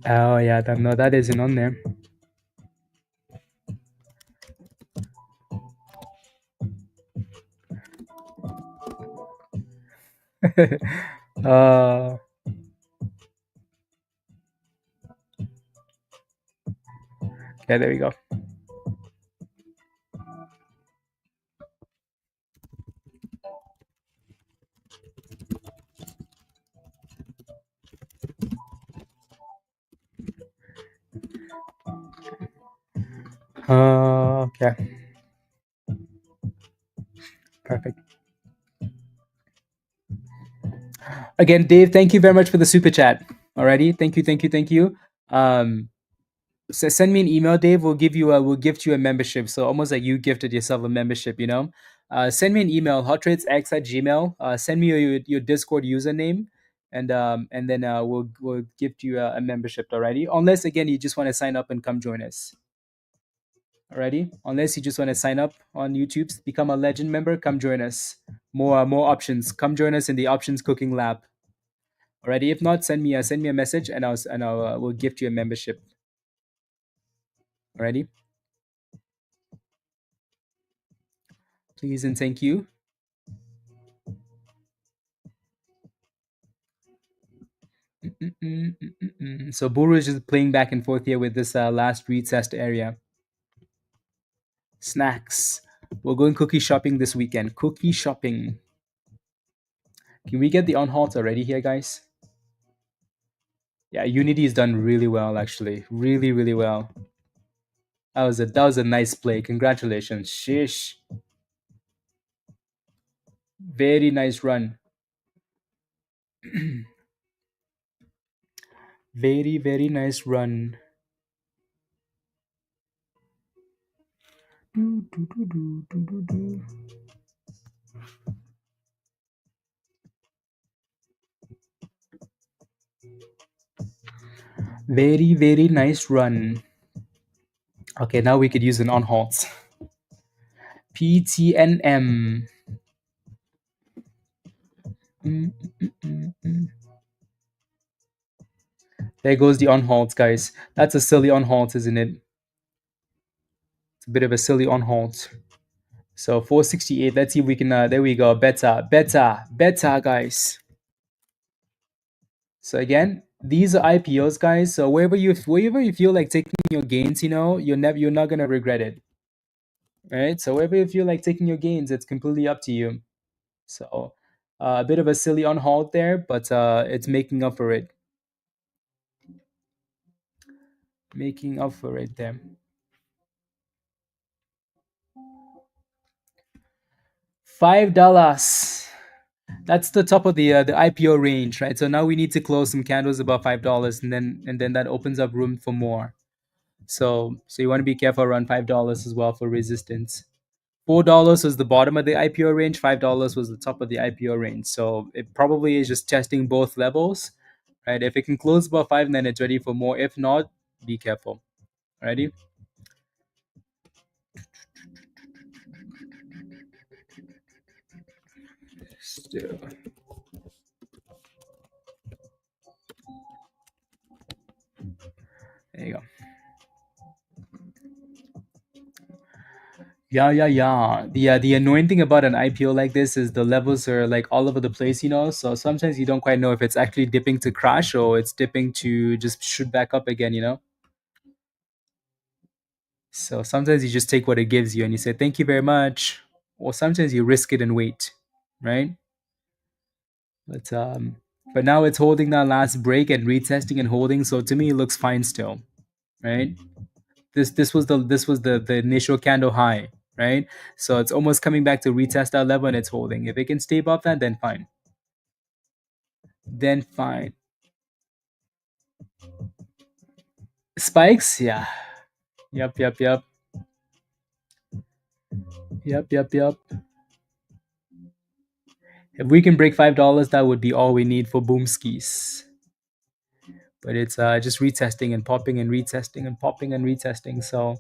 Oh yeah, no, that isn't on there. uh, yeah, there we go. Okay, perfect. Again, Dave, thank you very much for the super chat. Alrighty, thank you. Send me an email, Dave. We'll gift you a membership. So almost like you gifted yourself a membership, you know. Send me an email, hottradesx@gmail. Send me your Discord username, and then we'll gift you a membership. Alrighty, unless again you just want to sign up and come join us. Alrighty, unless you just want to sign up on YouTube, become a legend member, come join us. More options. Come join us in the options cooking lab. Alrighty, if not, send me a message and I'll we'll gift you a membership. Alrighty. Please and thank you. So BURU is just playing back and forth here with this last retest area. Snacks. We're going cookie shopping this weekend. Cookie shopping. Can we get the on halt already here, guys? Yeah, Unity is done really well, actually. Really, really well. That was a nice play. Congratulations. Shish. Very nice run. Very, very nice run. Very, very nice run. Okay, now we could use an on halt. PTNM. There goes the on halt, guys. That's a silly on halt, isn't it? It's a bit of a silly on halt. So 468. Let's see if we can. There we go. Better, guys. So again, these are IPOs, guys. So wherever you feel like taking your gains, you're not gonna regret it. Right? So wherever you feel like taking your gains, it's completely up to you. So a bit of a silly on halt there, but it's making up for it. Making up for it there. $5. That's the top of the IPO range, right? So now we need to close some candles above $5, and then that opens up room for more. So you want to be careful around $5 as well for resistance. $4 was the bottom of the IPO range. $5 was the top of the IPO range. So it probably is just testing both levels, right? If it can close above 5, then it's ready for more. If not, be careful. Alrighty. Still. There you go. Yeah. The annoying thing about an IPO like this is the levels are like all over the place, So sometimes you don't quite know if it's actually dipping to crash or it's dipping to just shoot back up again. So sometimes you just take what it gives you and you say thank you very much, or sometimes you risk it and wait, right? But now it's holding that last break and retesting and holding. So to me, it looks fine still, right? This was the initial candle high, right? So it's almost coming back to retest that level and it's holding. If it can stay above that, then fine. Then fine. Spikes, yeah. Yep. If we can break $5, that would be all we need for boom skis. But it's just retesting and popping and retesting and popping and retesting. So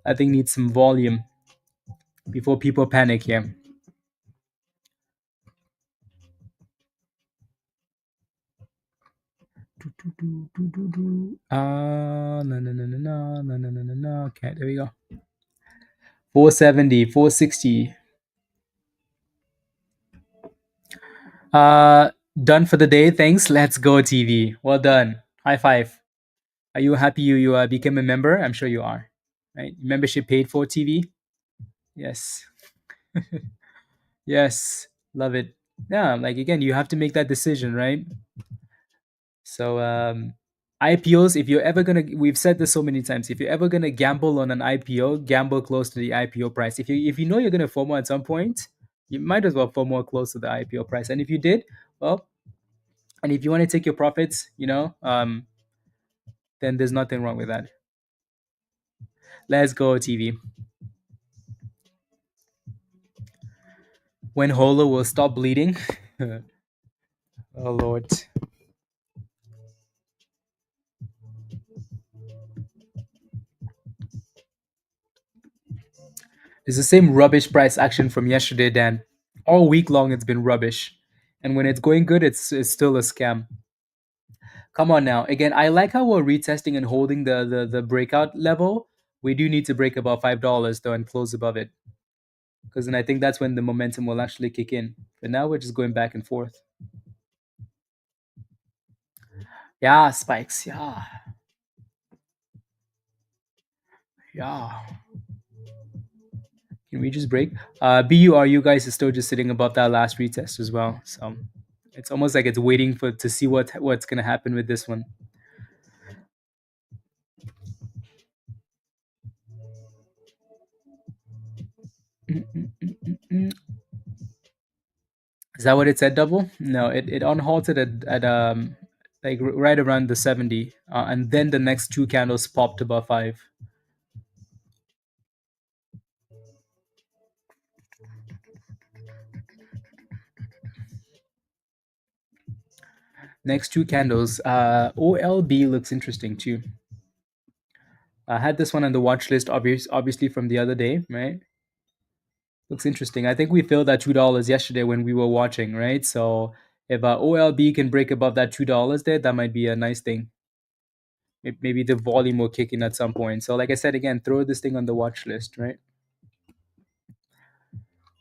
I think needs some volume before people panic here. No. Okay, there we go. 470, 460. Done for the day. Thanks. Let's go, TV. Well done. High five. Are you happy you became a member? I'm sure you are. Right? Membership paid for, TV. Yes. Yes. Love it. Yeah. Like again, you have to make that decision, right? So IPOs, if you're ever gonna, we've said this so many times, if you're ever gonna gamble on an IPO, gamble close to the IPO price. If you know you're gonna FOMO at some point, you might as well FOMO close to the IPO price. And if you did, well, and if you want to take your profits, then there's nothing wrong with that. Let's go, TV. When Holo will stop bleeding. Oh Lord. It's the same rubbish price action from yesterday, Dan. All week long, it's been rubbish, and when it's going good, it's still a scam. Come on now. Again, I like how we're retesting and holding the breakout level, We do need to break above $5 though and close above it, because then I think that's when the momentum will actually kick in. But now we're just going back and forth. Yeah, spikes. Yeah, yeah. Can we just break? BUR, you guys is still just sitting above that last retest as well. So it's almost like it's waiting for to see what's gonna happen with this one. Mm, mm, mm, mm, mm. Is that what it said? Double? No, it unhalted at like right around the 70, and then the next two candles popped above five. Next two candles. OLB looks interesting too. I had this one on the watch list, obviously from the other day, right? Looks interesting. I think we filled that $2 yesterday when we were watching, right? So if OLB can break above that $2 there, that might be a nice thing. Maybe the volume will kick in at some point. So like I said again, throw this thing on the watch list, right?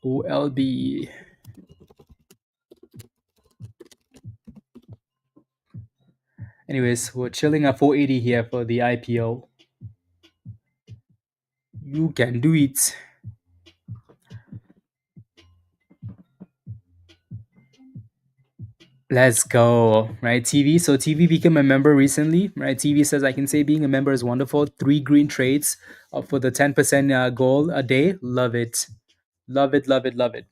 OLB. Anyways, we're chilling at 480 here for the IPO. You can do it. Let's go, right? TV. So TV became a member recently, right? TV says I can say being a member is wonderful. 3 green trades for the 10% goal a day. Love it. Love it, love it, love it.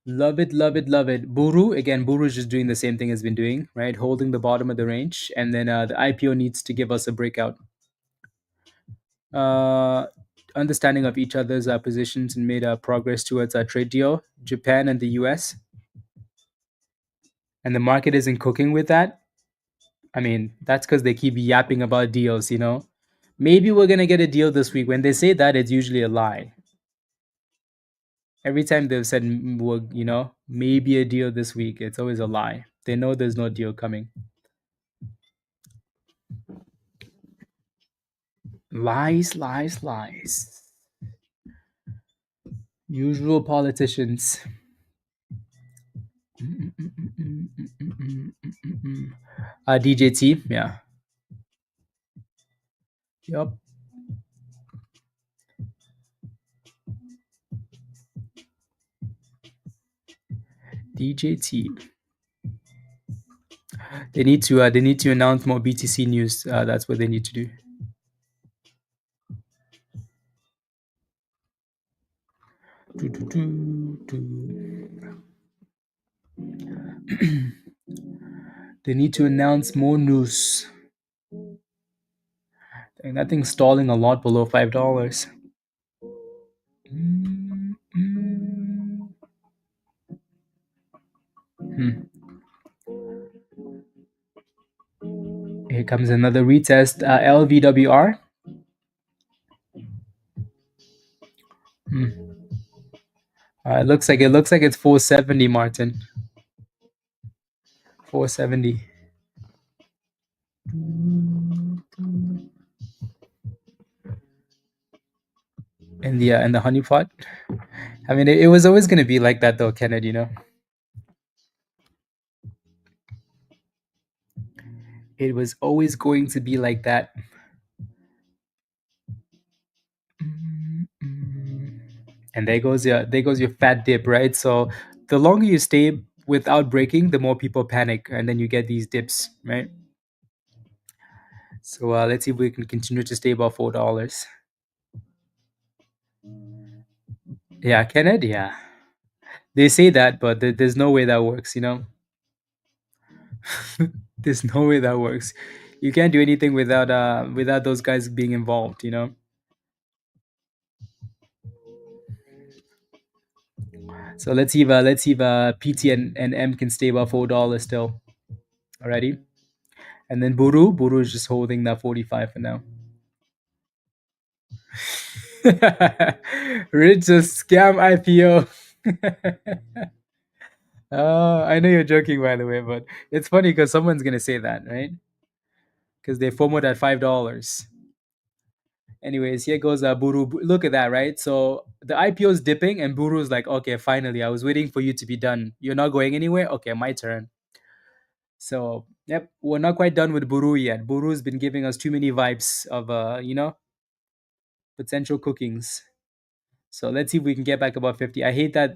Love it, love it, love it. Buru, again, Buru is just doing the same thing it's been doing, right? Holding the bottom of the range. And then the IPO needs to give us a breakout. Uh, Understanding of each other's positions and made progress towards a trade deal. Japan and the US. And the market isn't cooking with that. I mean, that's because they keep yapping about deals, you know? Maybe we're going to get a deal this week. When they say that, it's usually a lie. Every time they've said, maybe a deal this week, it's always a lie. They know there's no deal coming. Lies, lies, lies. Usual politicians. DJT, yeah. Yep. DJT. They need to announce more BTC news. That's what they need to do. Do, do, do, do. They need to announce more news. And that thing's stalling a lot below $5. Here comes another retest. LVWR. It looks like it's 470, Martin. 470. And the honeypot. I mean, it was always going to be like that, though, Kenneth. It was always going to be like that. And there goes your fat dip, right? So the longer you stay without breaking, the more people panic, and then you get these dips, right? So let's see if we can continue to stay above $4. Yeah, Kenneth. Yeah, they say that, but there's no way that works. There's no way that works. You can't do anything without those guys being involved. So let's see if PT and M can stay above $4 still. Alrighty. And then Buru is just holding that 45 for now. Rich a scam IPO. I know you're joking, by the way, but it's funny because someone's gonna say that, right? Because they FOMOed at $5. Anyways, here goes Buru. Look at that, right? So the IPO is dipping, and Buru is like, okay, finally, I was waiting for you to be done. You're not going anywhere. Okay, my turn. So yep, we're not quite done with Buru yet. Buru's been giving us too many vibes of potential cookings. So let's see if we can get back above 50. I hate that,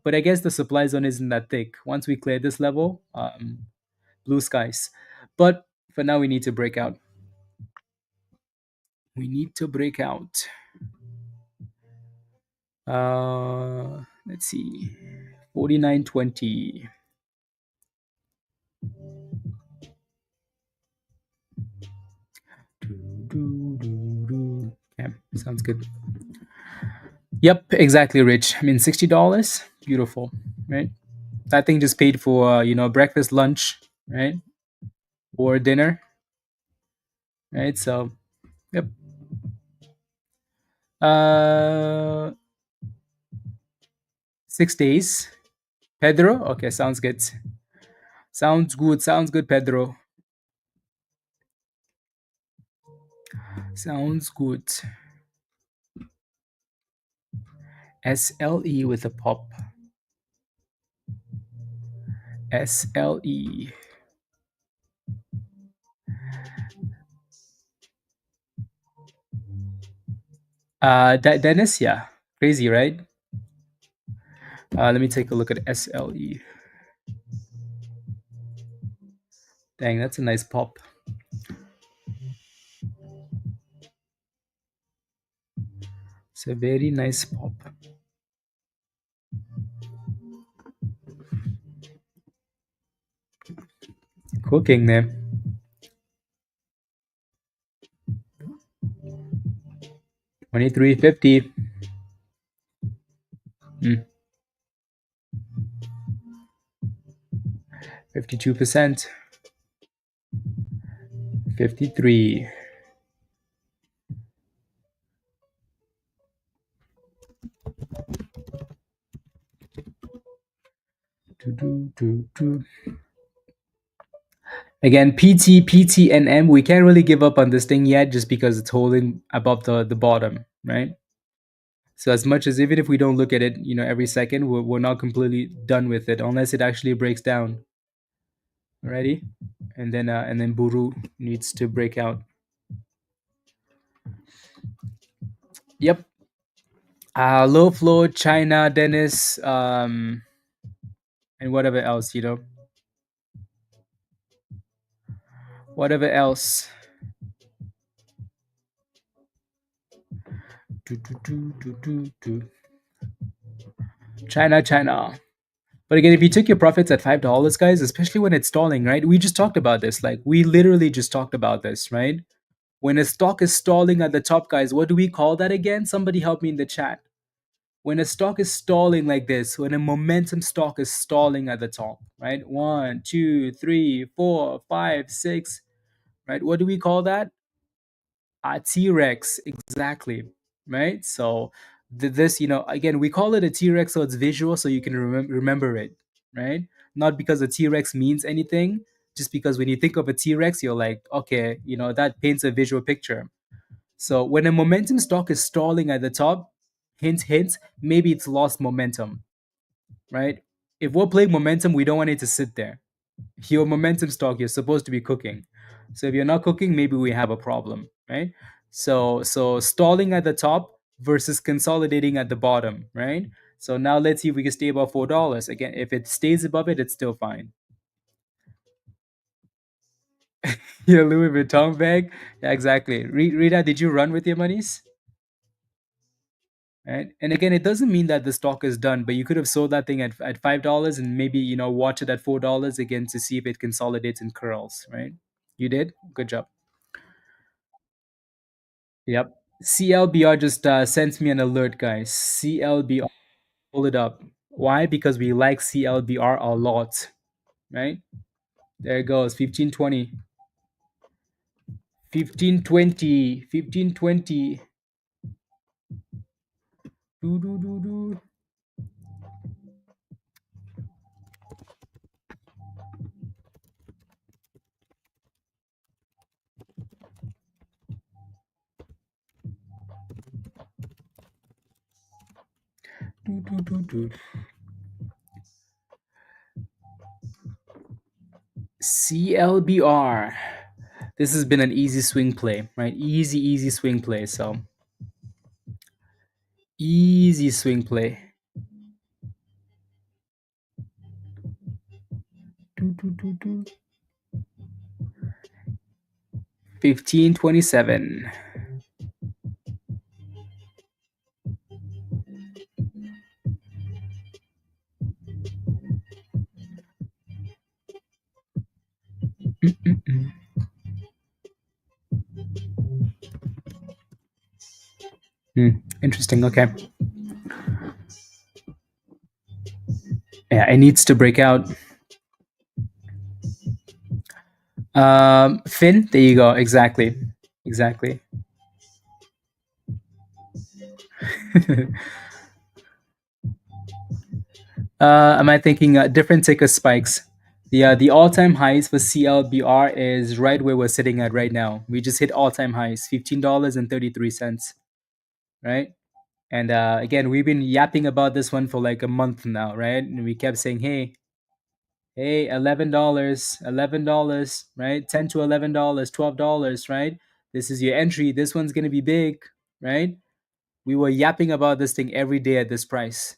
but I guess the supply zone isn't that thick. Once we clear this level, blue skies. But for now, we need to break out. We need to break out. Let's see, 49.20. Yeah, sounds good. Yep, exactly, Rich. I mean, $60, beautiful, right? That thing just paid for breakfast, lunch, right, or dinner, right? So, yep. Uh, 6 days, Pedro. Okay, sounds good. Sounds good. Sounds good, Pedro. Sounds good. SLE with a pop. SLE. Dennis, yeah, crazy, right? Let me take a look at SLE. Dang, that's a nice pop. It's a very nice pop. Cooking there. 23.50. 52%. 53. Again, PT, and M, we can't really give up on this thing yet just because it's holding above the bottom, right? So as much as even if we don't look at it, every second, we're not completely done with it unless it actually breaks down. Alrighty, and then Buru needs to break out. Yep. Low flow, China, Dennis, and whatever else, whatever else. China. But again, if you took your profits at $5, guys, especially when it's stalling, right? We just talked about this. Like we literally just talked about this, right? When a stock is stalling at the top, guys, what do we call that again? Somebody help me in the chat. When a stock is stalling like this, when a momentum stock is stalling at the top, right? 1, 2, 3, 4, 5, 6, right? What do we call that? T-Rex, exactly, right? So this, again, we call it a T-Rex so it's visual so you can remember it, right? Not because a T-Rex means anything, just because when you think of a T-Rex, you're like, okay, that paints a visual picture. So when a momentum stock is stalling at the top, hint, hint, maybe it's lost momentum, right? If we're playing momentum, we don't want it to sit there. Your momentum stock, you're supposed to be cooking. So if you're not cooking, maybe we have a problem, right? So stalling at the top versus consolidating at the bottom, right? So now let's see if we can stay above $4. Again, if it stays above it, it's still fine. Your Louis Vuitton bag, yeah, exactly. Rita, did you run with your monies? Right? And again, it doesn't mean that the stock is done, but you could have sold that thing at $5 and maybe watch it at $4 again to see if it consolidates and curls, right? You did? Good job. Yep. CLBR just sent me an alert, guys. CLBR, pull it up. Why? Because we like CLBR a lot, right? There it goes, 1520. 1520. 1520. Do, do, do, do. CLBR. This has been an easy swing play, right? Easy swing play. So easy swing play. 1527. Interesting. Okay. Yeah, it needs to break out. Fin. There you go. Exactly. Am I thinking different ticker spikes? The all-time highs for CLBR is right where we're sitting at right now. We just hit all-time highs, $15.33, right? And again, we've been yapping about this one for like a month now, right? And we kept saying, hey, $11, right? $10 to $11, $12, right? This is your entry. This one's gonna be big, right? We were yapping about this thing every day at this price,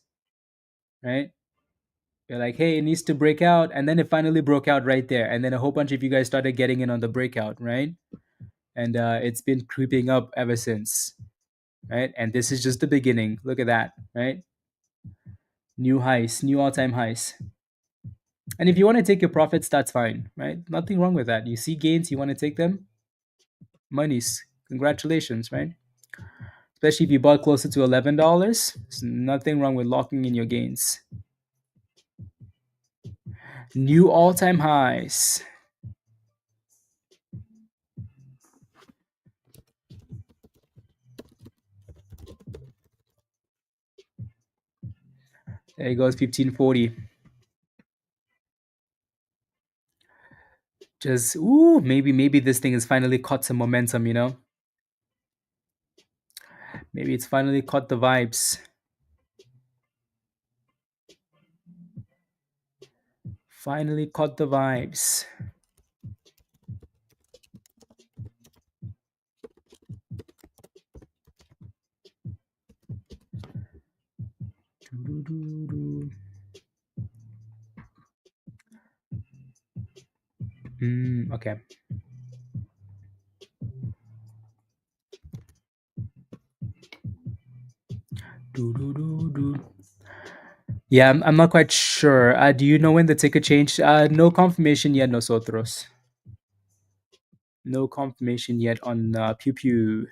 right? You're like, hey, it needs to break out. And then it finally broke out right there. And then a whole bunch of you guys started getting in on the breakout, right? And it's been creeping up ever since, right? And this is just the beginning. Look at that, right? New highs, new all-time highs. And if you want to take your profits, that's fine, right? Nothing wrong with that. You see gains, you want to take them, monies. Congratulations, right? Especially if you bought closer to $11. There's nothing wrong with locking in your gains. New all-time highs. There it goes, 1540. Just maybe this thing has finally caught some momentum, you know? Maybe it's finally caught the vibes. Finally caught the vibes. Okay. Yeah, I'm not quite sure. Do you know when the ticker changed? No confirmation yet, nosotros. No confirmation yet on Pew Pew.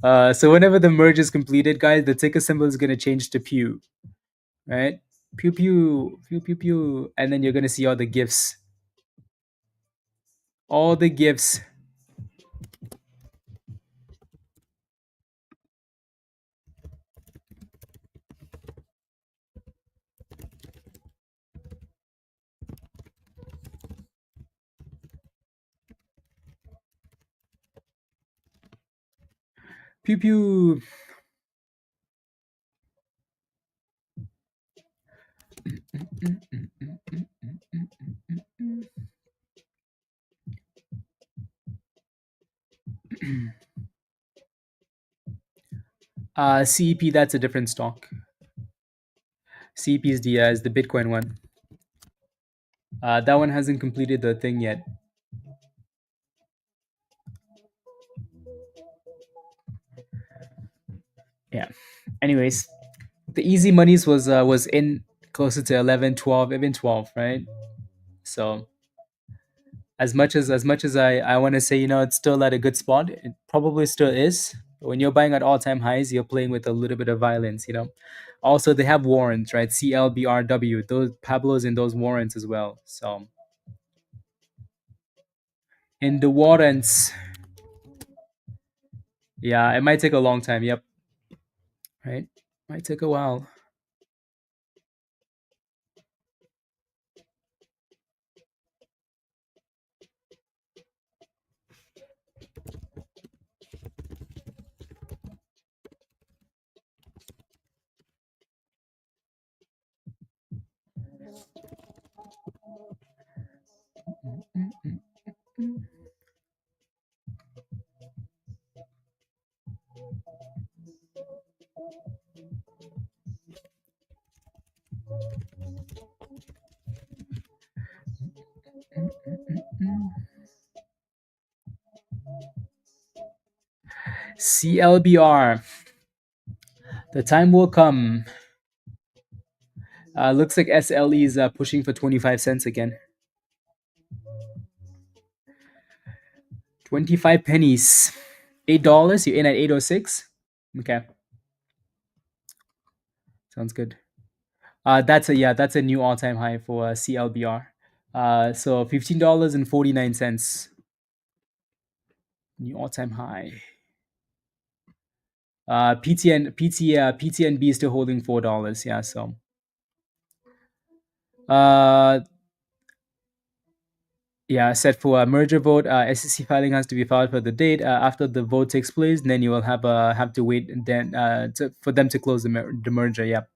So whenever the merge is completed, guys, the ticker symbol is gonna change to Pew, right? Pew Pew, Pew Pew Pew, and then you're gonna see all the gifts. All the gifts. Pew Pew. CEP, that's a different stock. CEP is the Bitcoin one. That one hasn't completed the thing yet. Yeah. Anyways, the easy monies was in closer to 11, 12, even 12, right? So as much as I want to say, it's still at a good spot, it probably still is. But when you're buying at all-time highs, you're playing with a little bit of violence. Also, they have warrants, right? CLBRW, those Pablo's in those warrants as well. So in the warrants, yeah, it might take a long time. Yep. Right? Might take a while. CLBR. The time will come. Looks like SLE is pushing for 25 cents again. 25 pennies. $8. You're in at 806. Okay. Sounds good. That's a new all-time high for CLBR. So $15.49. New all-time high. PTNB is still holding $4. Yeah, so set for a merger vote. SEC filing has to be filed for the date. After the vote takes place, then you will have to wait and then for them to close the merger. Yep.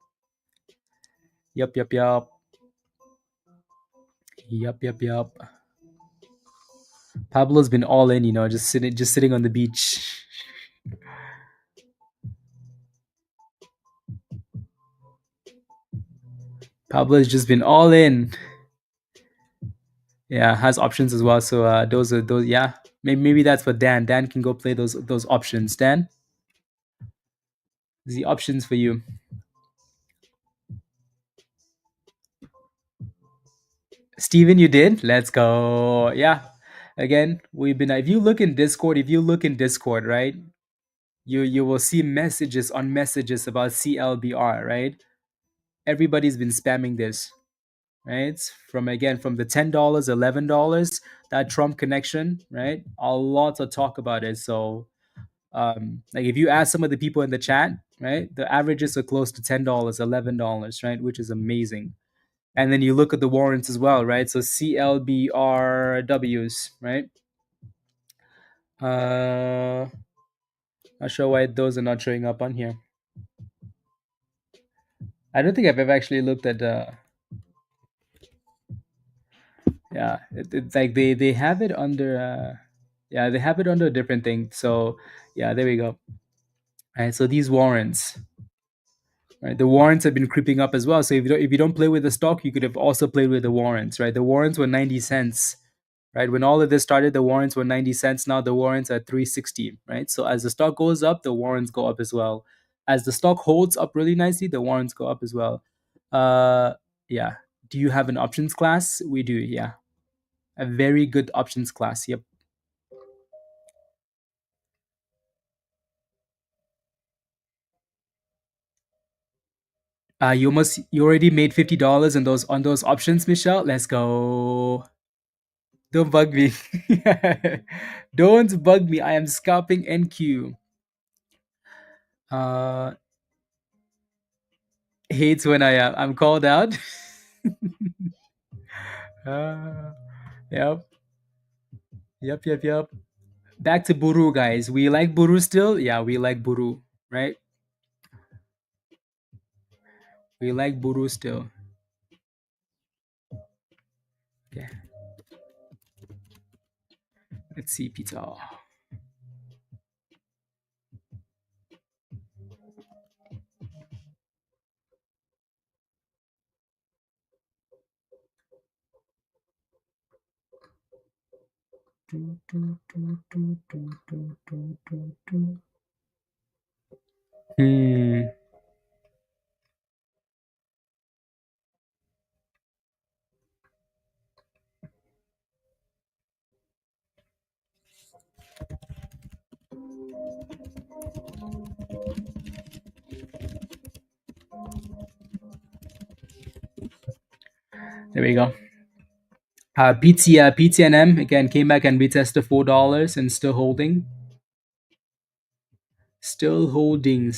Pablo's been all in, just sitting on the beach. Pablo's just been all in. Yeah, has options as well. So those. Yeah, maybe that's for Dan. Dan can go play those options. Dan, the options for you. Steven, you did. Let's go. Yeah. Again, we've been. If you look in Discord, right? You will see messages on messages about CLBR, right? Everybody's been spamming this, right? From the $10, $11, that Trump connection, right? A lot of talk about it. So like if you ask some of the people in the chat, right, the averages are close to $10, $11, right, which is amazing. And then you look at the warrants as well, right? So CLBRWs, right? Not sure why those are not showing up on here. I don't think I've ever actually looked at it's like they have it under they have it under a different thing. So yeah, there we go. All right, so these warrants, right? The warrants have been creeping up as well. So if you don't play with the stock, you could have also played with the warrants, right? The warrants were 90 cents, right? When all of this started, the warrants were 90 cents. Now the warrants are 360, right? So as the stock goes up, the warrants go up as well. As the stock holds up really nicely, the warrants go up as well. Yeah. Do you have an options class? We do, yeah. A very good options class. Yep. You already made $50 on those options, Michelle. Let's go. Don't bug me. Don't bug me. I am scalping NQ. Hates when I'm called out. Yep. Yep. Back to BURU, guys. We like BURU still? Yeah, we like BURU, right? We like BURU still. Okay. Let's see, Peter. There we go. PTNM again came back and retested $4 and still holding. Still holding.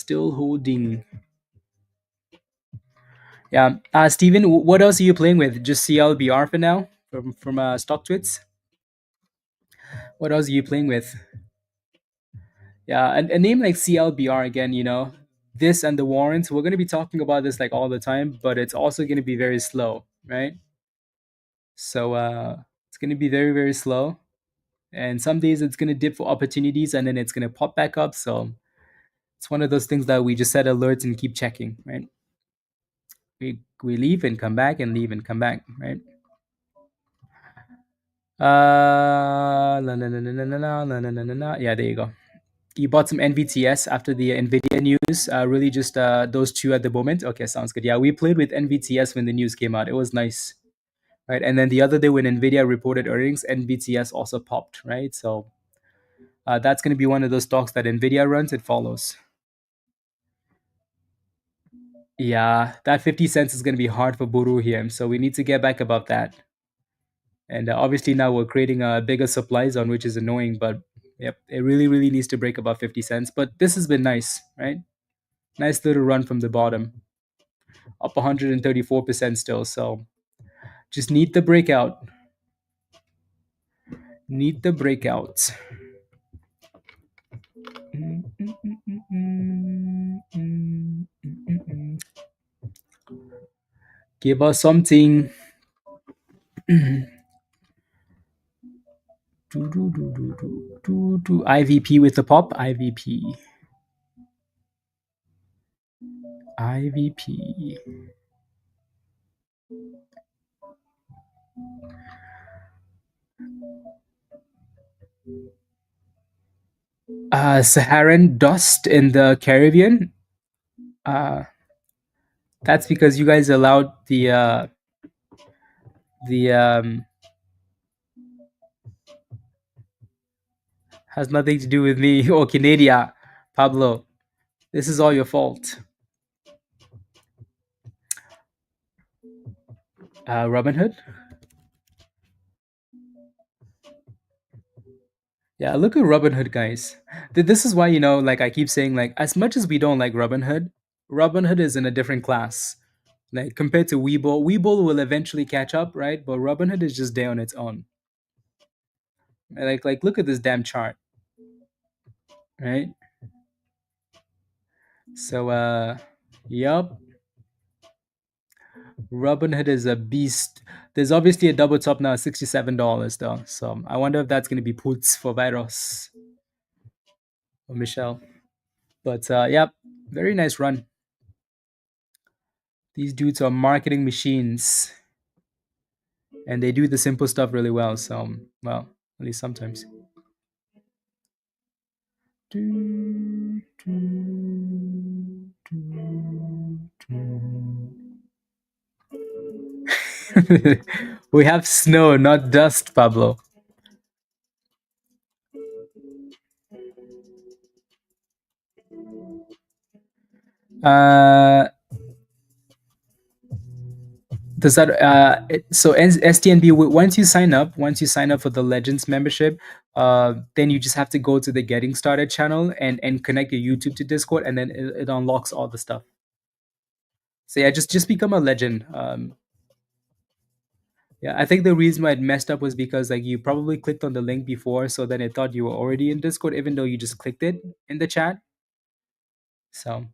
Yeah. Steven, what else are you playing with? Just CLBR for now from Stock Twits? What else are you playing with? Yeah, a name like CLBR again, this and the warrants, we're going to be talking about this like all the time, but it's also going to be very slow, right? So it's going to be very, very slow. And some days it's going to dip for opportunities and then it's going to pop back up. So it's one of those things that we just set alerts and keep checking, right? We leave and come back and leave and come back, right? La, la, la, la, la, la, la, la, la, la, la. Yeah, there you go. You bought some NVTS after the NVIDIA news. Really, just those two at the moment. Okay, sounds good. Yeah, we played with NVTS when the news came out. It was nice, right? And then the other day when NVIDIA reported earnings, NVTS also popped, right? So that's going to be one of those stocks that NVIDIA runs. It follows. Yeah, that 50 cents is going to be hard for BURU here. So we need to get back above that. And obviously now we're creating a bigger supply zone, which is annoying. But yep, it really, really needs to break above 50 cents. But this has been nice, right? Nice little run from the bottom, up 134% still. So just need the breakout. Need the breakout. Give us something. IVP with the pop. IVP. IVP. Saharan dust in the Caribbean. Uh, that's because you guys allowed the has nothing to do with me or Canada, Pablo. This is all your fault. Robin Hood. Yeah, look at Robin Hood, guys. This is why, like I keep saying, like as much as we don't like Robin Hood is in a different class. Like compared to Webull, Webull will eventually catch up, right? But Robin Hood is just there on its own. Like look at this damn chart, right? So yup, Robin Hood is a beast. There's obviously a double top now, $67 though. So I wonder if that's gonna be puts for Virus or Michelle. But yep, very nice run. These dudes are marketing machines, and they do the simple stuff really well. So well, at least sometimes. We have snow, not dust, Pablo. Uh, does that so STNB once you sign up for the Legends membership, then you just have to go to the Getting Started channel and connect your YouTube to Discord, and then it unlocks all the stuff. So yeah, just become a legend. Yeah, I think the reason why it messed up was because like you probably clicked on the link before, so then it thought you were already in Discord, even though you just clicked it in the chat. So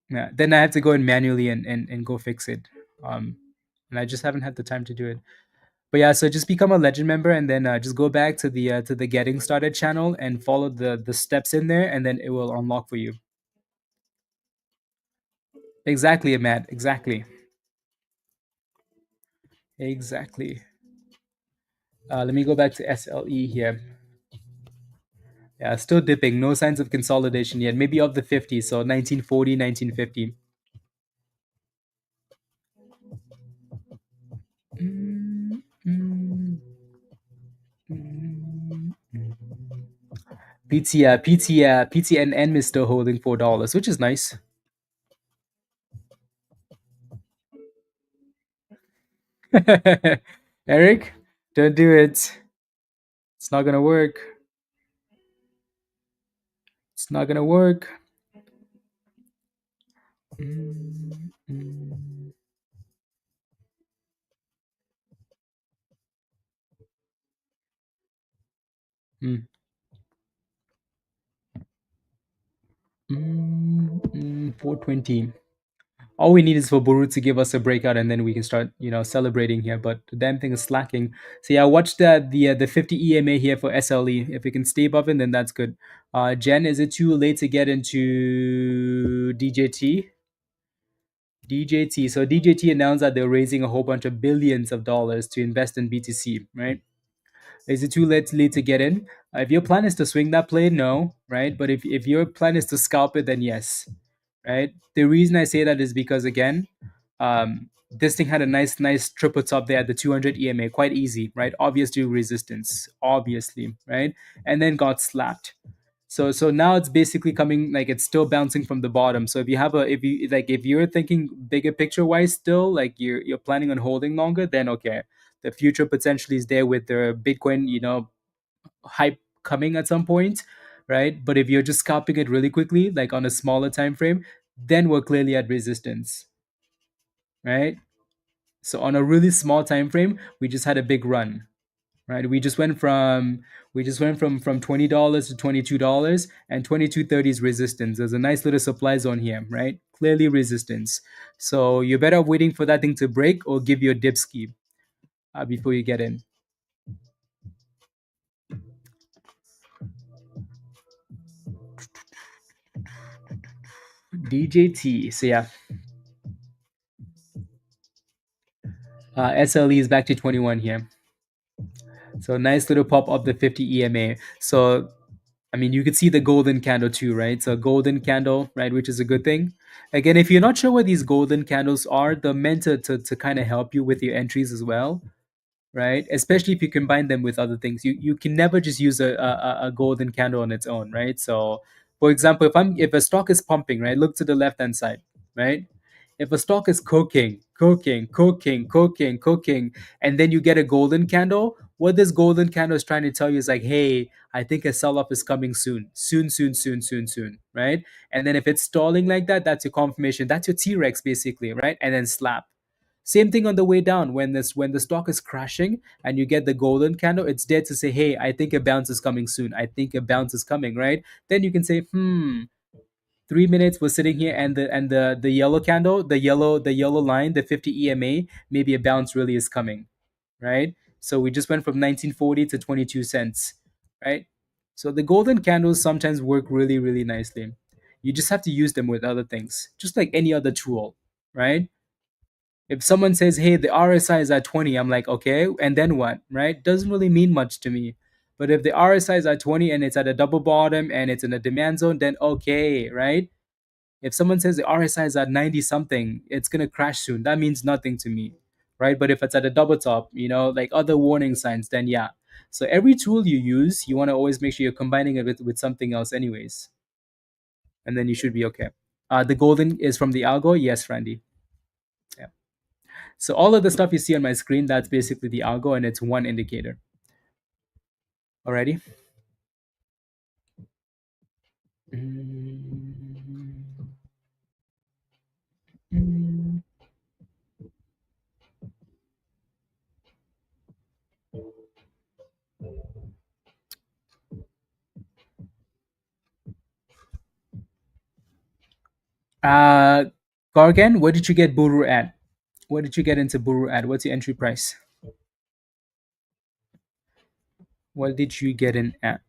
yeah, then I have to go in manually and go fix it. Um, and I just haven't had the time to do it. But yeah, so just become a legend member and then just go back to the Getting Started channel and follow the steps in there, and then it will unlock for you. Exactly, Matt. Exactly. Exactly. Let me go back to SLE here. Yeah, still dipping. No signs of consolidation yet. Maybe of the 50, so 1940, 1950. PTNM is still holding $4, which is nice. Eric, don't do it. It's not gonna work. It's not gonna work. Mm. 420. All we need is for Buru to give us a breakout, and then we can start, celebrating here. But the damn thing is slacking. So yeah, watch the 50 EMA here for SLE. If we can stay above it, then that's good. Jen, is it too late to get into DJT? DJT. So DJT announced that they're raising a whole bunch of billions of dollars to invest in BTC, right? Is it too late to get in? If your plan is to swing that play, no, right? But if your plan is to scalp it, then yes, right? The reason I say that is because again, this thing had a nice triple top there at the 200 EMA, quite easy, right? Obviously resistance, obviously, right? And then got slapped. So now it's basically coming like it's still bouncing from the bottom. So if you're thinking bigger picture wise still, like you're planning on holding longer, then okay. The future potentially is there with the Bitcoin, hype coming at some point, right? But if you're just scalping it really quickly, like on a smaller time frame, then we're clearly at resistance, right? So on a really small time frame, we just had a big run, right? We just went from $20 to $22, and 22.30 is resistance. There's a nice little supply zone here, right? Clearly resistance. So you're better off waiting for that thing to break or give you a dip ski before you get in. DJT. So yeah, SLE is back to 21 here. So nice little pop of the 50 EMA. So I mean, you could see the golden candle too, right? So golden candle, right, which is a good thing. Again, if you're not sure what these golden candles are, they're meant to kind of help you with your entries as well, right? Especially if you combine them with other things. You can never just use a golden candle on its own, right? So, for example, if a stock is pumping, right, look to the left hand side, right? If a stock is cooking, and then you get a golden candle, what this golden candle is trying to tell you is like, hey, I think a sell off is coming soon, right? And then if it's stalling like that, that's your confirmation. That's your T Rex basically, right? And then slap. Same thing on the way down when the stock is crashing and you get the golden candle, it's there to say, hey, I think a bounce is coming soon. I think a bounce is coming, right? Then you can say, 3 minutes we're sitting here and the yellow candle, the yellow line, the 50 EMA, maybe a bounce really is coming, right? So we just went from 1940 to 22 cents, right? So the golden candles sometimes work really, really nicely. You just have to use them with other things, just like any other tool, right? If someone says, hey, the RSI is at 20, I'm like, okay, and then what, right? Doesn't really mean much to me. But if the RSI is at 20 and it's at a double bottom and it's in a demand zone, then okay, right? If someone says the RSI is at 90 something, it's going to crash soon. That means nothing to me, right? But if it's at a double top, like other warning signs, then yeah. So every tool you use, you want to always make sure you're combining it with something else, anyways. And then you should be okay. The golden is from the algo. Yes, Randy. Yeah. So all of the stuff you see on my screen, that's basically the algo, and it's one indicator. Alrighty. Uh, Gargan, where did you get Buru at? Where did you get into Buru at? What's your entry price? What did you get in at?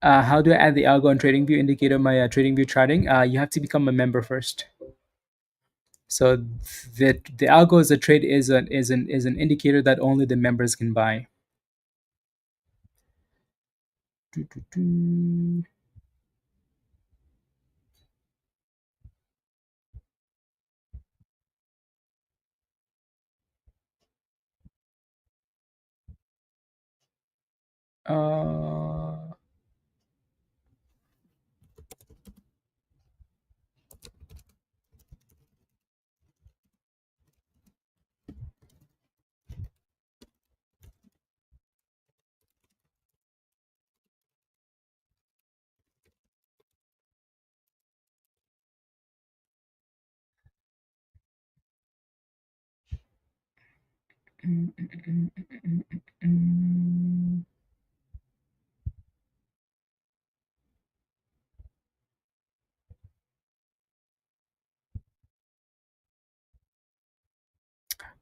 How do I add the algo on TradingView indicator my TradingView charting? You have to become a member first. So the algo as a trade is an indicator that only the members can buy. Uh,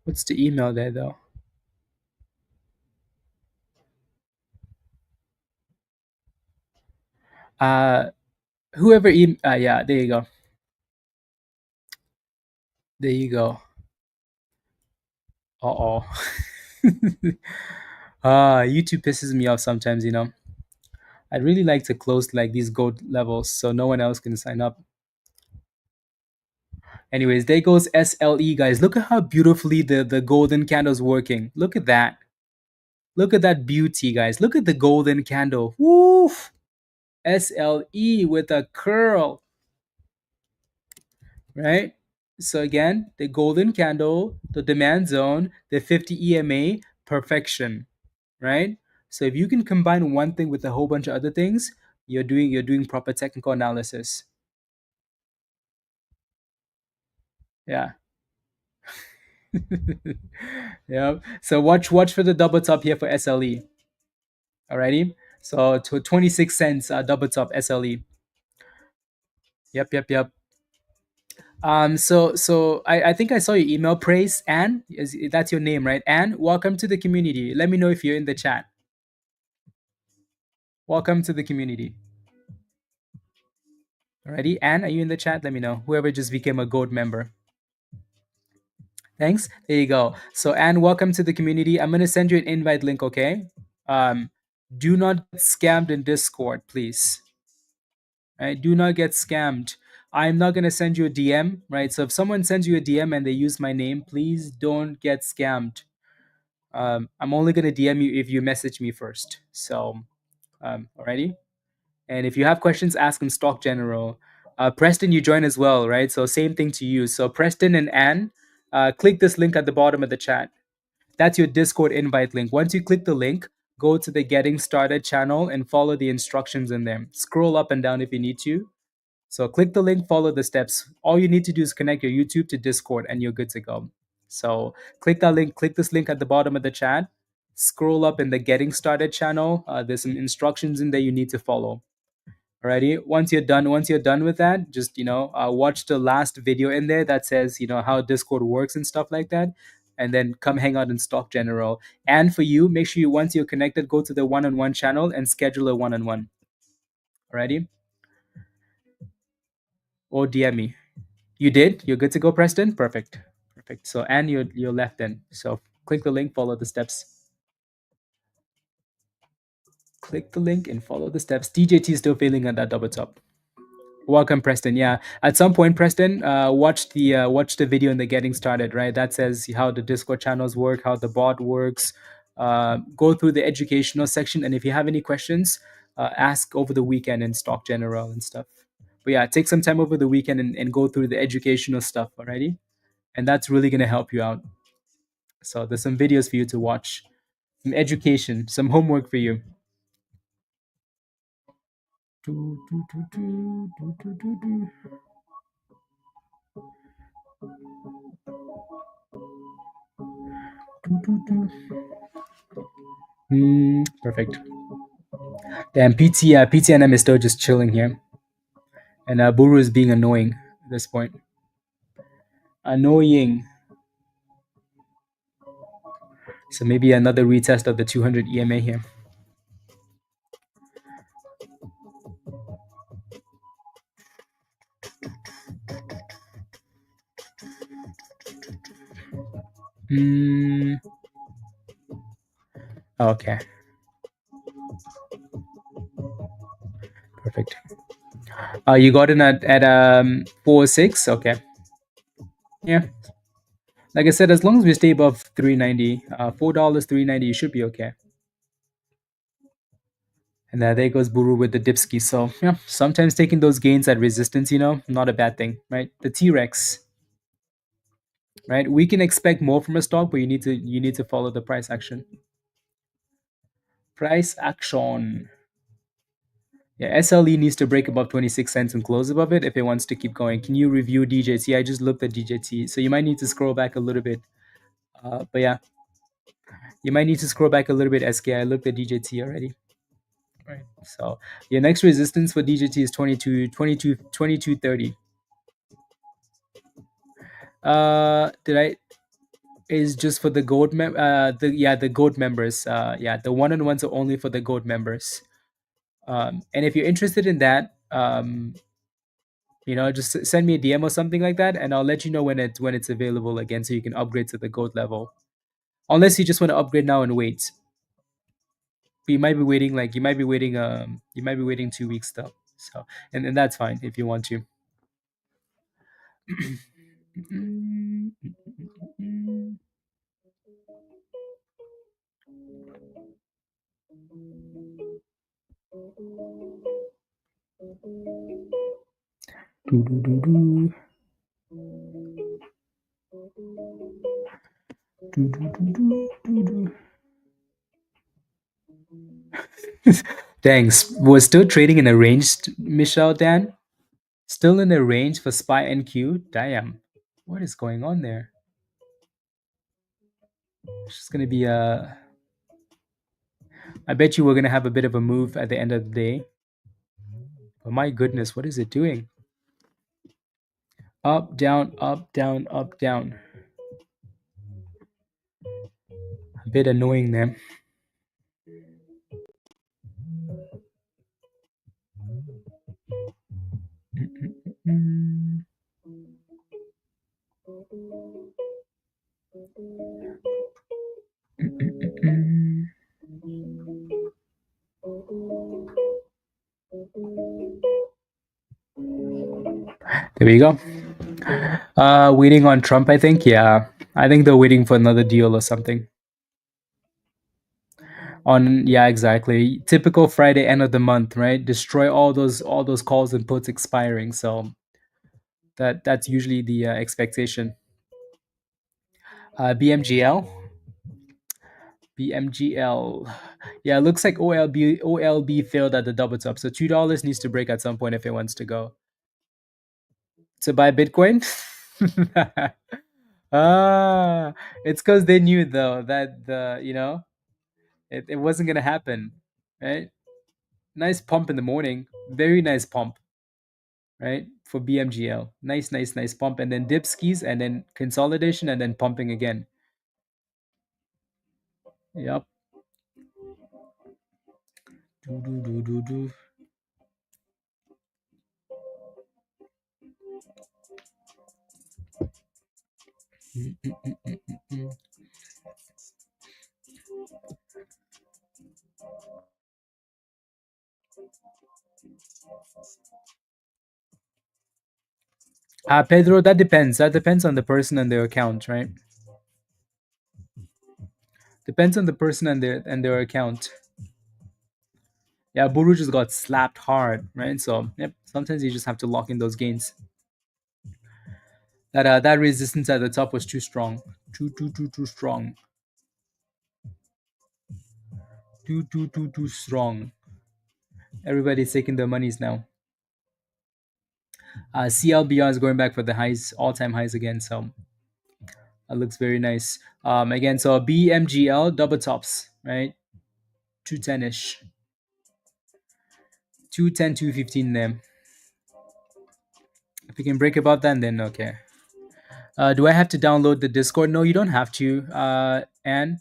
What's the email there though? Uh, whoever yeah, there you go. There you go. Uh-oh. YouTube pisses me off sometimes, you know. I'd really like to close like these gold levels so no one else can sign up. Anyways, there goes SLE, guys. Look at how beautifully the golden candle's working. Look at that. Look at that beauty, guys. Look at the golden candle. Woof. SLE with a curl, right? So again, the golden candle, the demand zone, the 50 EMA, perfection, right? So if you can combine one thing with a whole bunch of other things, you're doing proper technical analysis. Yeah. Yeah. So watch for the double top here for SLE. Alrighty. So to 26 cents double top SLE. Yep. So I think I saw your email, praise Anne. That's your name, right? Anne, welcome to the community. Let me know if you're in the chat. Welcome to the community. Alrighty, Anne, are you in the chat? Let me know. Whoever just became a gold member. Thanks. There you go. So Anne, welcome to the community. I'm gonna send you an invite link, okay? Um, do not get scammed in Discord, please. Right? Do not get scammed. I'm not gonna send you a DM, right? So if someone sends you a DM and they use my name, please don't get scammed. I'm only gonna DM you if you message me first. So, alrighty. And if you have questions, ask in Stock General. Preston, you join as well, right? So same thing to you. So Preston and Anne, click this link at the bottom of the chat. That's your Discord invite link. Once you click the link, go to the Getting Started channel and follow the instructions in there. Scroll up and down if you need to. So click the link, follow the steps. All you need to do is connect your YouTube to Discord and you're good to go. So click that link, click this link at the bottom of the chat. Scroll up in the Getting Started channel. There's some instructions in there you need to follow. Alrighty. Once you're done with that, just watch the last video in there that says how Discord works and stuff like that, and then come hang out in Stock General. And for you, make sure once you're connected, go to the one-on-one channel and schedule a one-on-one. Alrighty. Or DM me. You did? You're good to go, Preston? Perfect. Perfect. So and you're left then. So click the link, follow the steps. Click the link and follow the steps. DJT is still failing at that double top. Welcome, Preston. Yeah, at some point, Preston, watch the video in the getting started. Right, that says how the Discord channels work, how the bot works. Go through the educational section, and if you have any questions, ask over the weekend in Stock General and stuff. But yeah, take some time over the weekend and go through the educational stuff. Alrighty, and that's really gonna help you out. So there's some videos for you to watch, some education, some homework for you. Do, do, do, do, do, do, do, do. Do, do, do. Perfect. Damn, PTNM is still just chilling here, and BURU is being annoying at this point. Annoying. So maybe another retest of the 200 EMA here. Okay. Perfect. You got in at 406. Okay. Yeah. Like I said, as long as we stay above 390, $4, 390, you should be okay. And there goes BURU with the dipski. So yeah, sometimes taking those gains at resistance, not a bad thing, right? The T-Rex, right? We can expect more from a stock, but you need to follow the price action. Price action. Yeah, SLE needs to break above 26 cents and close above it if it wants to keep going. Can you review DJT? I just looked at DJT, so you might need to scroll back a little bit. But yeah, you might need to scroll back a little bit. SK, I looked at DJT already. Right. So your next resistance for DJT is 22.30. Did I? is just for the the gold members. Yeah, the one-on-ones are only for the gold members. And if you're interested in that, just send me a DM or something like that, and I'll let you know when it's available again, so you can upgrade to the gold level. Unless you just want to upgrade now and wait. But you might be waiting 2 weeks though. So and that's fine if you want to. Do, do, do, do. Do, do, do, do, do, do. Thanks. We're still trading in a range, Michelle Dan. Still in a range for SPY and Q. Damn. What is going on there? It's just gonna be a. I bet you we're gonna have a bit of a move at the end of the day. But my goodness, what is it doing? Up, down, up, down, up, down. A bit annoying there. There we go. Waiting on Trump, I think. Yeah, I think they're waiting for another deal or something. Yeah, exactly. Typical Friday end of the month, right? Destroy all those calls and puts expiring. So that's usually the expectation. BMGL, BMGL. Yeah, it looks like OLB failed at the double top. So $2 needs to break at some point if it wants to go. To buy Bitcoin. It's because they knew though that it wasn't gonna happen, right? Nice pump in the morning, very nice pump, right? For BMGL, nice, nice, nice pump, and then dip skis, and then consolidation, and then pumping again. Yep. Do, do, do, do, do. Mm, mm, mm, mm, mm, mm. Pedro, that depends. That depends on the person and their account, right? Depends on the person and their account. Yeah, Buru just got slapped hard, right? So, yep, sometimes you just have to lock in those gains. That resistance at the top was too strong, too strong, too strong. Everybody's taking their monies now. CLBR is going back for the highs, all-time highs again. So that looks very nice. Again, so BMGL double tops, right? 210-ish, 210, 215 there. If you can break above that, then okay. Do I have to download the Discord? No, you don't have to. And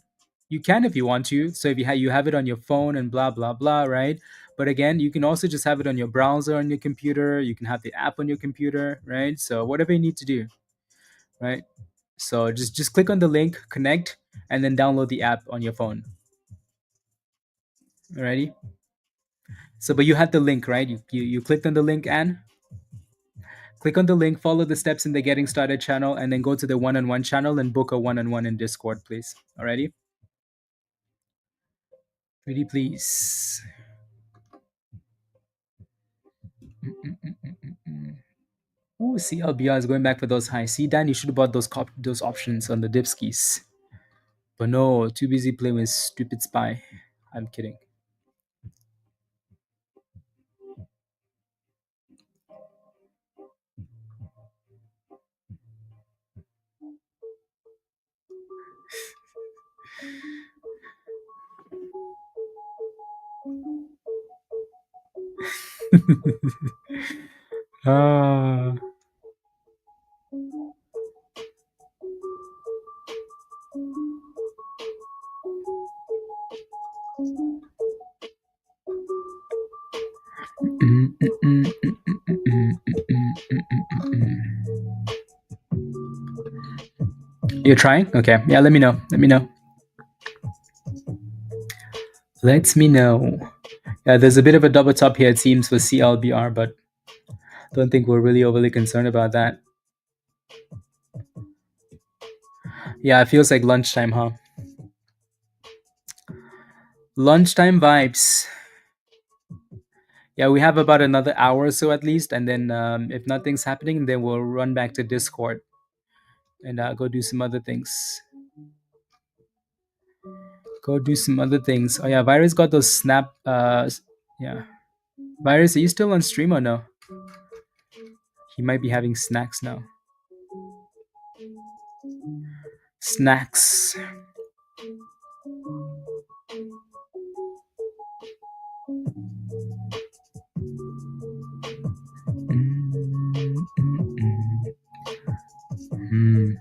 you can if you want to. So if you have it on your phone and blah blah blah, right? But again, you can also just have it on your browser on your computer. You can have the app on your computer, right? So whatever you need to do, right? So just click on the link, connect, and then download the app on your phone. Alrighty. So, but you had the link, right? You clicked on the link, and click on the link, follow the steps in the Getting Started channel, and then go to the one-on-one channel and book a one-on-one in Discord, please. Alrighty. Pretty please. Oh, CLBR is going back for those highs. See, Dan, you should have bought those options on the dipskis. But no, too busy playing with stupid spy. I'm kidding. Ah. You're trying? Okay. Yeah, let me know. Let me know. Let me know. Yeah, there's a bit of a double top here, it seems, for CLBR, but don't think we're really overly concerned about that. Yeah, it feels like lunchtime, huh? Lunchtime vibes. Yeah, we have about another hour or so at least, and then if nothing's happening, then we'll run back to Discord and go do some other things. Go do some other things. Oh yeah, Virus got those snap. Yeah, Virus, are you still on stream or no? He might be having snacks now. Snacks.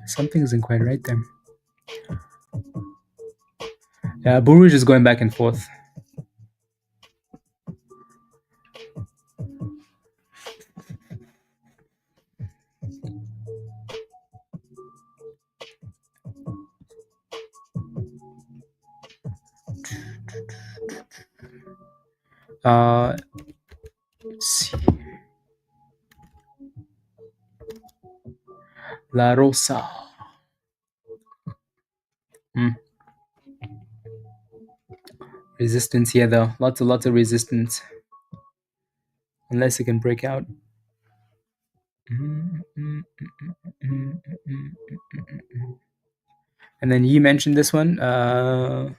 Something isn't quite right there. Yeah, BURU is going back and forth. Let's see. La Rosa. Resistance here though. Lots of resistance. Unless it can break out. And then you mentioned this one. The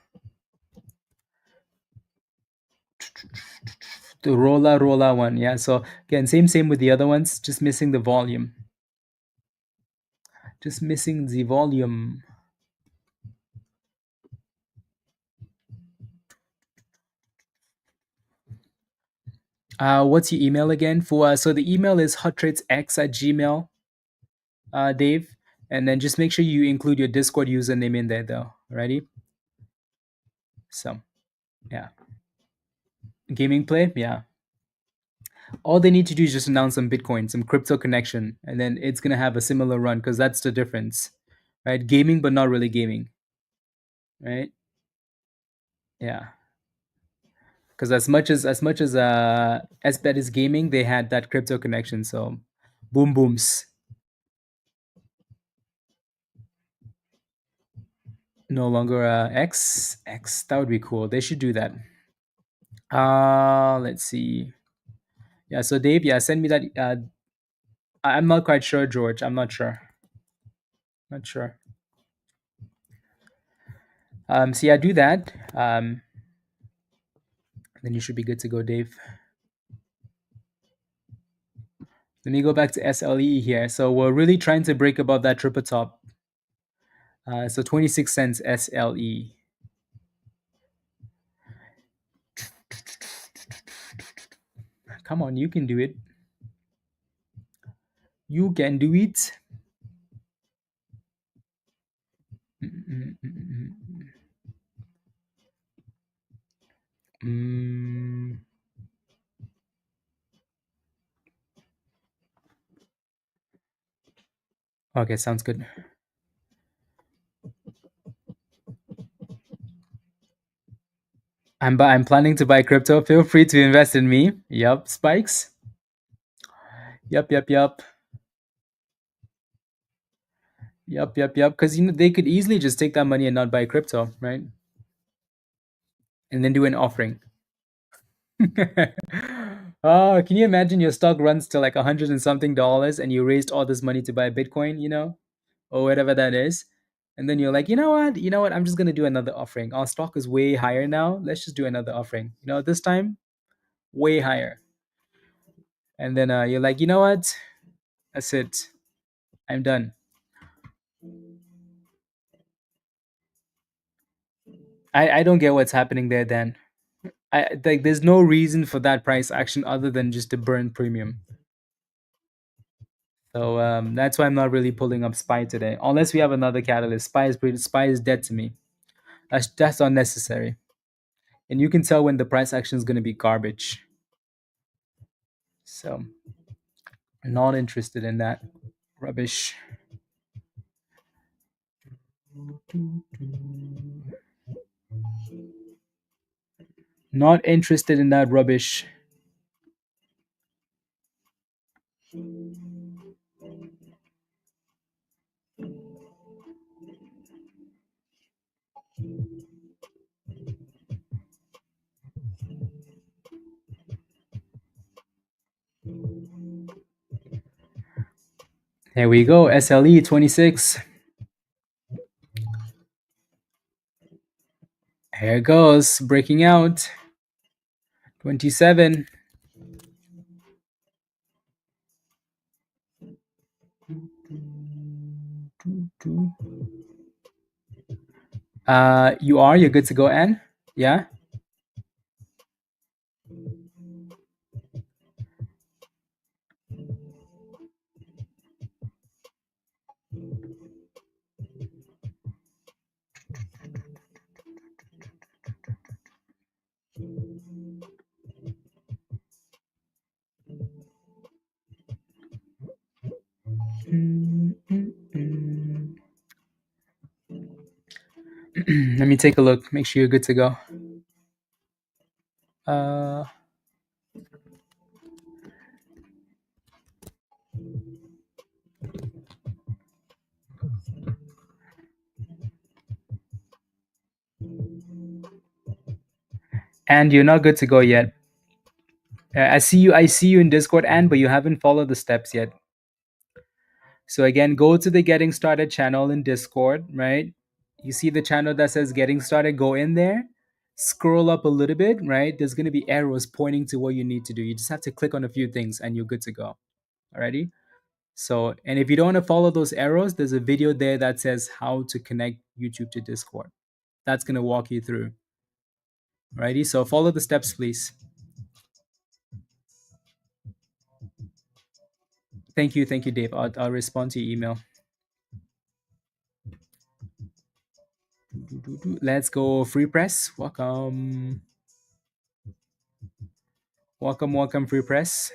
Rola one. Yeah. So again, same with the other ones. Just missing the volume. Just missing the volume. What's your email again? So the email is hottradesx@gmail. Dave, and then just make sure you include your Discord username in there, though. Ready? So, yeah, gaming play, yeah. All they need to do is just announce some Bitcoin, some crypto connection, and then it's gonna have a similar run because that's the difference, right? Gaming, but not really gaming, right? Yeah. Because as much as SBET is gaming, they had that crypto connection. So, boom booms. No longer X. That would be cool. They should do that. Let's see. Yeah. So Dave, yeah, send me that. I'm not quite sure, George. I'm not sure. Not sure. So yeah, do that. Then you should be good to go, Dave. Let me go back to SLE here. So we're really trying to break above that triple top. So 26 cents SLE. Come on, you can do it. You can do it. Okay, sounds good. I'm planning to buy crypto. Feel free to invest in me. Yup, spikes. Yup. Yup. Because they could easily just take that money and not buy crypto, right? And then do an offering. Oh, can you imagine your stock runs to like 100 and something dollars and you raised all this money to buy Bitcoin, or whatever that is. And then you're like, you know what? I'm just gonna do another offering. Our stock is way higher now. Let's just do another offering. This time, way higher. And then you're like, you know what? That's it. I'm done. I don't get what's happening there, Dan. There's no reason for that price action other than just to burn premium. So that's why I'm not really pulling up SPY today, unless we have another catalyst. SPY is dead to me. That's unnecessary, and you can tell when the price action is going to be garbage. So not interested in that rubbish. Not interested in that rubbish. Here we go. SLE 26. Here it goes. Breaking out. 27. You're good to go, Anne? Yeah? Let me take a look. Make sure you're good to go. Uh, and you're not good to go yet. I see you. I see you in Discord, Anne, but you haven't followed the steps yet. So again, go to the Getting Started channel in Discord, right? You see the channel that says Getting Started. Go in there, scroll up a little bit, right? There's going to be arrows pointing to what you need to do. You just have to click on a few things, and you're good to go. Alrighty. So, and if you don't want to follow those arrows, there's a video there that says how to connect YouTube to Discord. That's going to walk you through. Alrighty. So follow the steps, please. Thank you, Dave. I'll respond to your email. Let's go, Free Press. Welcome, Free Press.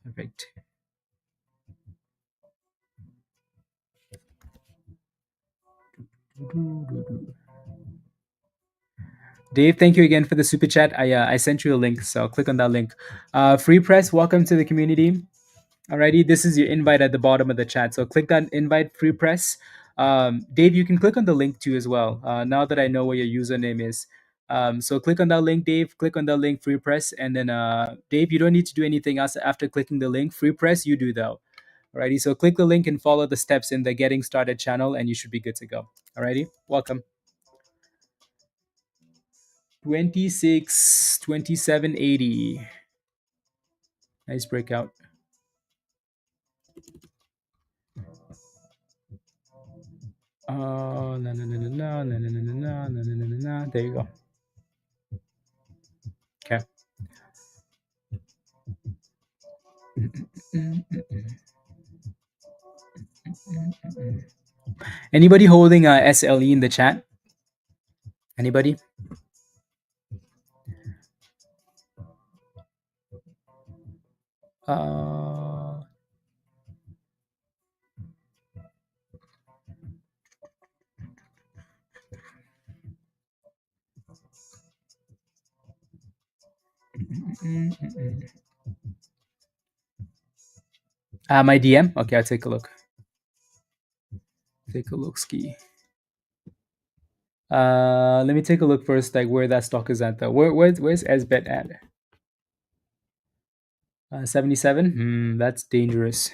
Perfect. Dave, thank you again for the super chat. I sent you a link, so click on that link. Free Press, welcome to the community. Alrighty, this is your invite at the bottom of the chat. So click that invite, Free Press. Dave, you can click on the link too as well. Now that I know what your username is. So click on that link, Dave. Click on that link, Free Press. And then Dave, you don't need to do anything else after clicking the link. Free Press, you do though. Alrighty, so click the link and follow the steps in the Getting Started channel and you should be good to go. Alrighty, welcome. 2780. Nice breakout. Oh, no, no, no, no, no, no, no, no, no, no, no, no, no. There you go. Okay. Anybody holding SLE in the chat? Anybody? Uh, my DM. Okay, I'll take a look. Take a look, ski. Let me take a look first, like where that stock is at though. Where's SBET at? 77. That's dangerous.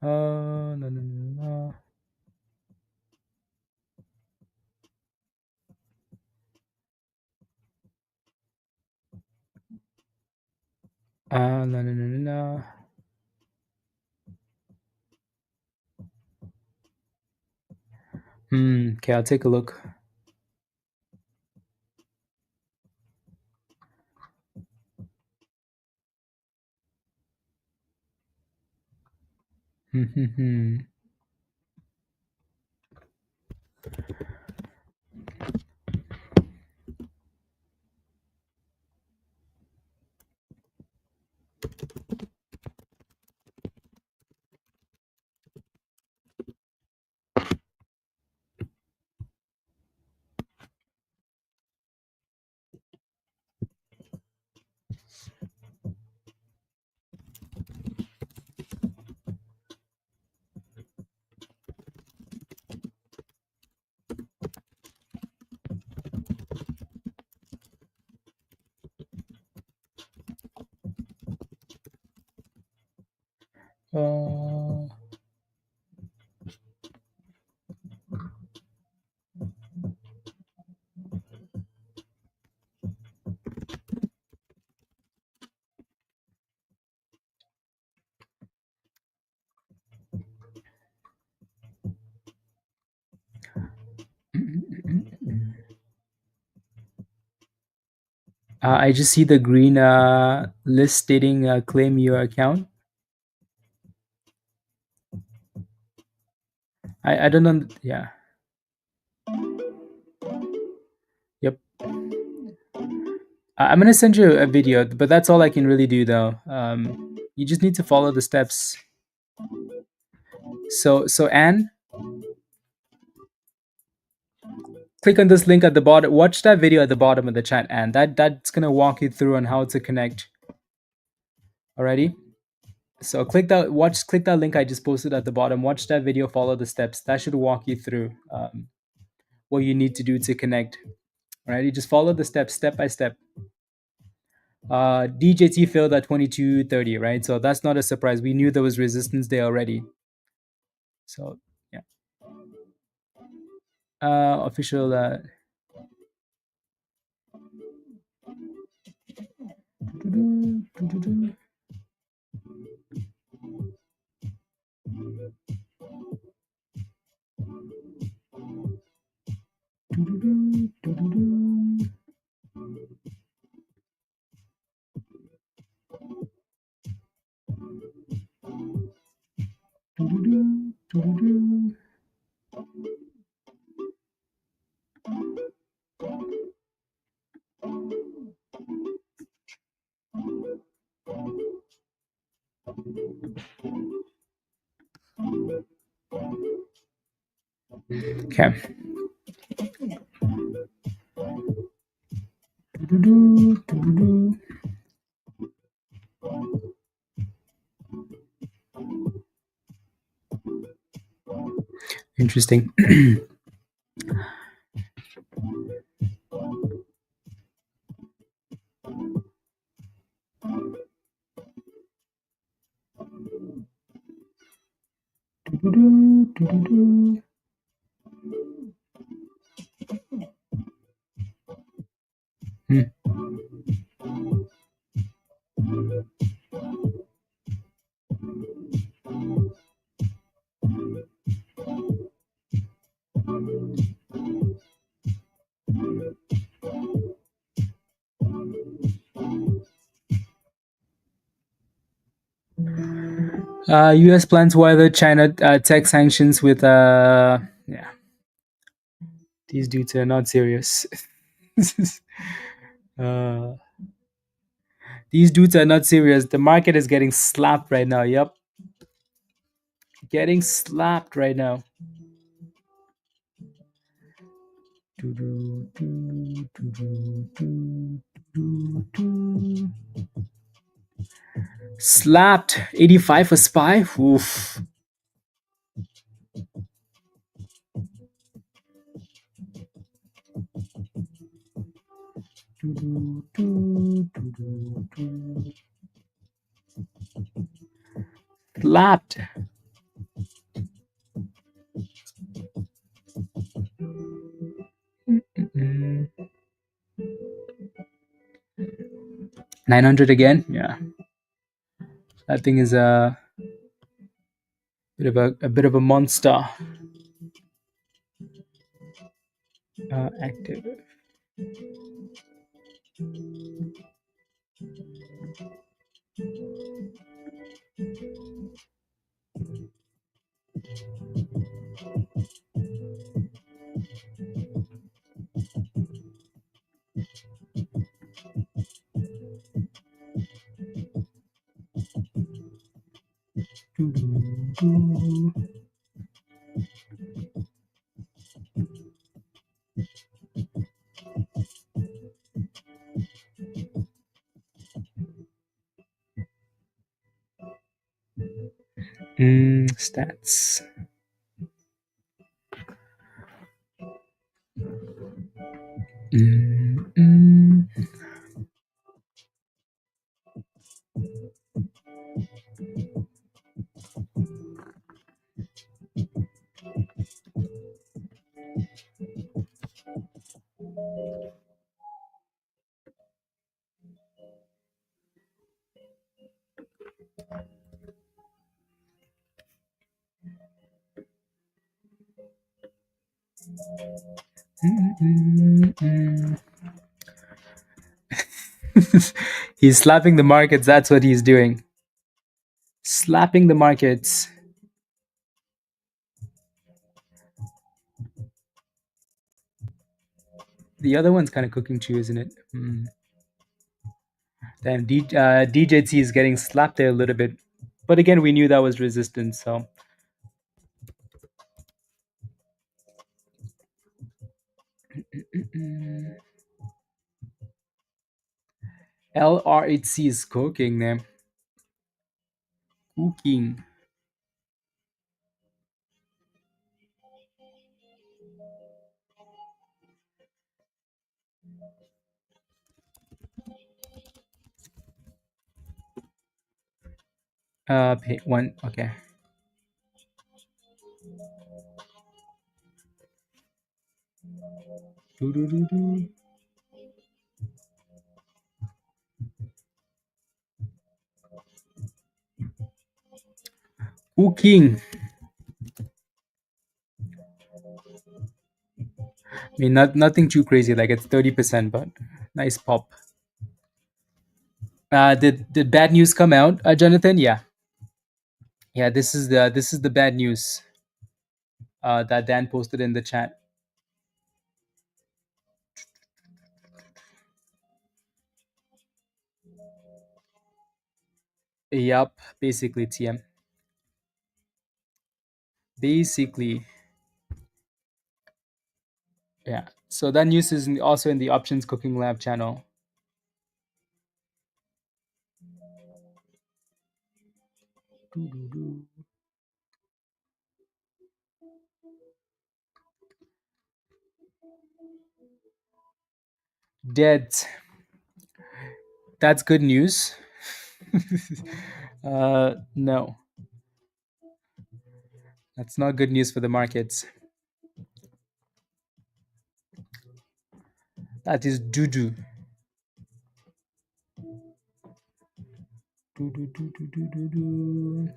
No, no, no, no. No, no, no, no, no. Okay, I'll take a look. Uh, I just see the green list stating claim your account. I don't know. Yeah. Yep. I'm gonna send you a video, but that's all I can really do though. You just need to follow the steps. So Anne, click on this link at the bottom. Watch that video at the bottom of the chat, and that's gonna walk you through on how to connect. Alrighty. So click that link I just posted at the bottom. Watch that video, follow the steps. That should walk you through what you need to do to connect. Alrighty, just follow the steps step by step. DJT failed at 22.30, right? So that's not a surprise. We knew there was resistance there already. So yeah. Official. Okay. Interesting. Hmm. U.S. plans to weather China tech sanctions with yeah. These dudes are not serious. uh, these dudes are not serious. The market is getting slapped right now. Yep, getting slapped right now. Slapped 85 for SPY. Oof. Slapped. Mm. 900 again. Yeah, that thing is a bit of a monster. Active. Stats. Mm, mm. He's slapping the markets. That's what he's doing. Slapping the markets. The other one's kind of cooking too, isn't it? Damn, DJT is getting slapped there a little bit. But again, we knew that was resistance, so. LRHC is cooking there. Cooking. Pay one. Okay. Doo-doo-doo-doo. Cooking. I mean, nothing too crazy. Like it's 30%, but nice pop. Did bad news come out, Jonathan? Yeah. Yeah. This is the bad news. That Dan posted in the chat. Yup. Basically, TM. Basically. Yeah. So that news is also in the Options Cooking Lab channel. Dead. That's good news. No, that's not good news for the markets. That is doo-doo. Doo-doo-doo-doo-doo-doo.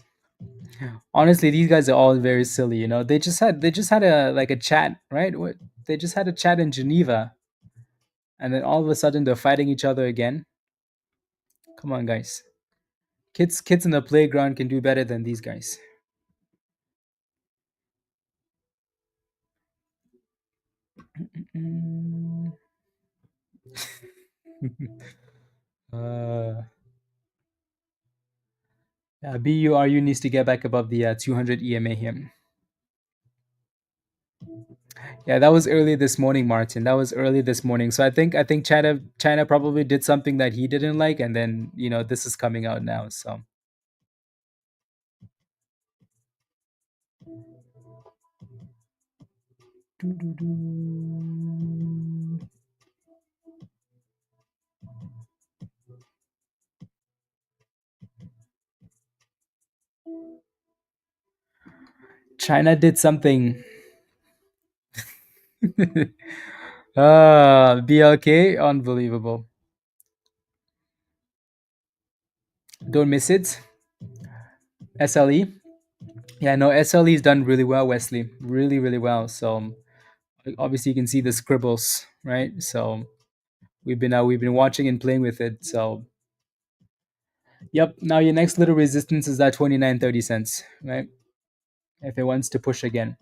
Honestly, these guys are all very silly. They just had a chat, right? They just had a chat in Geneva, and then all of a sudden they're fighting each other again. Come on, guys. Kids in the playground can do better than these guys. BURU needs to get back above the 200 EMA here. Yeah, that was early this morning, Martin. That was early this morning. So I think China probably did something that he didn't like, and then this is coming out now. So China did something. BLK, unbelievable. Don't miss it. SLE. Yeah, no, SLE's done really well, Wesley. Really, really well. So obviously you can see the scribbles, right? So we've been watching and playing with it. So yep. Now your next little resistance is at 29.30 cents, right? If it wants to push again.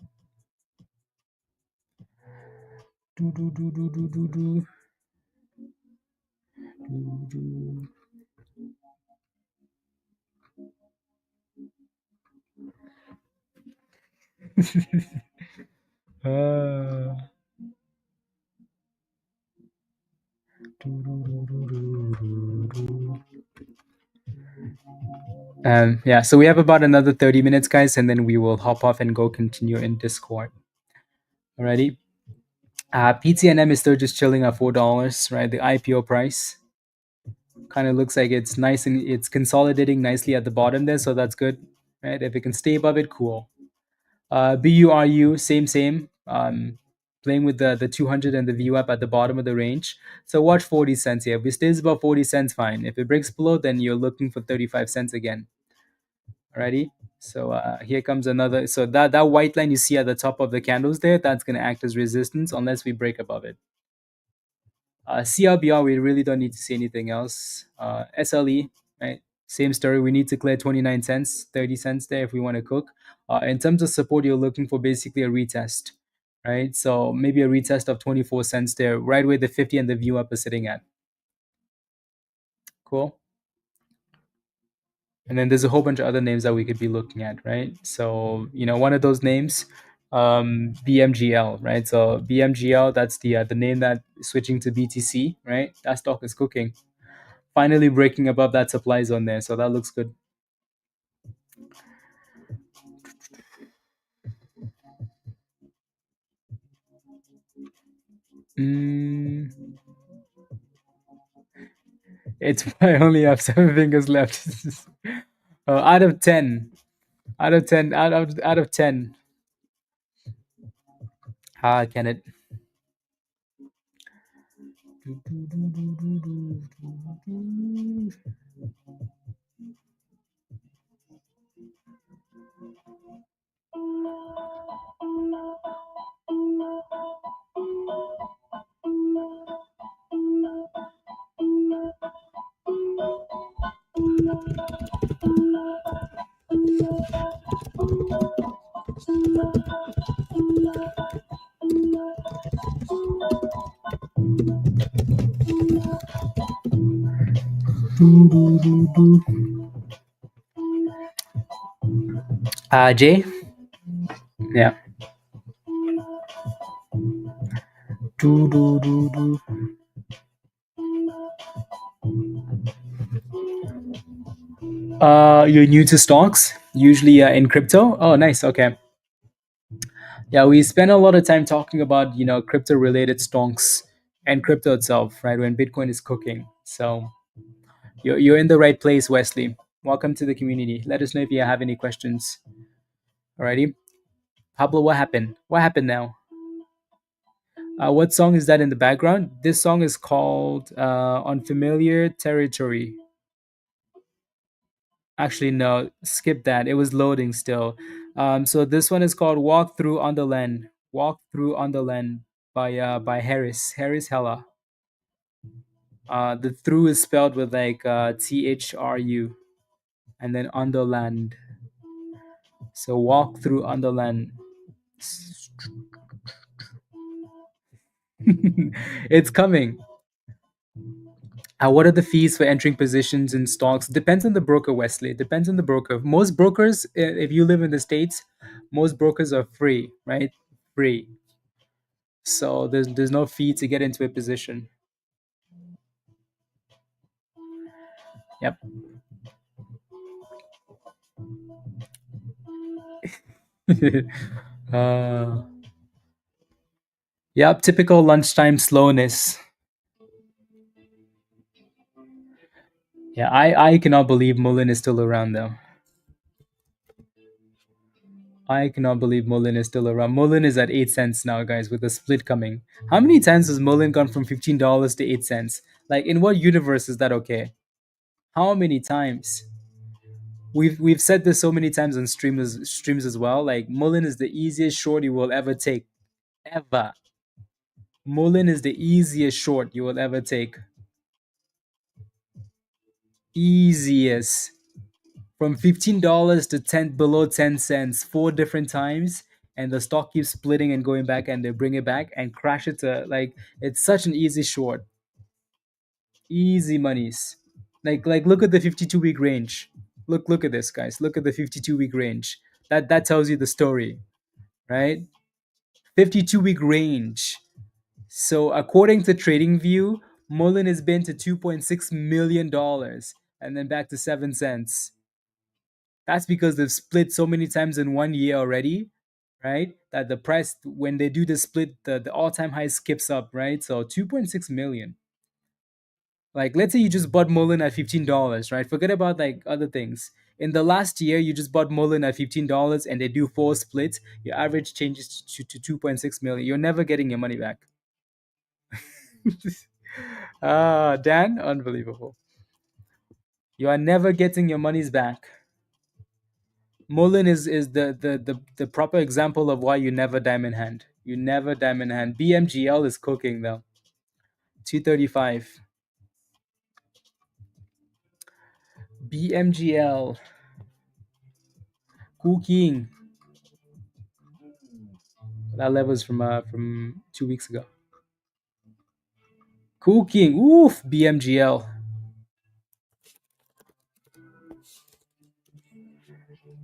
Do, do, do, do, do, do, do. Do, do. Uh, yeah, so we have about another 30 minutes, guys, and then we will hop off and go continue in Discord. Alrighty. PTNM is still just chilling at $4, right? The IPO price kind of looks like it's nice and it's consolidating nicely at the bottom there, so that's good, right? If it can stay above it, cool. BURU, same. Playing with the 200 and the VWAP at the bottom of the range. So watch 40 cents here. If it stays above 40 cents, fine. If it breaks below, then you're looking for 35 cents again. Alrighty. So here comes another. So that white line you see at the top of the candles there, that's going to act as resistance unless we break above it. CLBR, we really don't need to see anything else. SLE, right? Same story. We need to clear 29 cents, 30 cents there if we want to cook. In terms of support, you're looking for basically a retest, right? So maybe a retest of 24 cents there, right where the 50 and the view up is sitting at. Cool. And then there's a whole bunch of other names that we could be looking at, right? So, one of those names, BMGL, right? So BMGL, that's the name that is switching to BTC, right? That stock is cooking. Finally breaking above that supply zone there, so that looks good. Mm, it's I only have 7 fingers left. Out of 10, out of 10. Can it? Jay? Yeah. You're new to stocks, usually in crypto. Oh, nice. Okay. Yeah, we spend a lot of time talking about crypto related stocks and crypto itself, right? When Bitcoin is cooking. So you're in the right place, Wesley. Welcome to the community. Let us know if you have any questions. Alrighty. Pablo, what happened? What happened now? What song is that in the background? This song is called Unfamiliar Territory. Actually, no, skip that. It was loading still. So this one is called Walk Through Underland. Walk Through Underland by Harris Hella. The through is spelled with like THRU and then Underland. So Walk Through Underland. It's coming. What are the fees for entering positions in stocks? Depends on the broker, Wesley. It depends on the broker. Most brokers, if you live in the States, most brokers are free, right? Free. So there's no fee to get into a position. Yep. uh, yep. Typical lunchtime slowness. Yeah, I cannot believe Mullen is still around though. I cannot believe Mullen is still around. Mullen is at 8 cents now, guys, with the split coming. How many times has Mullen gone from $15 to 8 cents? Like, in what universe is that okay? How many times? We've said this so many times on streams as well. Like, Mullen is the easiest short you will ever take, ever. Mullen is the easiest short you will ever take. Easiest. From $15 to 10 below 10 cents 4 different times, and the stock keeps splitting and going back, and they bring it back and crash it to like it's such an easy short. Easy monies. Like look at the 52-week range. Look at this, guys. Look at the 52-week range. That tells you the story. right? 52-week range. So according to TradingView, Mullen has been to $2.6 million and then back to 7 cents. That's because they've split so many times in 1 year already, right? That the price, when they do the split, the all-time high skips up, right? So 2.6 million. Like, let's say you just bought Mullen at $15, right? Forget about like other things. In the last year, you just bought Mullen at $15 and they do 4 splits. Your average changes to 2.6 million. You're never getting your money back. Dan, unbelievable. You are never getting your monies back. Mullen is the proper example of why you never diamond hand. You never diamond hand. BMGL is cooking though. 235. BMGL cooking. That level is from 2 weeks ago. Cooking. Oof. BMGL.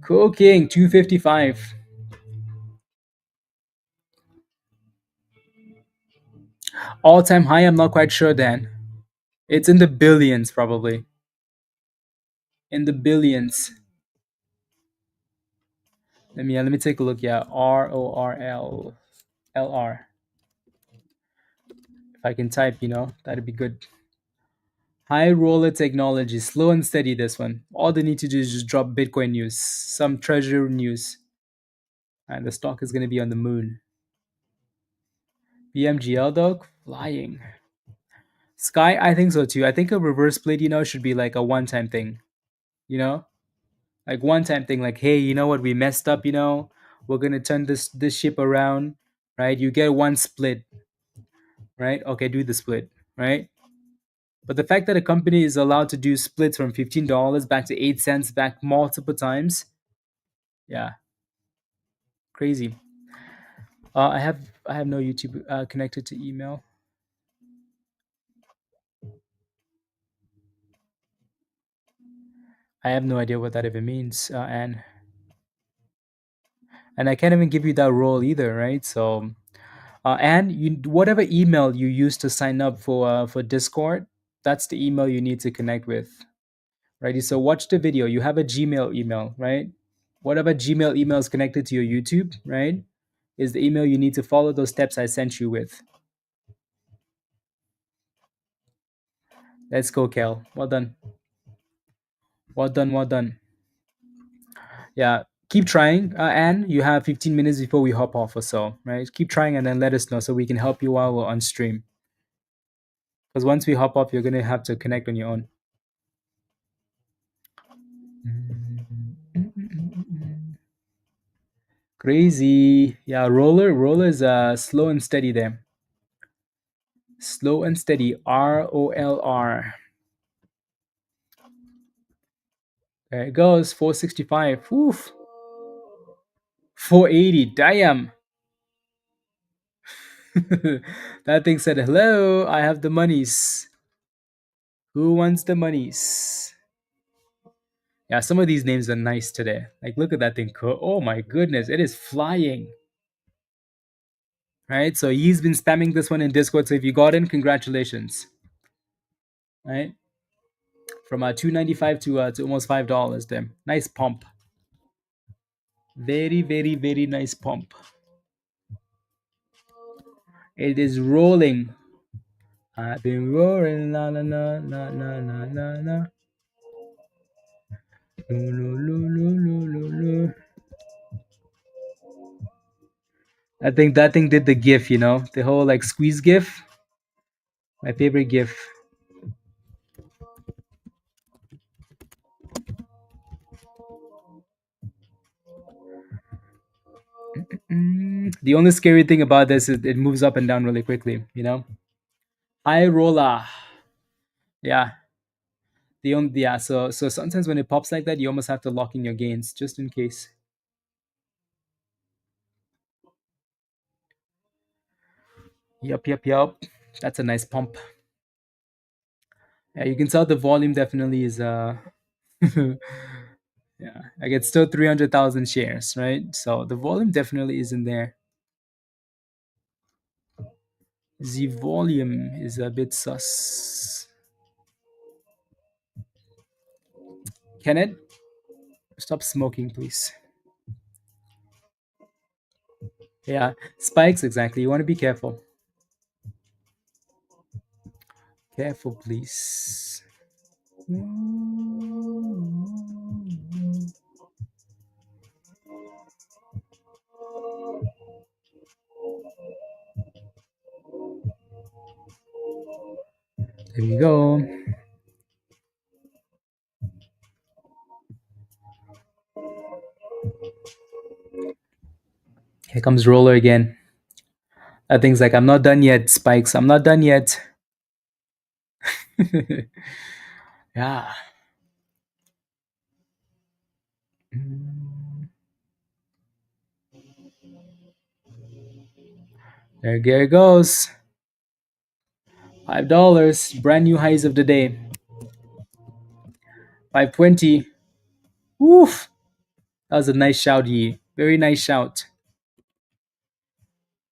Cooking. 255. All time high. I'm not quite sure, Dan. It's in the billions probably. In the billions. Let me take a look. Yeah, RORLLR. If I can type, that'd be good. High roller technology, slow and steady. This one. All they need to do is just drop Bitcoin news, some treasury news, and the stock is gonna be on the moon. BMGL dog flying. Sky, I think so too. I think a reverse split, should be like a one-time thing. You know, like one-time thing. Like, hey, you know what? We messed up. We're gonna turn this ship around, right? You get one split, right? Okay, do the split, right? But the fact that a company is allowed to do splits from $15 back to 8 cents back multiple times, yeah, crazy. I have no YouTube connected to email. I have no idea what that even means, and I can't even give you that role either, right? So, and you whatever email you use to sign up for Discord, that's the email you need to connect with, right? So watch the video. You have a Gmail email, right? Whatever Gmail email is connected to your YouTube, right, is the email you need to follow those steps I sent you with. Let's go, Kel. Well done. Well done. Well done. Yeah, keep trying. And you have 15 minutes before we hop off or so, right? Keep trying and then let us know so we can help you while we're on stream. Because once we hop off, you're going to have to connect on your own. Crazy. Yeah, roller is slow and steady there. Slow and steady. ROLR. There it goes. 465. Oof. 480. Damn. That thing said, hello, I have the monies. Who wants the monies? Yeah, some of these names are nice today. Like, look at that thing. Oh my goodness, it is flying. Right? So he's been spamming this one in Discord. So if you got in, congratulations. Right? From 295 to almost $5 there. Nice pump. Very, very, very nice pump. It is rolling. I've been roaring, la la la la la la la la. Lo, lo, lo, lo, lo, lo. I think that thing did the GIF, the whole like squeeze GIF. My favorite GIF. The only scary thing about this is it moves up and down really quickly, High roller. Yeah. So sometimes when it pops like that, you almost have to lock in your gains just in case. Yup. That's a nice pump. Yeah, you can tell the volume definitely is Yeah, like it's still 300,000 shares, right? So the volume definitely isn't there. The volume is a bit sus. Kenneth, stop smoking, please. Yeah, spikes, exactly. You want to be careful. Careful, please. There you go. Here comes roller again. That thing's like, I'm not done yet, spikes. I'm not done yet. Yeah. There it goes. $5. Brand new highs of the day. 520. Woof. That was a nice shout, Yi. Very nice shout.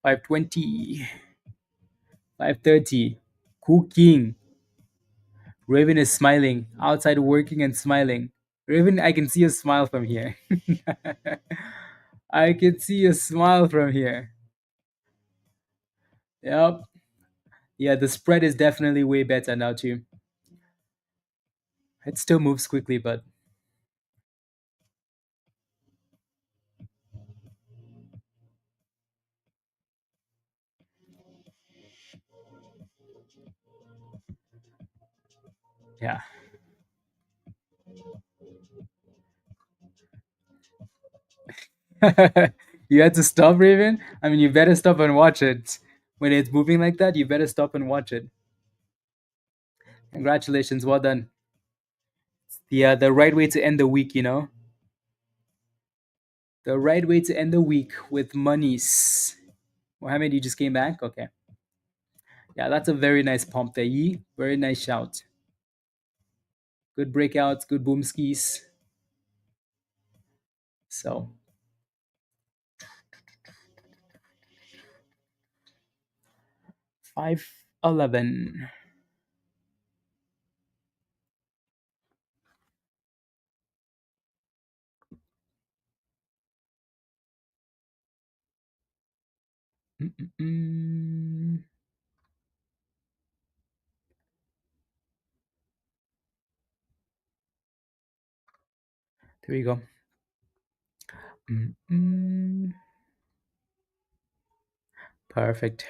520. 530. Cooking. Raven is smiling. Outside working and smiling. Raven, I can see a smile from here. I can see a smile from here. Yep. Yeah, the spread is definitely way better now too. It still moves quickly, but yeah. You had to stop, Raven? I mean, you better stop and watch it. When it's moving like that, you better stop and watch it. Congratulations, well done. The right way to end the week, you know? The right way to end the week with monies. Mohammed, you just came back? Okay. Yeah, that's a very nice pump there, Yi. Very nice shout. Good breakouts, good boom skis. So 511. Mm-mm-mm. There we go. Mm-mm. Perfect.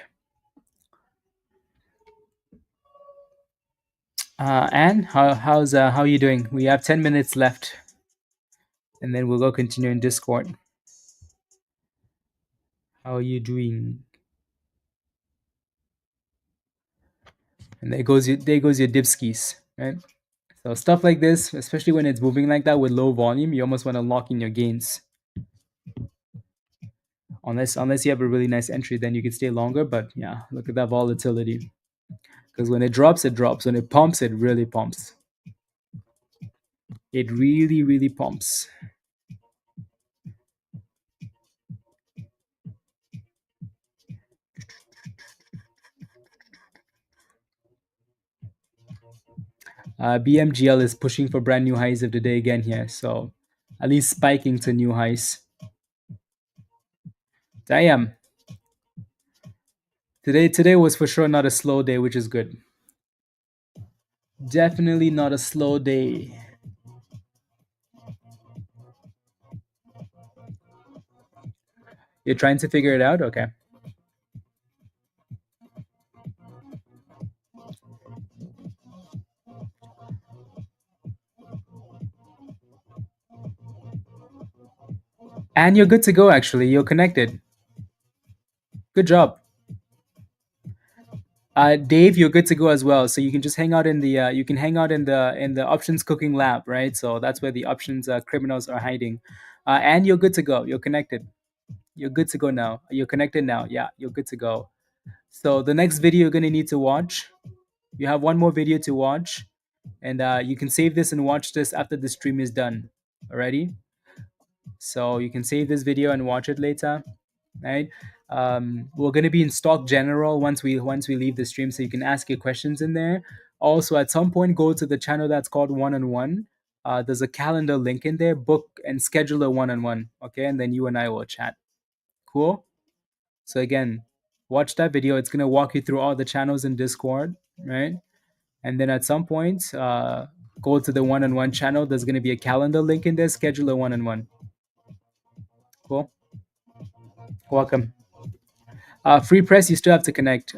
Anne, how are you doing? We have 10 minutes left, and then we'll go continue in Discord. How are you doing? And there goes your dipskis, right? So stuff like this, especially when it's moving like that with low volume, you almost want to lock in your gains. Unless you have a really nice entry, then you can stay longer. But yeah, look at that volatility. Because when it drops, it drops. When it pumps, it really pumps. It really, really pumps. BMGL is pushing for brand new highs of the day again here. So at least spiking to new highs. Damn. Today was for sure not a slow day, which is good. Definitely not a slow day. You're trying to figure it out? Okay. And you're good to go, actually. You're connected. Good job. Dave, you're good to go as well. So you can just hang out in the options cooking lab, right? So that's where the options criminals are hiding. And you're good to go. You're connected. You're good to go now. You're connected now. Yeah, you're good to go. So the next video you're gonna need to watch. You have one more video to watch, and you can save this and watch this after the stream is done. Alrighty, so you can save this video and watch it later, right? We're going to be in stock general once we leave the stream, so you can ask your questions in there. Also, at some point, go to the channel that's called one-on-one. There's a calendar link in there. Book and schedule a one-on-one, okay? And then you and I will chat. Cool. So again, watch that video. It's going to walk you through all the channels in Discord, right? And then at some point, go to the one-on-one channel. There's going to be a calendar link in there. Schedule a one-on-one. Cool. Welcome. Free press, you still have to connect.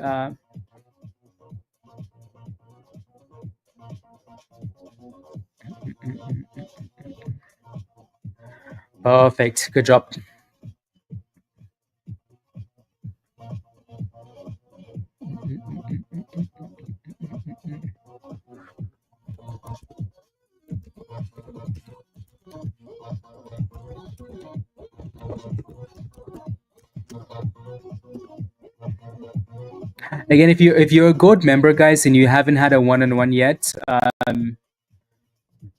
Perfect. Good job. Again, if you're a gold member, guys, and you haven't had a one-on-one yet,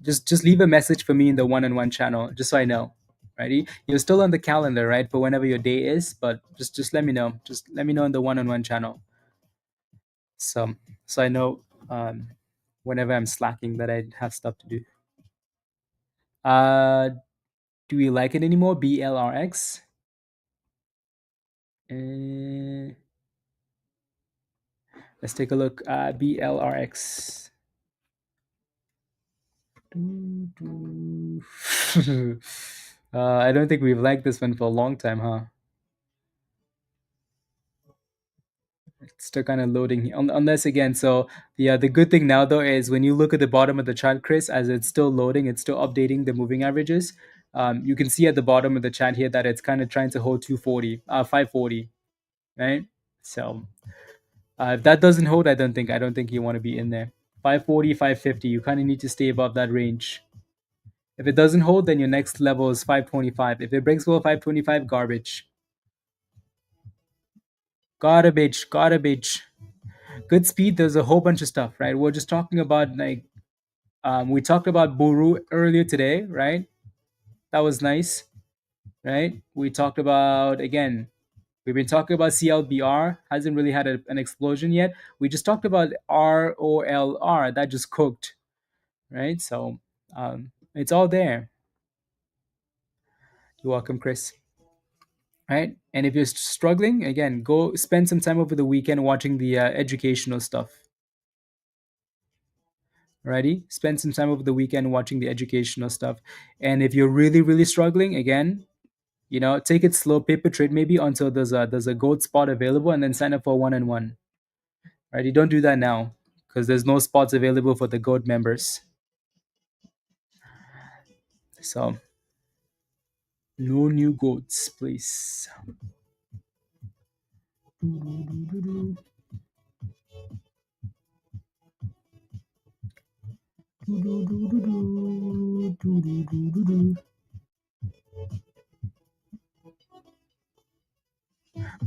just leave a message for me in the one-on-one channel, just so I know. Righty, you're still on the calendar, right, for whenever your day is, but just let me know. Just let me know in the one-on-one channel, so I know whenever I'm slacking that I have stuff to do. Do we like it anymore? BLRX. Let's take a look. BLRX. I don't think we've liked this one for a long time, huh? It's still kind of loading, unless again. So yeah, the good thing now though is when you look at the bottom of the chart, Chris, as it's still loading, it's still updating the moving averages. You can see at the bottom of the chart here that it's kind of trying to hold 240, 540, right? So if that doesn't hold, I don't think you want to be in there. 540, 550, you kind of need to stay above that range. If it doesn't hold, then your next level is 525. If it breaks below 525, garbage. Garbage. Good speed, there's a whole bunch of stuff, right? We're just talking about like we talked about BURU earlier today, right? That was nice, right? We talked about again, we've been talking about CLBR, hasn't really had an explosion yet. We just talked about ROLR, that just cooked, right? So it's all there. You're welcome, Chris. Right? And if you're struggling, again, go spend some time over the weekend watching the educational stuff. Alrighty, spend some time over the weekend watching the educational stuff. And if you're really, really struggling, again, take it slow, paper trade maybe until there's a gold spot available, and then sign up for one-on-one. Right? You don't do that now because there's no spots available for the gold members. So no new goats, please.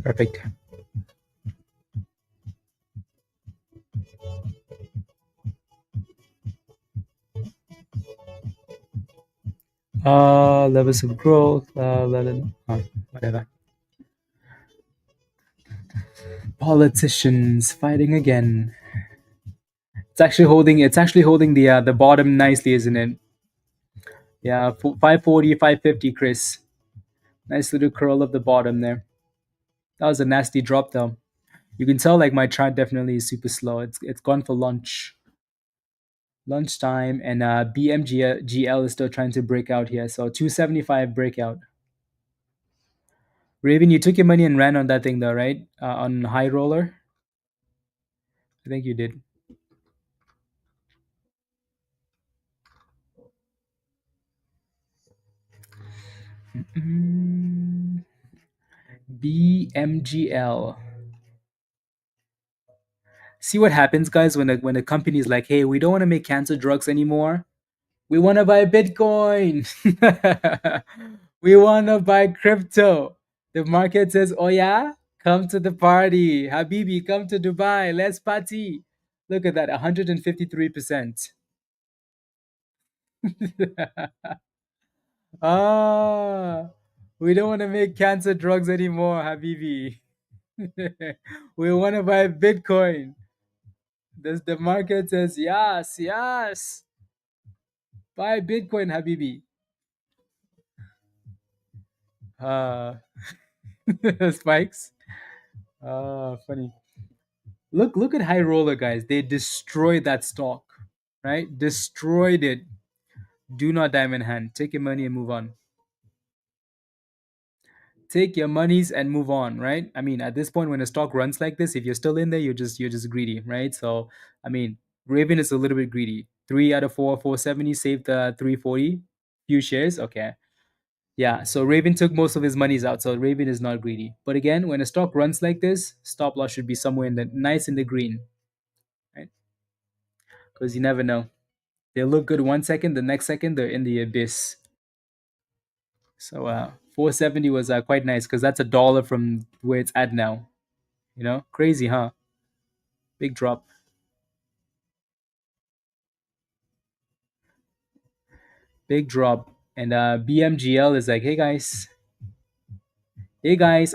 Perfect. Levels of growth, whatever. Politicians fighting again. It's actually holding the bottom nicely, isn't it? Yeah, 540, 550, Chris. Nice little curl of the bottom there. That was a nasty drop though. You can tell like my chart definitely is super slow. It's gone for lunchtime, and BMGL is still trying to break out here. So 275 breakout. Raven, you took your money and ran on that thing though, right? On high roller. I think you did. BMGL. See what happens, guys, when a company is like, "Hey, we don't want to make cancer drugs anymore. We want to buy Bitcoin. We want to buy crypto." The market says, "Oh yeah, come to the party, Habibi. Come to Dubai. Let's party." Look at that, 153%. Ah, we don't want to make cancer drugs anymore, Habibi. We want to buy Bitcoin. The market says yes, yes. Buy Bitcoin, Habibi. Uh, spikes. Funny. Look at High Roller, guys. They destroyed that stock, right? Destroyed it. Do not diamond hand. Take your money and move on. Take your monies and move on, right? I mean, at this point, when a stock runs like this, if you're still in there, you're just greedy, right? So, I mean, Raven is a little bit greedy. 3 out of 4, 470 saved the 340, few shares. Okay, yeah. So Raven took most of his monies out. So Raven is not greedy. But again, when a stock runs like this, stop loss should be somewhere in the nice in the green, right? Because you never know. They look good 1 second, the next second they're in the abyss. So 470 was quite nice because that's $1 from where it's at now. Crazy, huh? Big drop. Big drop. And BMGL is like, hey guys,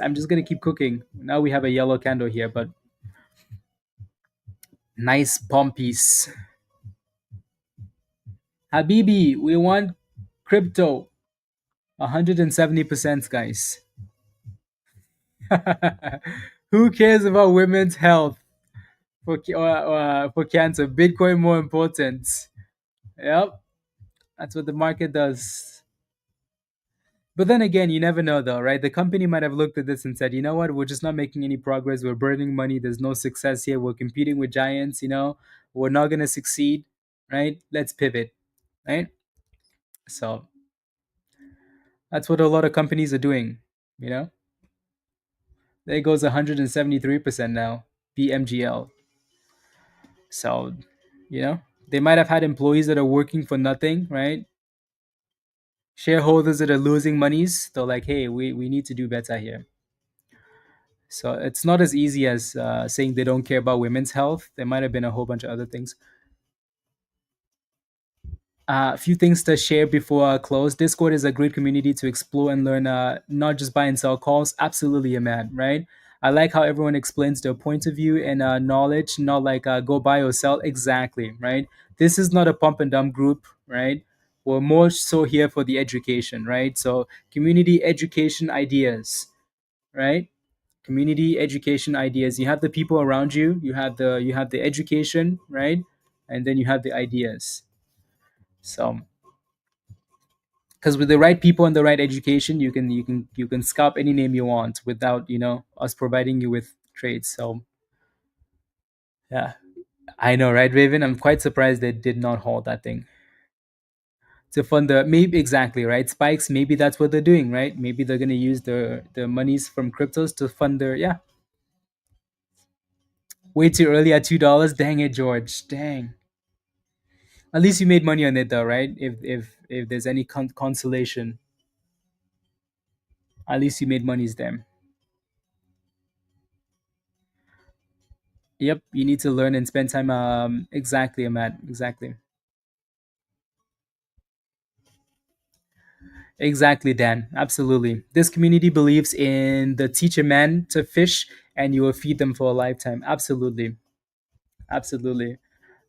I'm just gonna keep cooking. Now we have a yellow candle here, but nice pump piece. Habibi, we want crypto. 170%, guys. Who cares about women's health for cancer? Bitcoin more important. Yep, that's what the market does. But then again, you never know though, right? The company might have looked at this and said, you know what, we're just not making any progress. We're burning money. There's no success here. We're competing with giants. We're not going to succeed, right? Let's pivot, right? So that's what a lot of companies are doing, you know? There goes 173% now, BMGL. So, they might have had employees that are working for nothing, right? Shareholders that are losing monies. They're like, hey, we need to do better here. So it's not as easy as saying they don't care about women's health. There might have been a whole bunch of other things. A few things to share before I close. Discord is a great community to explore and learn, not just buy and sell calls. Absolutely, Ahmad, right? I like how everyone explains their point of view and knowledge, not like go buy or sell. Exactly, right? This is not a pump and dump group, right? We're more so here for the education, right? So, community education ideas, right? Community education ideas. You have the people around you, you have the education, right? And then you have the ideas. So because with the right people and the right education, you can scalp any name you want without us providing you with trades. So yeah, I know, right, Raven? I'm quite surprised they did not hold that thing to fund the maybe exactly right spikes. Maybe that's what they're doing, right? Maybe they're gonna use the monies from cryptos to fund their yeah. Way too early at $2. Dang it, George. Dang. At least you made money on it though, right? If there's any consolation, at least you made monies there. Yep, you need to learn and spend time. Exactly, Ahmad. Exactly. Exactly, Dan. Absolutely. This community believes in the teach a man to fish and you will feed them for a lifetime. Absolutely. Absolutely.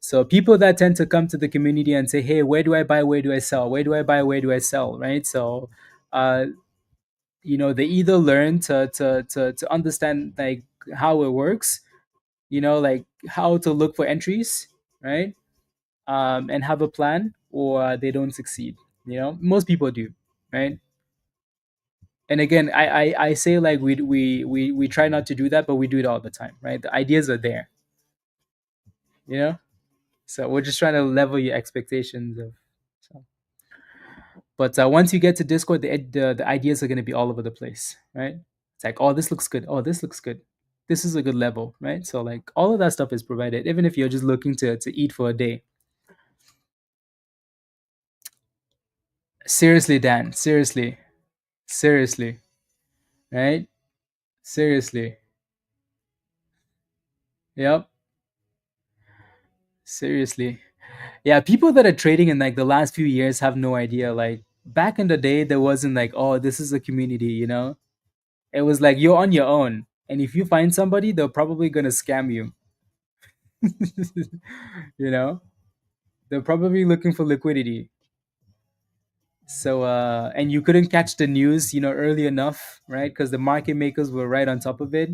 So people that tend to come to the community and say, hey, where do I buy? Where do I sell? Where do I buy? Where do I sell? Right. So uh, they either learn to understand like how it works, like how to look for entries, right? And have a plan, or they don't succeed. Most people do, right? And again, I say like we try not to do that, but we do it all the time, right? The ideas are there, you know. So we're just trying to level your expectations of. So. But once you get to Discord, the ideas are going to be all over the place, right? It's like, oh, this looks good. Oh, this looks good. This is a good level, right? So like all of that stuff is provided, even if you're just looking to eat for a day. Seriously, Dan. Seriously, seriously, right? Seriously. Yep. Seriously. Yeah, people that are trading in like the last few years have no idea. Like Back in the day, there wasn't like, oh, this is a community, It was like you're on your own. And if you find somebody, they're probably gonna scam you. you know? They're probably looking for liquidity. So and you couldn't catch the news, early enough, right? Because the market makers were right on top of it.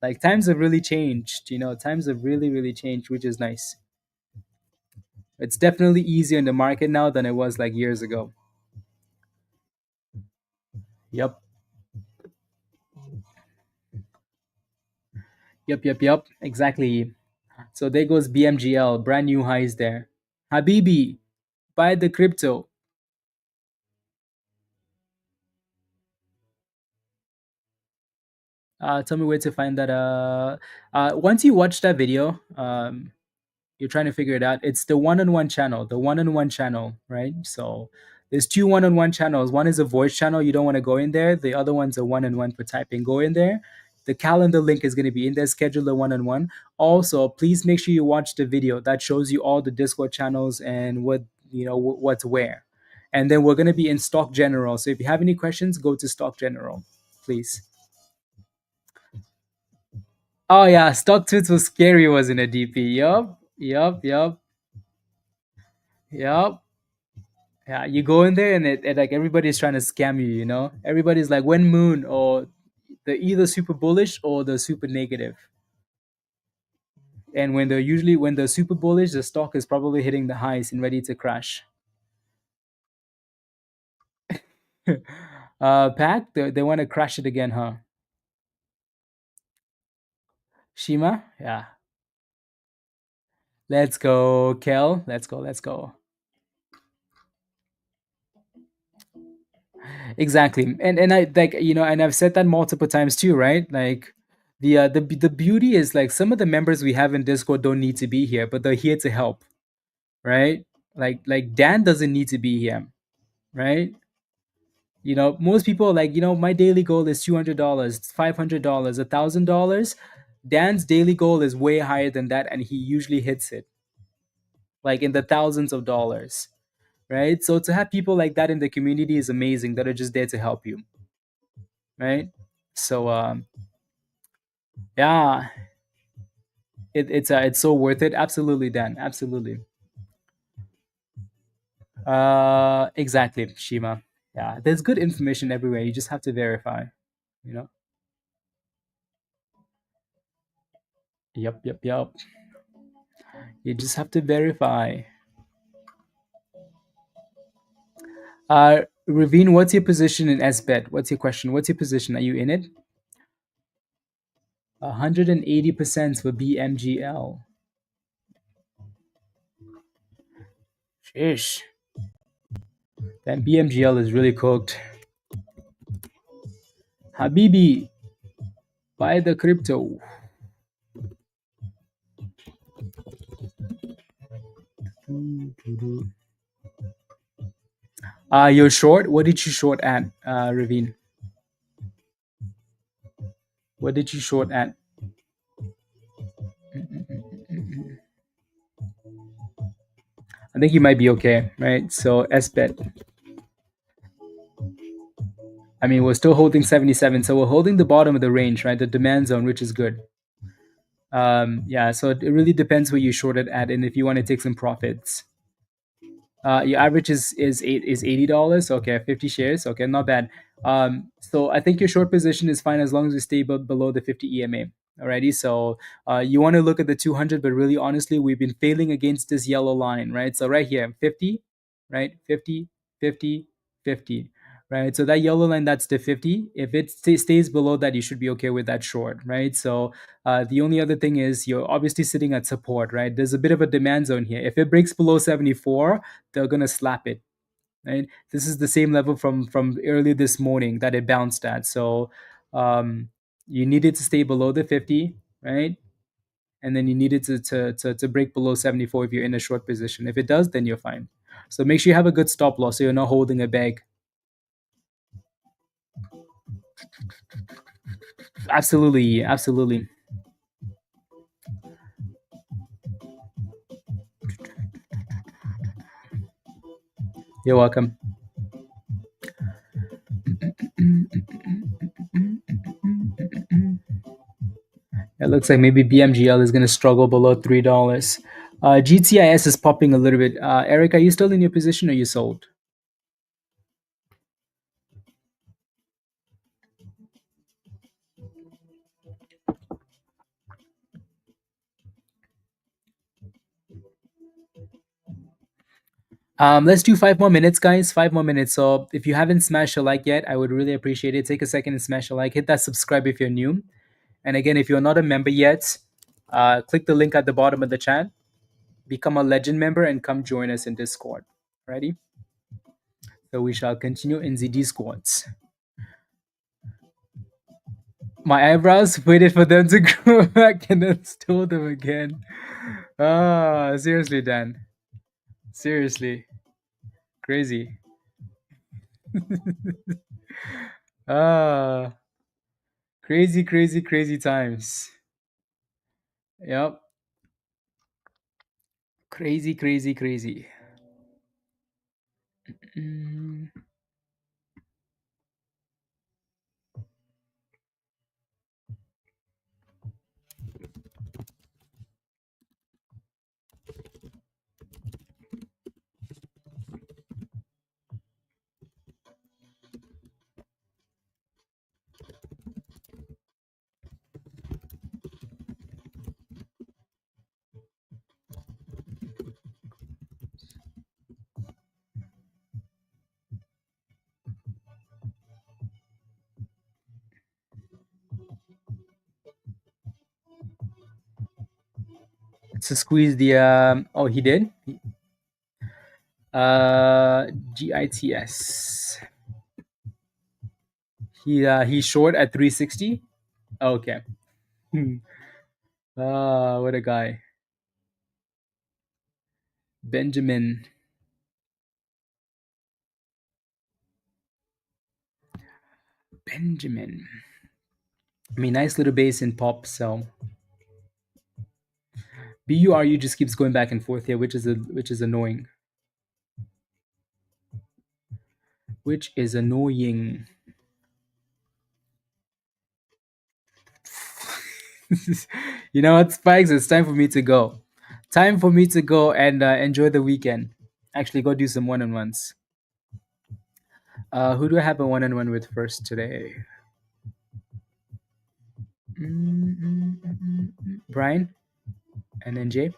Like times have really changed, times have really, really changed, which is nice. It's definitely easier in the market now than it was like years ago. Yep. Yep. Exactly. So there goes BMGL, brand new highs there. Habibi, buy the crypto. Tell me where to find that. Once you watch that video, you're trying to figure it out. It's the one-on-one channel, right? So there's two one-on-one channels. One is a voice channel. You don't want to go in there. The other one's a one-on-one for typing. Go in there. The calendar link is going to be in there. Schedule a one-on-one. Also, please make sure you watch the video that shows you all the Discord channels and what's where. And then we're going to be in Stock General. So if you have any questions, go to Stock General, please. Oh yeah, Stock Tweets was scary, wasn't it, DP? Yup. Yeah, you go in there and it like everybody's trying to scam you, Everybody's like when moon or they're either super bullish or they're super negative. And when they're super bullish, the stock is probably hitting the highs and ready to crash. Pack, they want to crash it again, huh? Shima? Yeah. Let's go, Kel. Let's go. Exactly. And I like, and I've said that multiple times too, right? Like the beauty is like some of the members we have in Discord don't need to be here, but they're here to help, right? Like Dan doesn't need to be here, right? Most people are like, my daily goal is $200, $500, $1,000. Dan's daily goal is way higher than that, and he usually hits it, like in the thousands of dollars, right? So to have people like that in the community is amazing that are just there to help you, right? So yeah, it's so worth it. Absolutely, Dan. Absolutely. Exactly, Shima. Yeah, there's good information everywhere. You just have to verify. You know. Yep. You just have to verify. Ravine, what's your position in SBET? What's your question? What's your position? Are you in it? 180% for BMGL. Sheesh. That BMGL is really cooked. Habibi, buy the crypto. You're short. What did you short at, Ravine? What did you short at? I think you might be okay, right? So SBET. I mean, we're still holding 77, so we're holding the bottom of the range, right? The demand zone, which is good. Yeah, so it really depends where you shorted at, and if you want to take some profits. Your average is $80. Okay, 50 shares. Okay, not bad. So I think your short position is fine as long as you stay below the 50 EMA. Alrighty, so you want to look at the 200, but really honestly, we've been failing against this yellow line, right? So right here, 50, right? 50, 50, 50, right? So that yellow line, that's the 50. If it stays below that, you should be okay with that short, right? So the only other thing is you're obviously sitting at support, right? There's a bit of a demand zone here. If it breaks below 74, they're gonna slap it, right? This is the same level from earlier this morning that it bounced at. So um, you needed to stay below the 50, right? And then you needed to break below 74 if you're in a short position. If it does, then you're fine. So make sure you have a good stop loss so you're not holding a bag. Absolutely. You're welcome. It looks like maybe BMGL is going to struggle below $3. GTIS is popping a little bit. Eric, are you still in your position or you sold? Let's do 5 more minutes, guys. 5 more minutes. So if you haven't smashed a like yet, I would really appreciate it. Take a second and smash a like. Hit that subscribe if you're new. And again, if you're not a member yet, click the link at the bottom of the chat. Become a legend member and come join us in Discord. Ready? So we shall continue in the Discords. My eyebrows waited for them to grow back and then stole them again. Ah, seriously, Dan. Seriously. Crazy. Ah, crazy, crazy, crazy times. Yep. Crazy, crazy, crazy. Mm. To squeeze the oh, he did. GITS. He's short at 360. Okay. Ah, what a guy. Benjamin. Benjamin. I mean, nice little bass in pop. So BURU just keeps going back and forth here, which is annoying. Which is annoying. You know what, Spikes? It's time for me to go. Time for me to go and enjoy the weekend. Actually, go do some one-on-ones. Who do I have a one-on-one with first today? Brian and then Jay.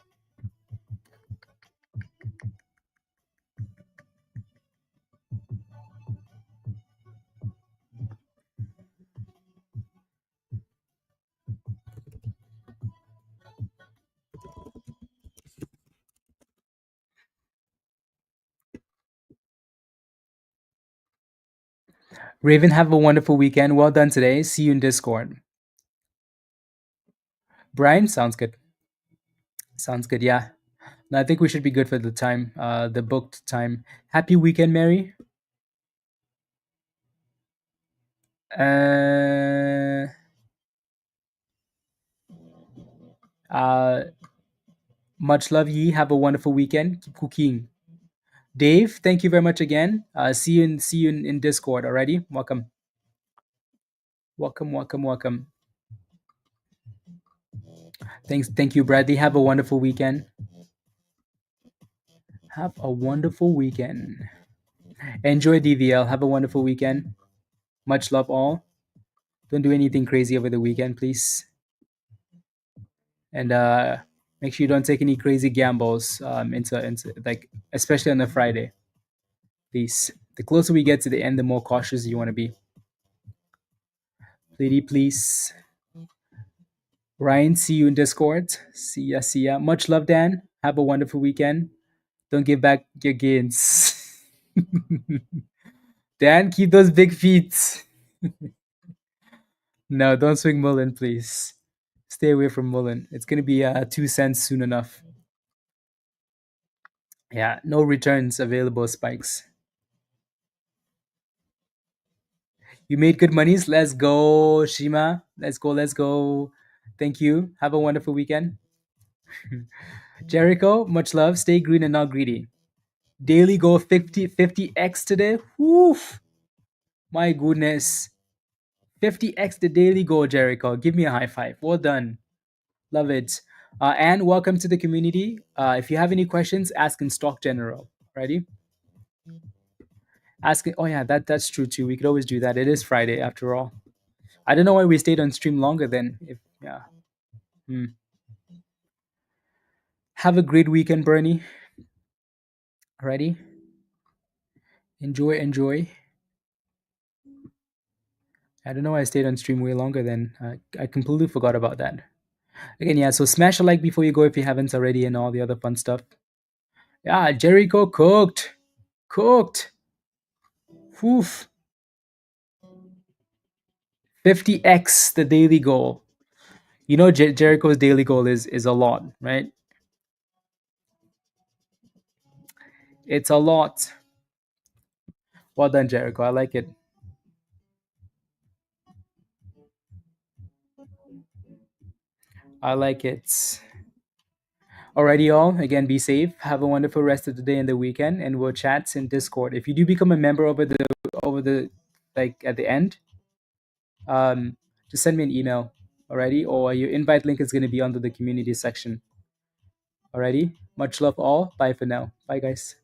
Raven, have a wonderful weekend. Well done today. See you in Discord. Brian, sounds good. Sounds good. Yeah. No, I think we should be good for the time, the booked time. Happy weekend, Mary. Uh, uh, much love, ye. Have a wonderful weekend. Keep cooking. Dave, thank you very much again. See you in Discord. Alrighty, welcome, welcome, welcome, welcome. Thank you, Bradley. Have a wonderful weekend. Have a wonderful weekend. Enjoy DVL. Have a wonderful weekend. Much love, all. Don't do anything crazy over the weekend, please. And make sure you don't take any crazy gambles into like, especially on a Friday. Please. The closer we get to the end, the more cautious you want to be. Please. Ryan, see you in Discord. See ya, see ya. Much love, Dan. Have a wonderful weekend. Don't give back your gains. Dan, keep those big feet. No, don't swing Mullen, please. Stay away from Mullen. It's gonna be 2 cents soon enough. Yeah, no returns available, Spikes. You made good monies. Let's go, Shima. Let's go, let's go. Thank you. Have a wonderful weekend. Jericho, much love. Stay green and not greedy. Daily go 50x today. Woof. My goodness. 50x the daily go, Jericho. Give me a high five. Well done. Love it. And welcome to the community. If you have any questions, ask in Stock General. Ready? Ask it. Oh yeah, that's true too. We could always do that. It is Friday after all. I don't know why we stayed on stream longer than if yeah. Hmm. Have a great weekend, Bernie. Ready? Enjoy, enjoy. I don't know why I stayed on stream way longer than I completely forgot about that. Again, yeah. So smash a like before you go if you haven't already, and all the other fun stuff. Yeah, Jericho cooked, cooked. Oof. 50x the daily goal. You know, Jericho's daily goal is a lot, right? It's a lot. Well done, Jericho. I like it. I like it. Alrighty, y'all. Again, be safe. Have a wonderful rest of the day and the weekend, and we'll chat in Discord. If you do become a member over the like at the end, just send me an email. Alrighty, or your invite link is going to be under the community section. Alrighty. Much love, all. Bye for now. Bye, guys.